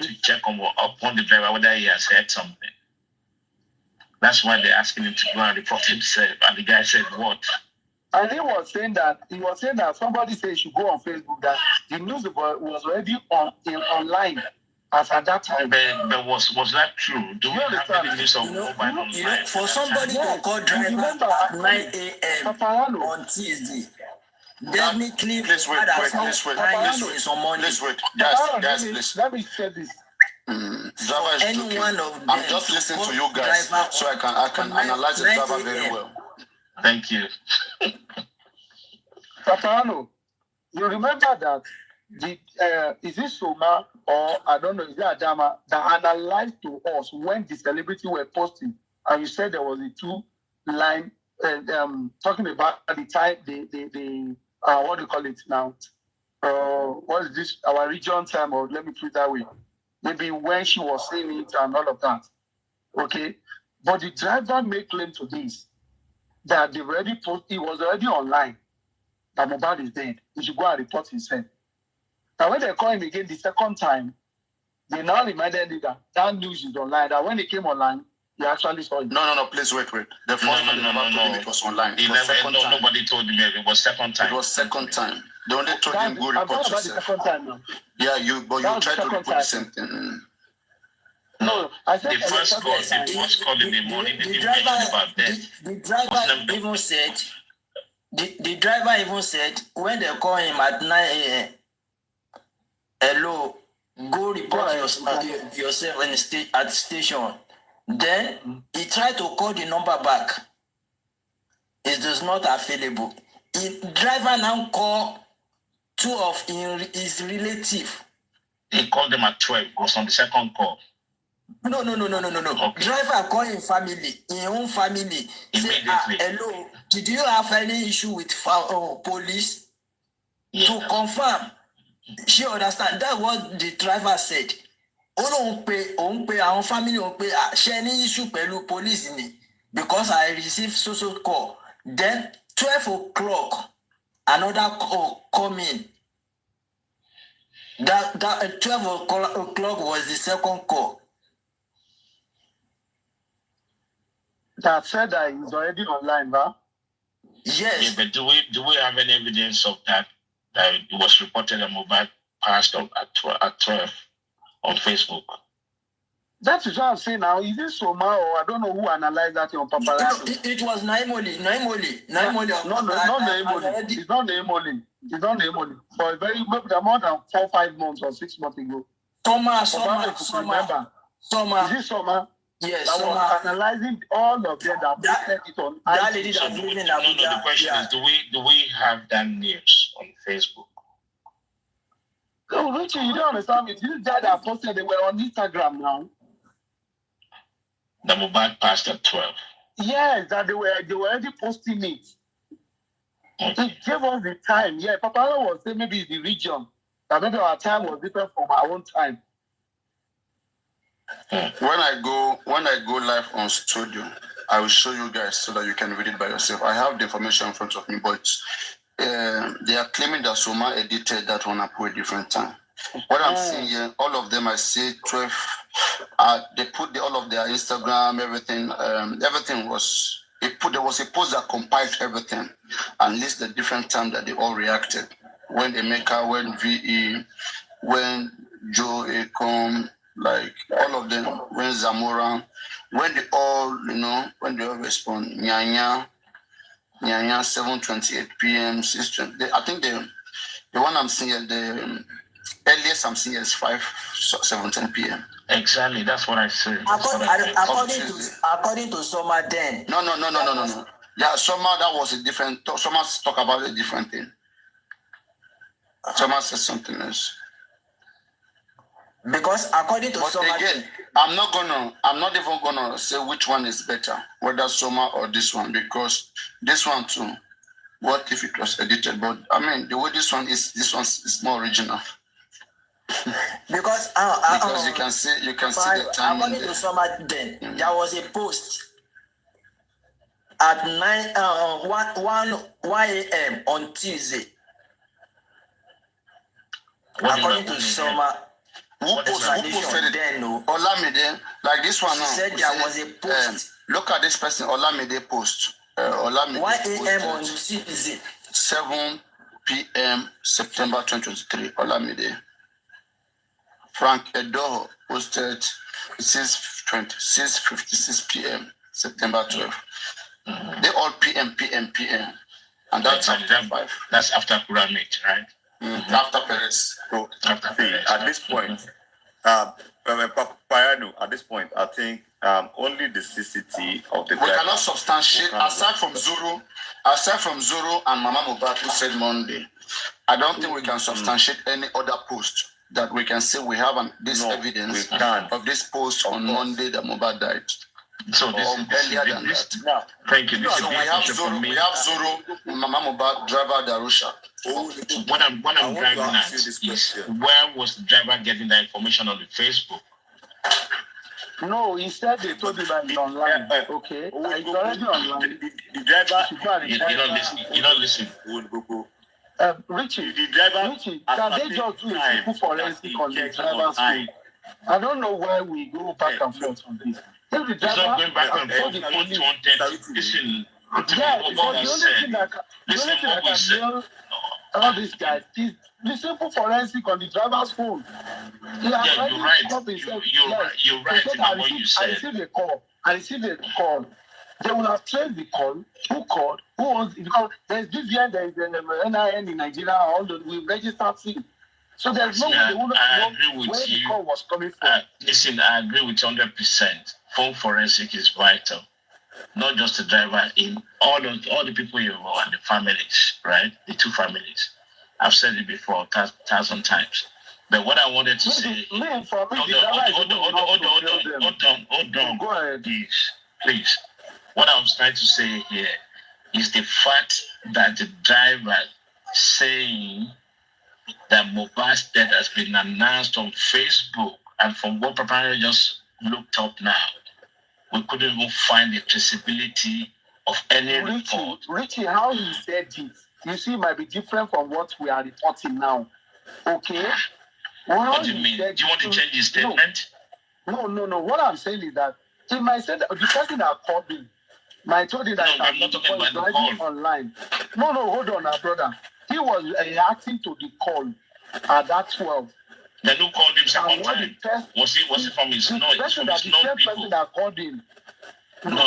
to check upon the driver whether he has heard something. That's why they're asking him to go and report himself. And the guy said, "What?" And he was saying that somebody said he should go on Facebook that the news was already online as at that time. But was that true? Do we have any news of Mohbad online? For somebody to call driver at 9 a.m. on Tuesday. Definitely, please wait. Guys, please. Let me say this. Anyone of them. I'm just listening to you guys, so I can analyze the driver very well. Thank you. Papariano, you remember that is it Soma or I don't know, is it Adama that analyzed to us when the celebrity were posting, and you said there was a 2-line talking about the time the what do you call it now? What is this? Our region time, or let me put it that way. Maybe when she was saying it and all of that. Okay? But the driver made claim to this that he was already online. That Mohbad is dead. He should go and report himself. Now when they call him again the second time, they now reminded him that news is online. That when he came online, he actually saw it. No, please wait. The first time it was online. Nobody told me it was second time. It was second time. They only told him go report yourself. The second time now. Yeah, you tried to report the same thing. No, I said the first call in the morning. The driver even said when they call him at 9 a.m. Hello, go report yourself at the station. Then he tried to call the number back. It is not available. The driver now called 2 of his relatives. He called them at 12. It was on the second call. No. Okay. Driver called his own family. Say, hello, did you have any issue with police? Yeah. To confirm. She understand. That's what the driver said. Our family any issue with police because I received social call. Then 12 o'clock, another call come in. That 12 o'clock was the second call. That said that he's already online, huh? Yes. Yeah, but do we have any evidence of that it was reported that Mohbad passed at 12 on Facebook? That is what I'm saying now. Is it Soma or I don't know who analyzed that on Papariano? It was Naimoli. It's not Naimoli. For maybe more than 4 or 5 months or 6 months ago. Soma. Is it Soma? Yes, I was analyzing all of them that posted it on. That lady that lives in Abuja. The question is, do we have that news on Facebook? No, Richie, you don't understand me. This guy that posted, they were on Instagram now. The Mohbad passed at 12. Yes, that they were already posting it. Okay. It gave us the time. Yeah, Papariano was saying maybe it's the region. That maybe our time was different from our own time. When I go live on studio, I will show you guys so that you can read it by yourself. I have the information in front of me, but they are claiming that Soma edited that one up at a different time. What I'm seeing here, all of them, I see 12. They put all of their Instagram, everything. Everything was. There was a post that compiled everything and lists the different times that they all reacted. When Emeka, when VE, when Joe Ecom. Like all of them, when Zamora, when they all respond, Nyanya, 7:28 p.m., 6:20. I think the one I'm seeing, Earliest I'm seeing is 5:17 p.m. Exactly, that's what I said. According to Soma then. No. Yeah, Soma, that was a different. Soma talk about a different thing. Soma said something else. Because according to Soma, again, I'm not even gonna say which one is better, whether Soma or this one, because this one too. What if it was edited? But I mean, the way this one is more original. Because you can see the time. According to Soma then, there was a post at 1 a.m. on Tuesday. According to Soma. Who posted it? Olamide, like this one now. Said there was a post. Look at this person, Olamide post. Olamide 1 a.m. on Tuesday. 7 p.m. September 2023. Olamide. Frank Edo posted 6:56 p.m. September 12. They all PM. And that's after 5. That's after pyramid, right? After Perez. So at this point, Papariano, at this point, I think only the CCT of the. We cannot substantiate aside from Zuru and Mama Mohbad who said Monday. I don't think we can substantiate any other post that we can say we have evidence of this post on Monday that Mohbad died. So this is earlier than that. Thank you. So we have Zuru, Mama Mohbad, driver Darusha. What I'm driving at is where was the driver getting the information on the Facebook? No, he said they told him that it's online. Okay, it's already online. The driver, you don't listen. Richie, the driver, can they just do a simple forensic on the driver's phone? I don't know why we go back and forth on this. If the driver, it's not going back and forth. Listen, listen what we said. All these guys is the simple forensic on the driver's phone. You're right. You're right about what you said. I received a call. They will have traced the call. Who called? Who owns it? Because there's BVN, there's NIN in Nigeria, all the we registered things. So there's no way they would have known where the call was coming from. Listen, I agree with 100%. Phone forensic is vital. Not just the driver, in all the people involved and the families, right? The two families. I've said it before 1,000 times. But what I wanted to say, hold on, Go ahead. Please. What I was trying to say here is the fact that the driver saying that Mohbad's death has been announced on Facebook, and from what Papariano just looked up now, we couldn't even find the traceability of any report. Richie, how he said it, you see, might be different from what we are reporting now. Okay? What do you mean? Do you want to change his statement? No. What I'm saying is that he might say that the person that called me might told him that I'm not talking about the call. Online. No, hold on, brother. He was reacting to the call at that 12. Then who called him second time? Was he from his known people? Person that called him. No. The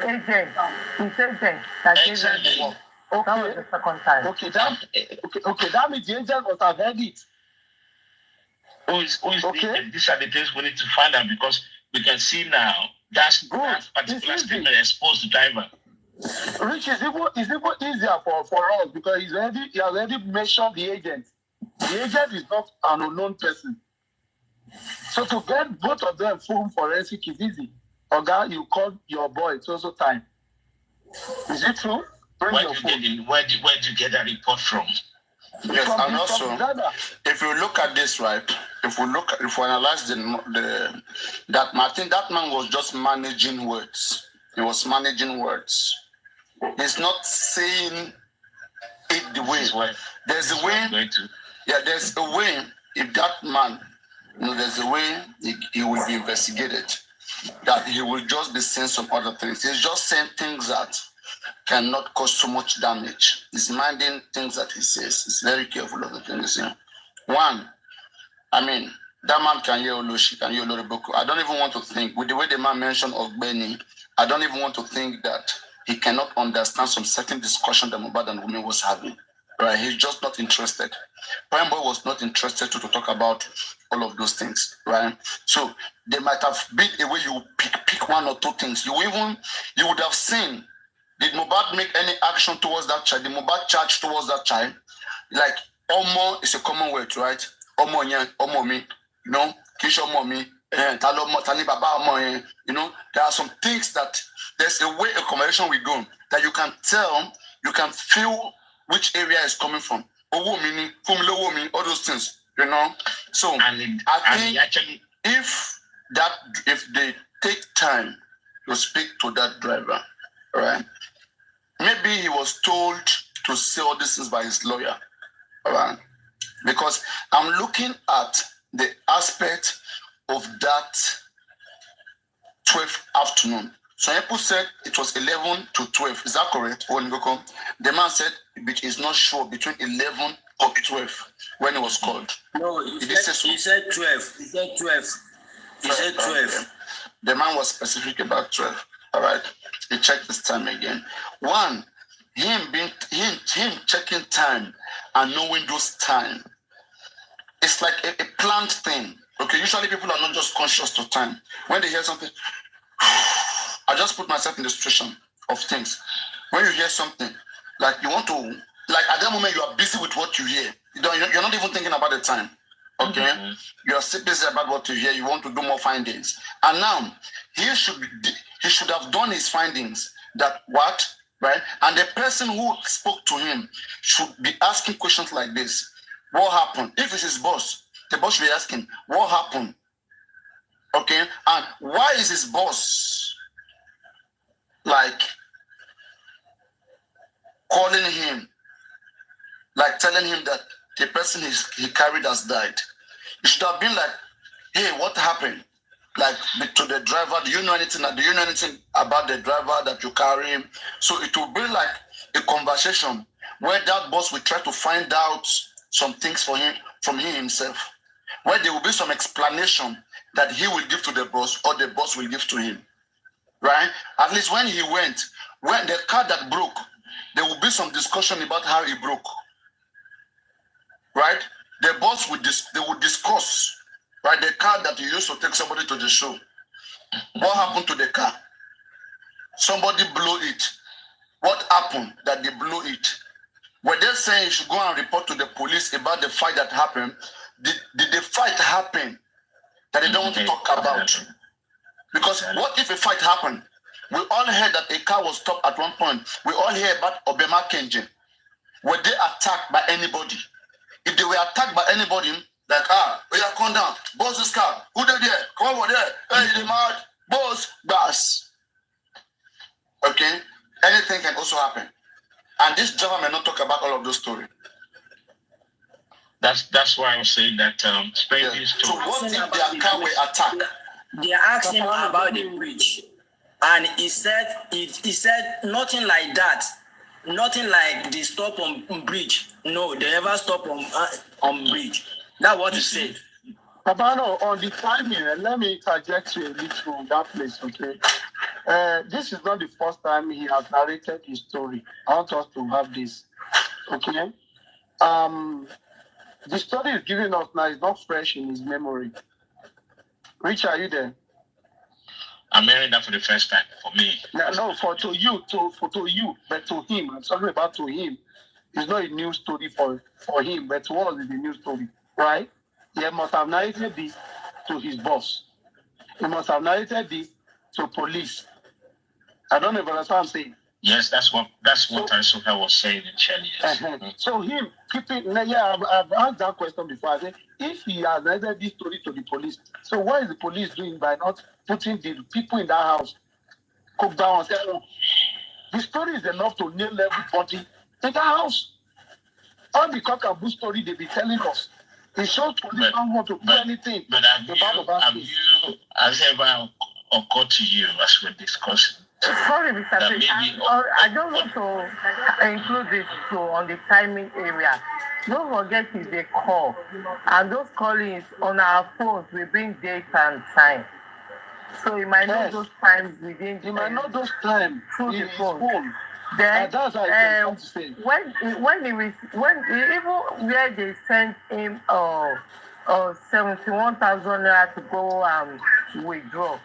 agent. He said that exactly. Okay. That was the second time. Okay, that means the agent was have heard it. Who is okay. These are the things we need to find out, because we can see now that particular statement exposed the driver. Rich, it's even easier for us because he has already mentioned the agent. The agent is not an unknown person. So to get both of them full forensic is easy. Oga, you call your boy, it's also time. Is it true? Where do you get that report from? Yes, and also, if you look at this, right? If we analyze I think that man was just managing words. He was managing words. He's not saying it the way. There's a way. Yeah, there's a way. If that man, there's a way he will be investigated. That he will just be saying some other things. He's just saying things that cannot cause so much damage. He's minding things that he says. He's very careful of the things he's saying. One, I mean, that man can hear Oloshi, can hear Oloriboko. I don't even want to think, with the way the man mentioned Ogbeni, I don't even want to think that he cannot understand some certain discussion that Mohbad and women was having. Right? He's just not interested. Prime Boy was not interested to talk about all of those things, right? So there might have been a way you pick one or two things. You would have seen, did Mohbad make any action towards that child? Did Mohbad charge towards that child? Like, Omo is a common word, right? Omo yen, Omo me, you know, Kisho Momi, Tani Baba Omo, you know, there are some things that there's a way a conversation will go that you can tell, you can feel which area is coming from. Owo meaning, all those things, you know. So I think actually, if they take time to speak to that driver, right? Maybe he was told to say all these things by his lawyer, right? Because I'm looking at the aspect of that 12th afternoon. Some people said it was 11 to 12. Is that correct? The man said which is not sure between 11 or 12 when it was called. No, he said 12. He said 12. He said 12. The man was specific about 12. All right. He checked this time again. One, him checking time and knowing those time. It's like a planned thing. Okay, usually people are not just conscious to time. When they hear something, I just put myself in the situation of things. When you hear something, like you want to, like at that moment you are busy with what you hear. You're not even thinking about the time. Okay, you're still busy about what you hear. You want to do more findings, and now he should have done his findings. That what, right? And the person who spoke to him should be asking questions like this: what happened? If it's his boss, the boss should be asking, what happened? Okay, and why is his boss like calling him, like telling him that the person he carried has died? It should have been like, hey, what happened? Like to the driver, do you know anything about the driver that you carry him? So it will be like a conversation where that boss will try to find out some things from him himself, where there will be some explanation that he will give to the boss or the boss will give to him, right? At least when he went, when the car that broke, there will be some discussion about how he broke, right? The boss would discuss, right? The car that you used to take somebody to the show. What happened to the car? Somebody blew it. What happened that they blew it? Were they saying you should go and report to the police about the fight that happened? Did the fight happen that they don't want to talk about? Because what if a fight happened? We all heard that a car was stopped at one point. We all hear about Obama Kenji. Were they attacked by anybody? If they were attacked by anybody, like, we are come down, boss this car, who did there? Come over there, hey, they mad, boss. Okay? Anything can also happen. And this driver may not talk about all of those stories. That's why I was saying that So what if their car were attacked? They asked him about the bridge, and he said nothing like that, nothing like the stop on bridge. No, they never stop on bridge. That's what he said. Papariano, on the timing, let me interject you a little on that place, okay? This is not the first time he has narrated his story. I want us to have this, okay? The story he's giving us now is not fresh in his memory. Rich, are you there? I'm hearing that for the first time for me. No, to you, but to him. I'm talking about to him. It's not a new story for him, but to us it's a new story, right? He must have narrated this to his boss. He must have narrated this to police. I don't know if that's what I'm saying. Yes, that's what Isuka was saying in Chile. Yes. So him I've asked that question before. I said, if he has narrated this story to the police, so what is the police doing by not putting the people in that house cook down and say, the story is enough to nail everybody in that house? All the cock and bull story they be telling us. It shows police don't want to do anything. But has it ever occurred to you as we're discussing? Sorry, Mr. Fish. I don't want to include this too on the timing area. Don't forget it's a call. And those callings on our phones will bring date and time. So you might know those times within. You might know those times through in the his phone. phone. Then That's how I can say. when even where they sent him 71,000 naira to go withdraw.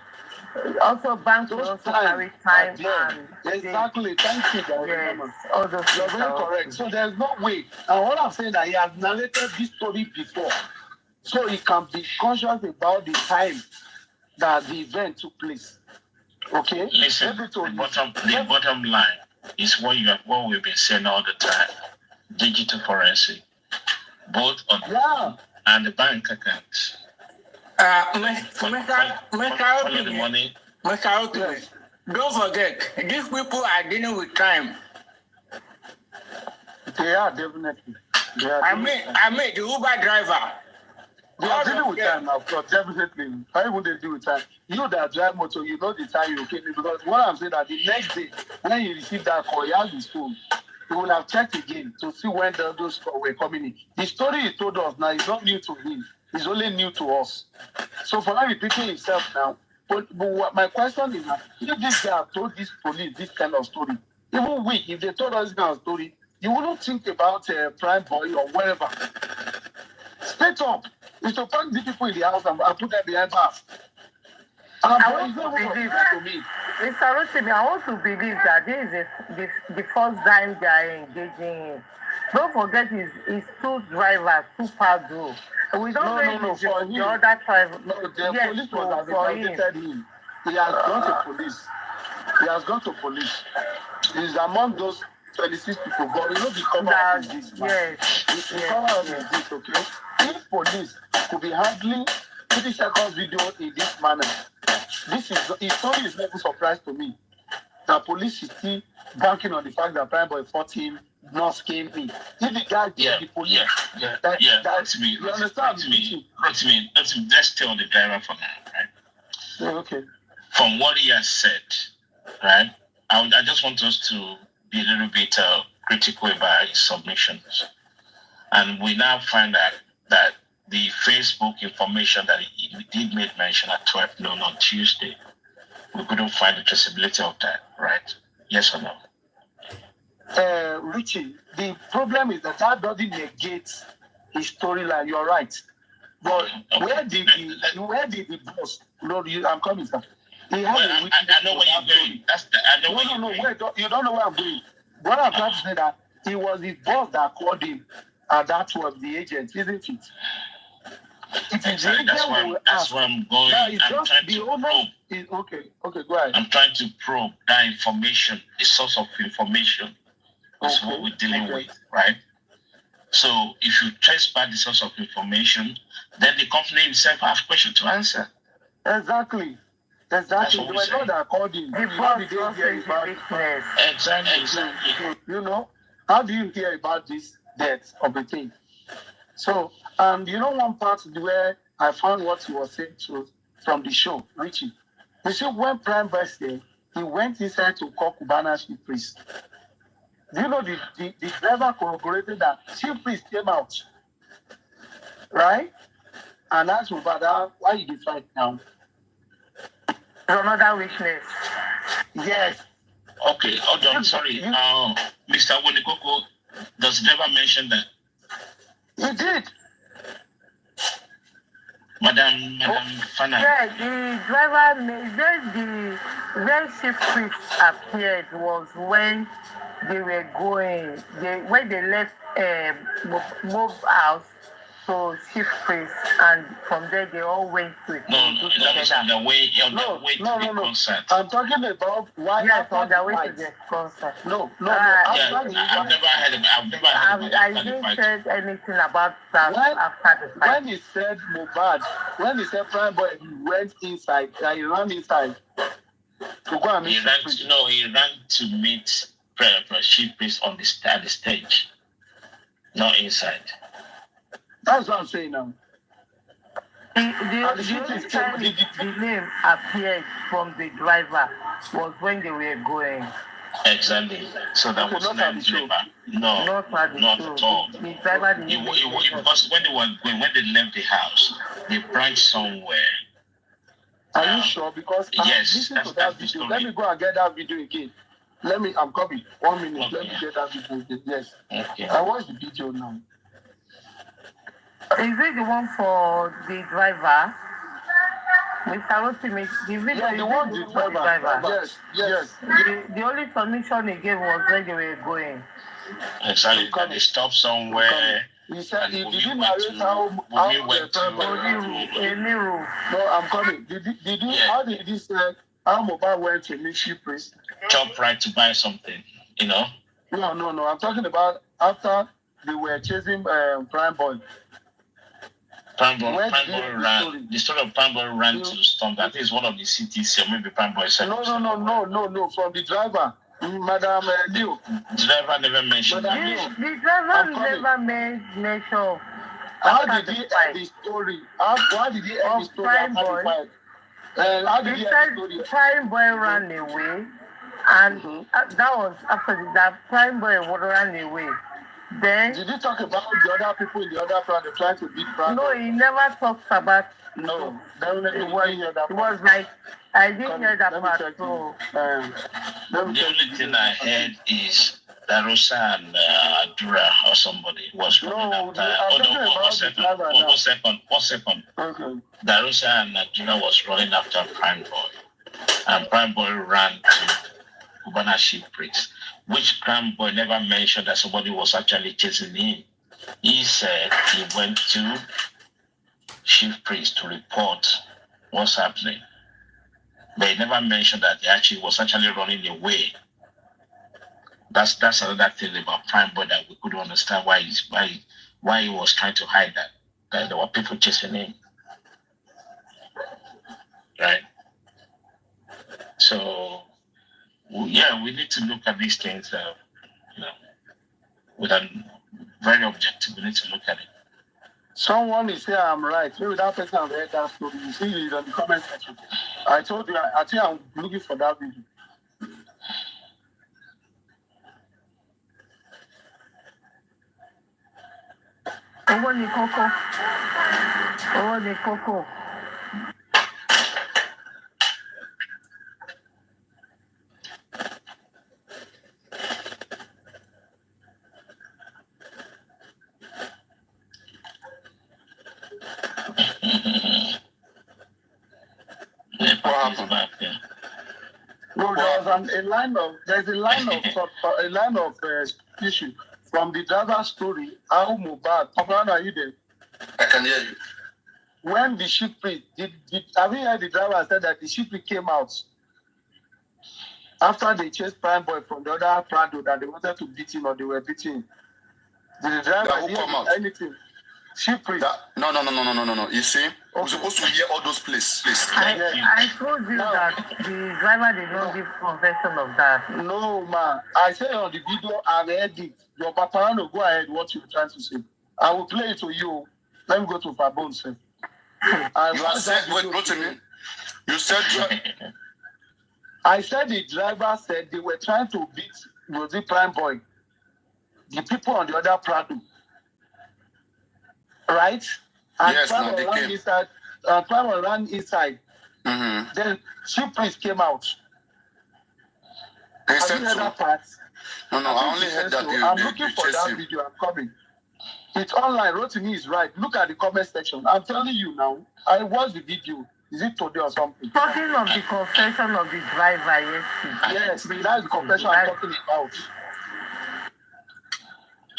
Also, banks will also carry time and exactly. Thank you, yes, all those you're very correct. So there's no way. And what I'm saying that he has narrated this story before, so he can be conscious about the time that the event took place. Okay. Listen, the bottom line is what we've been saying all the time: digital forensic, both on and the bank accounts. Mr. The money. Don't forget, these people are dealing with crime. They are definitely. I mean, the Uber driver. They are dealing with time, of course, definitely. Why would they deal with time? You that drive motor, you know the time you came in. Because what I'm saying that the next day, when you receive that call, you have his phone. He will have checked again to see when those calls were coming in. The story he told us now is not new to him. It's only new to us. So for now, repeating himself now. But what my question is that if this guy told this police this kind of story, even we, if they told us this kind of story, you wouldn't think about Prime Boy or whatever. Straight up, is to find the people in the house and put them behind bars. I want to believe that, Mr. Rotimi, I want to believe that this is the first time they are engaging in. Don't forget his two drivers, two paddle. We don't know for him. The other driver. No, the police was targeted him. He has gone to police. He has gone to police. He's among those 26 people. But you know the cover up is this, man. Yes. The cover up is this, okay? If police could be handling 30 seconds video in this manner, his story is not a surprise to me. The police is still banking on the fact that Prime Boy fought him, not came in. If the guy the police, you understand? Let's tell the driver for now, right? Yeah, okay. From what he has said, right? I just want us to be a little bit critical about his submissions. And we now find out that the Facebook information that he did make mention at 12 noon on Tuesday, we couldn't find the traceability of that, right? Yes or no? Richie, the problem is that doesn't negate his storyline. You're right. But where did the boss? No, I'm coming, sir. He has a witness. I know where you're going. Wait, you don't know where I'm going. What I'm trying to say that it was his boss that called him, and that was the agent, isn't it? That's where I'm going. Okay, go ahead. I'm trying to probe that information, the source of information is what we're dealing with, right? So if you trace back the source of information, then the company itself has questions to answer. Exactly. They were not that called him. How did they hear about it? Exactly. You know, how do you hear about this death of the thing? So, you know one part where I found what he was saying from the show, Richie. You see, when Prime Boy said he went inside to call Cubana chief priest. Do you know the driver corroborated that chief priest came out, right? And asked Mohbad, why you fight now? Another witness. Yes. Okay, hold on, sorry. Mr. Wonikoko, does never mention that? He did. Madam Fana. Yeah, the driver when chief priest appeared was when they were going, when they left Mob house to chief priest, and from there they all went to that was on the way to the concert. I'm talking about why. Yes, on the way to the concert. I've never heard about I didn't say anything about that after the fight. When he said Mohbad, when he said Prime Boy, he went inside. He ran inside to go and meet. He ran to meet chief priest on the stage, not inside. That's what I'm saying now. The name appeared from the driver was when they were going. Exactly. So that was not the show. No, not at all. The driver because when they were going, when they left the house, they branched somewhere. Are you sure? Because yes, listen to that video. Let me go and get that video again. I'm coming. 1 minute. Okay. Let me get that video again. Yes. Okay. I watched the video now. Is it the one for the driver? Mr. Rotimi, the video Yeah, the one the driver. Yes. The only submission he gave was where they were going. Exactly. That they stopped somewhere. He said he didn't narrate how we went to Eniru. No, I'm coming. Did he how did he say how Mohbad went to meet Chief Priest? Chop right to buy something, you know? No. I'm talking about after they were chasing Prime Boy. Prime Boy ran. The story of Prime Boy ran to Storm. That is one of the cities, or maybe Prime Boy said. No. From the driver, Madam Liu. The driver never mentioned. The driver never made mention. How did he end the story? Why did he end the story after the fight? How did he end the story? Prime Boy ran away, and that was after that. Prime Boy ran away. Then did you talk about the other people in the other plan trying to beat Prime? No, he never talks about. No, it was like I didn't hear that part. So the only thing I heard is that Rosa and Adura or somebody was running after. One second. Okay. Darusa and Adura was running after Prime Boy, and Prime Boy ran to Cubana Chief Priest, which Prime Boy never mentioned that somebody was actually chasing him. He said he went to Chief Priest to report what's happening. But he never mentioned that he actually was actually running away. That's another thing about Prime Boy that we couldn't understand why he was trying to hide that there were people chasing him. Right? So yeah, we need to look at these things, with a very objective. We need to look at it. Someone is here, I'm right. Maybe that person have heard that story. You see it on the comment section. I told you, I think I'm looking for that video. Owó ni kókó. No, there's a line of issue from the driver story. How Mohbad, Papariano, are you there? I can hear you. When the Chief Priest have you heard the driver said that the Chief Priest came out after they chased Prime Boy from the other Prado that they wanted to beat him or they were beating him? Did the driver hear anything? Chief Priest. No. You see, we're supposed to hear all those places. I told you that the driver did not give confession of that. No, man. I said on the video, I heard it. Your Papariano, go ahead. What you're trying to say? I will play it to you. Let me go to Fabon, sir. You said I said the driver said they were trying to beat Rosie Prime Boy, the people on the other Prado. Right? And yes, no, they came. Inside, Prime ran inside. Mm-hmm. Then Chief Priest came out. They Have said you heard so. that part? No, I only heard that. I'm looking for that video. I'm coming. It's online. Rotimi is right. Look at the comment section. I'm telling you now. I watched the video. Is it today or something? Talking of the confession of the driver yesterday. Yes, that's the confession I'm talking about.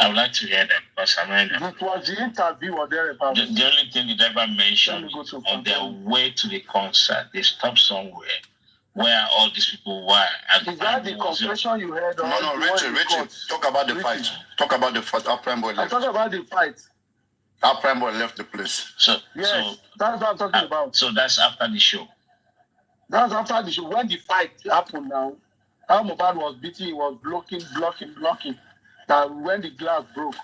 I would like to hear that because it was the interview or thereabout. The only thing the driver mentioned on their way to the concert, they stopped somewhere where all these people were. Is that the confession you heard? No, Richard, talk about the fight. Talk about the fight. Our Prime Boy left. I'm talking about the fight. Our Prime Boy left the place. That's what I'm talking about. So that's after the show. That's after the show. When the fight happened now, how Mohbad was beating, he was blocking. Now when the glass broke,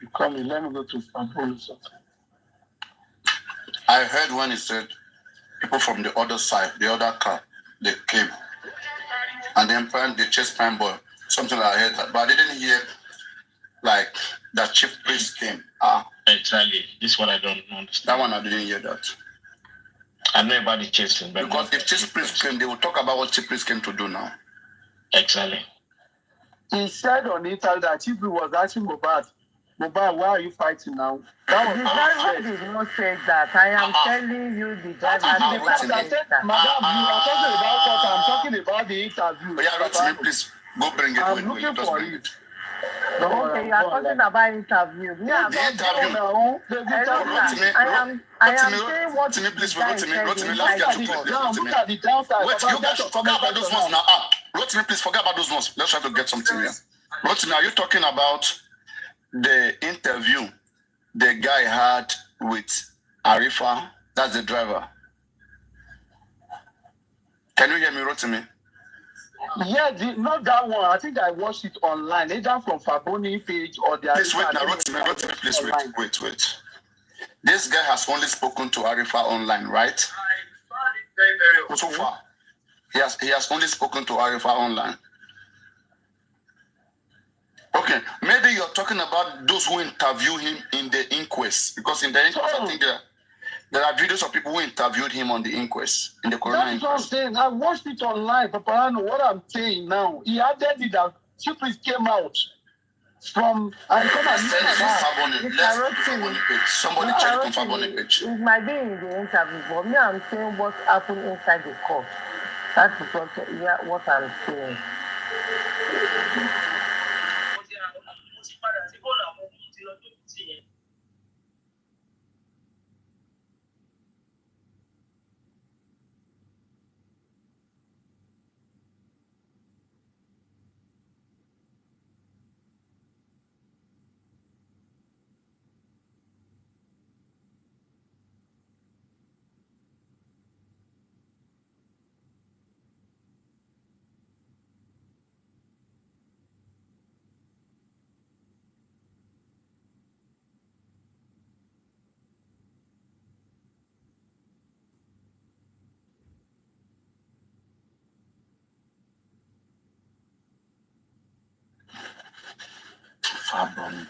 you come in, let me go to Fabon. I heard when he said people from the other side, the other car, they came. And then they chased Prime Boy. Something like I heard that. But I didn't hear like that Chief Priest came. Exactly. This one I don't understand. That one I didn't hear that. I know about the chasing, but because if Chief Priest came, they will talk about what Chief Priest came to do now. Exactly. He said on the interview that Chief Priest was asking Mohbad, why are you fighting now? That was the driver did not say that. I am telling you the driver Madam, never you are said that. talking about what I'm talking about the interview. Oh, yeah, Rotimi, please go bring it. I'm looking for it. Okay, you are talking about interview. Me, I'm The interview. I am saying what Rotimi, please, the guy Rotimi, said Rotimi, let's get to it. Now look at the downside. Wait, you guys should forget about those ones now. Rotimi, please forget about those ones. Let's try to get something here. Rotimi, are you talking about the interview the guy had with Arifa? That's the driver. Can you hear me, Rotimi? Yeah, not that one. I think I watched it online, either from Faboni page or the. Please wait now, Rotimi, please wait. This guy has only spoken to Arifa online, right? So far, he has only spoken to Arifa online. Okay, maybe you're talking about those who interview him in the inquest, because in the inquest, I think there are videos of people who interviewed him on the inquest, in the coroner inquest. That's what I'm saying. I watched it online, Papariano. What I'm saying now, he added it that Chief Priest came out from and come and somebody check on Faboni page. It might be in the interview, but me, I'm saying what happened inside the court. That's what I'm saying. Faboni.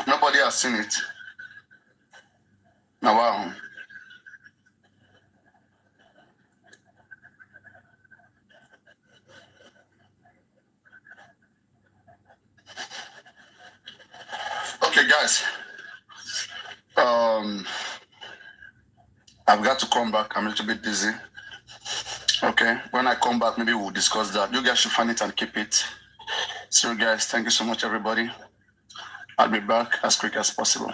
Nobody has seen it. Now, wow. Okay, guys. I've got to come back. I'm a little bit busy. Okay. When I come back, maybe we'll discuss that. You guys should find it and keep it. So, guys, thank you so much, everybody. I'll be back as quick as possible.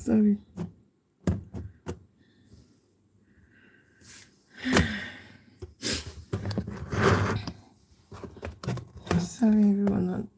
Sorry. Sorry, everyone.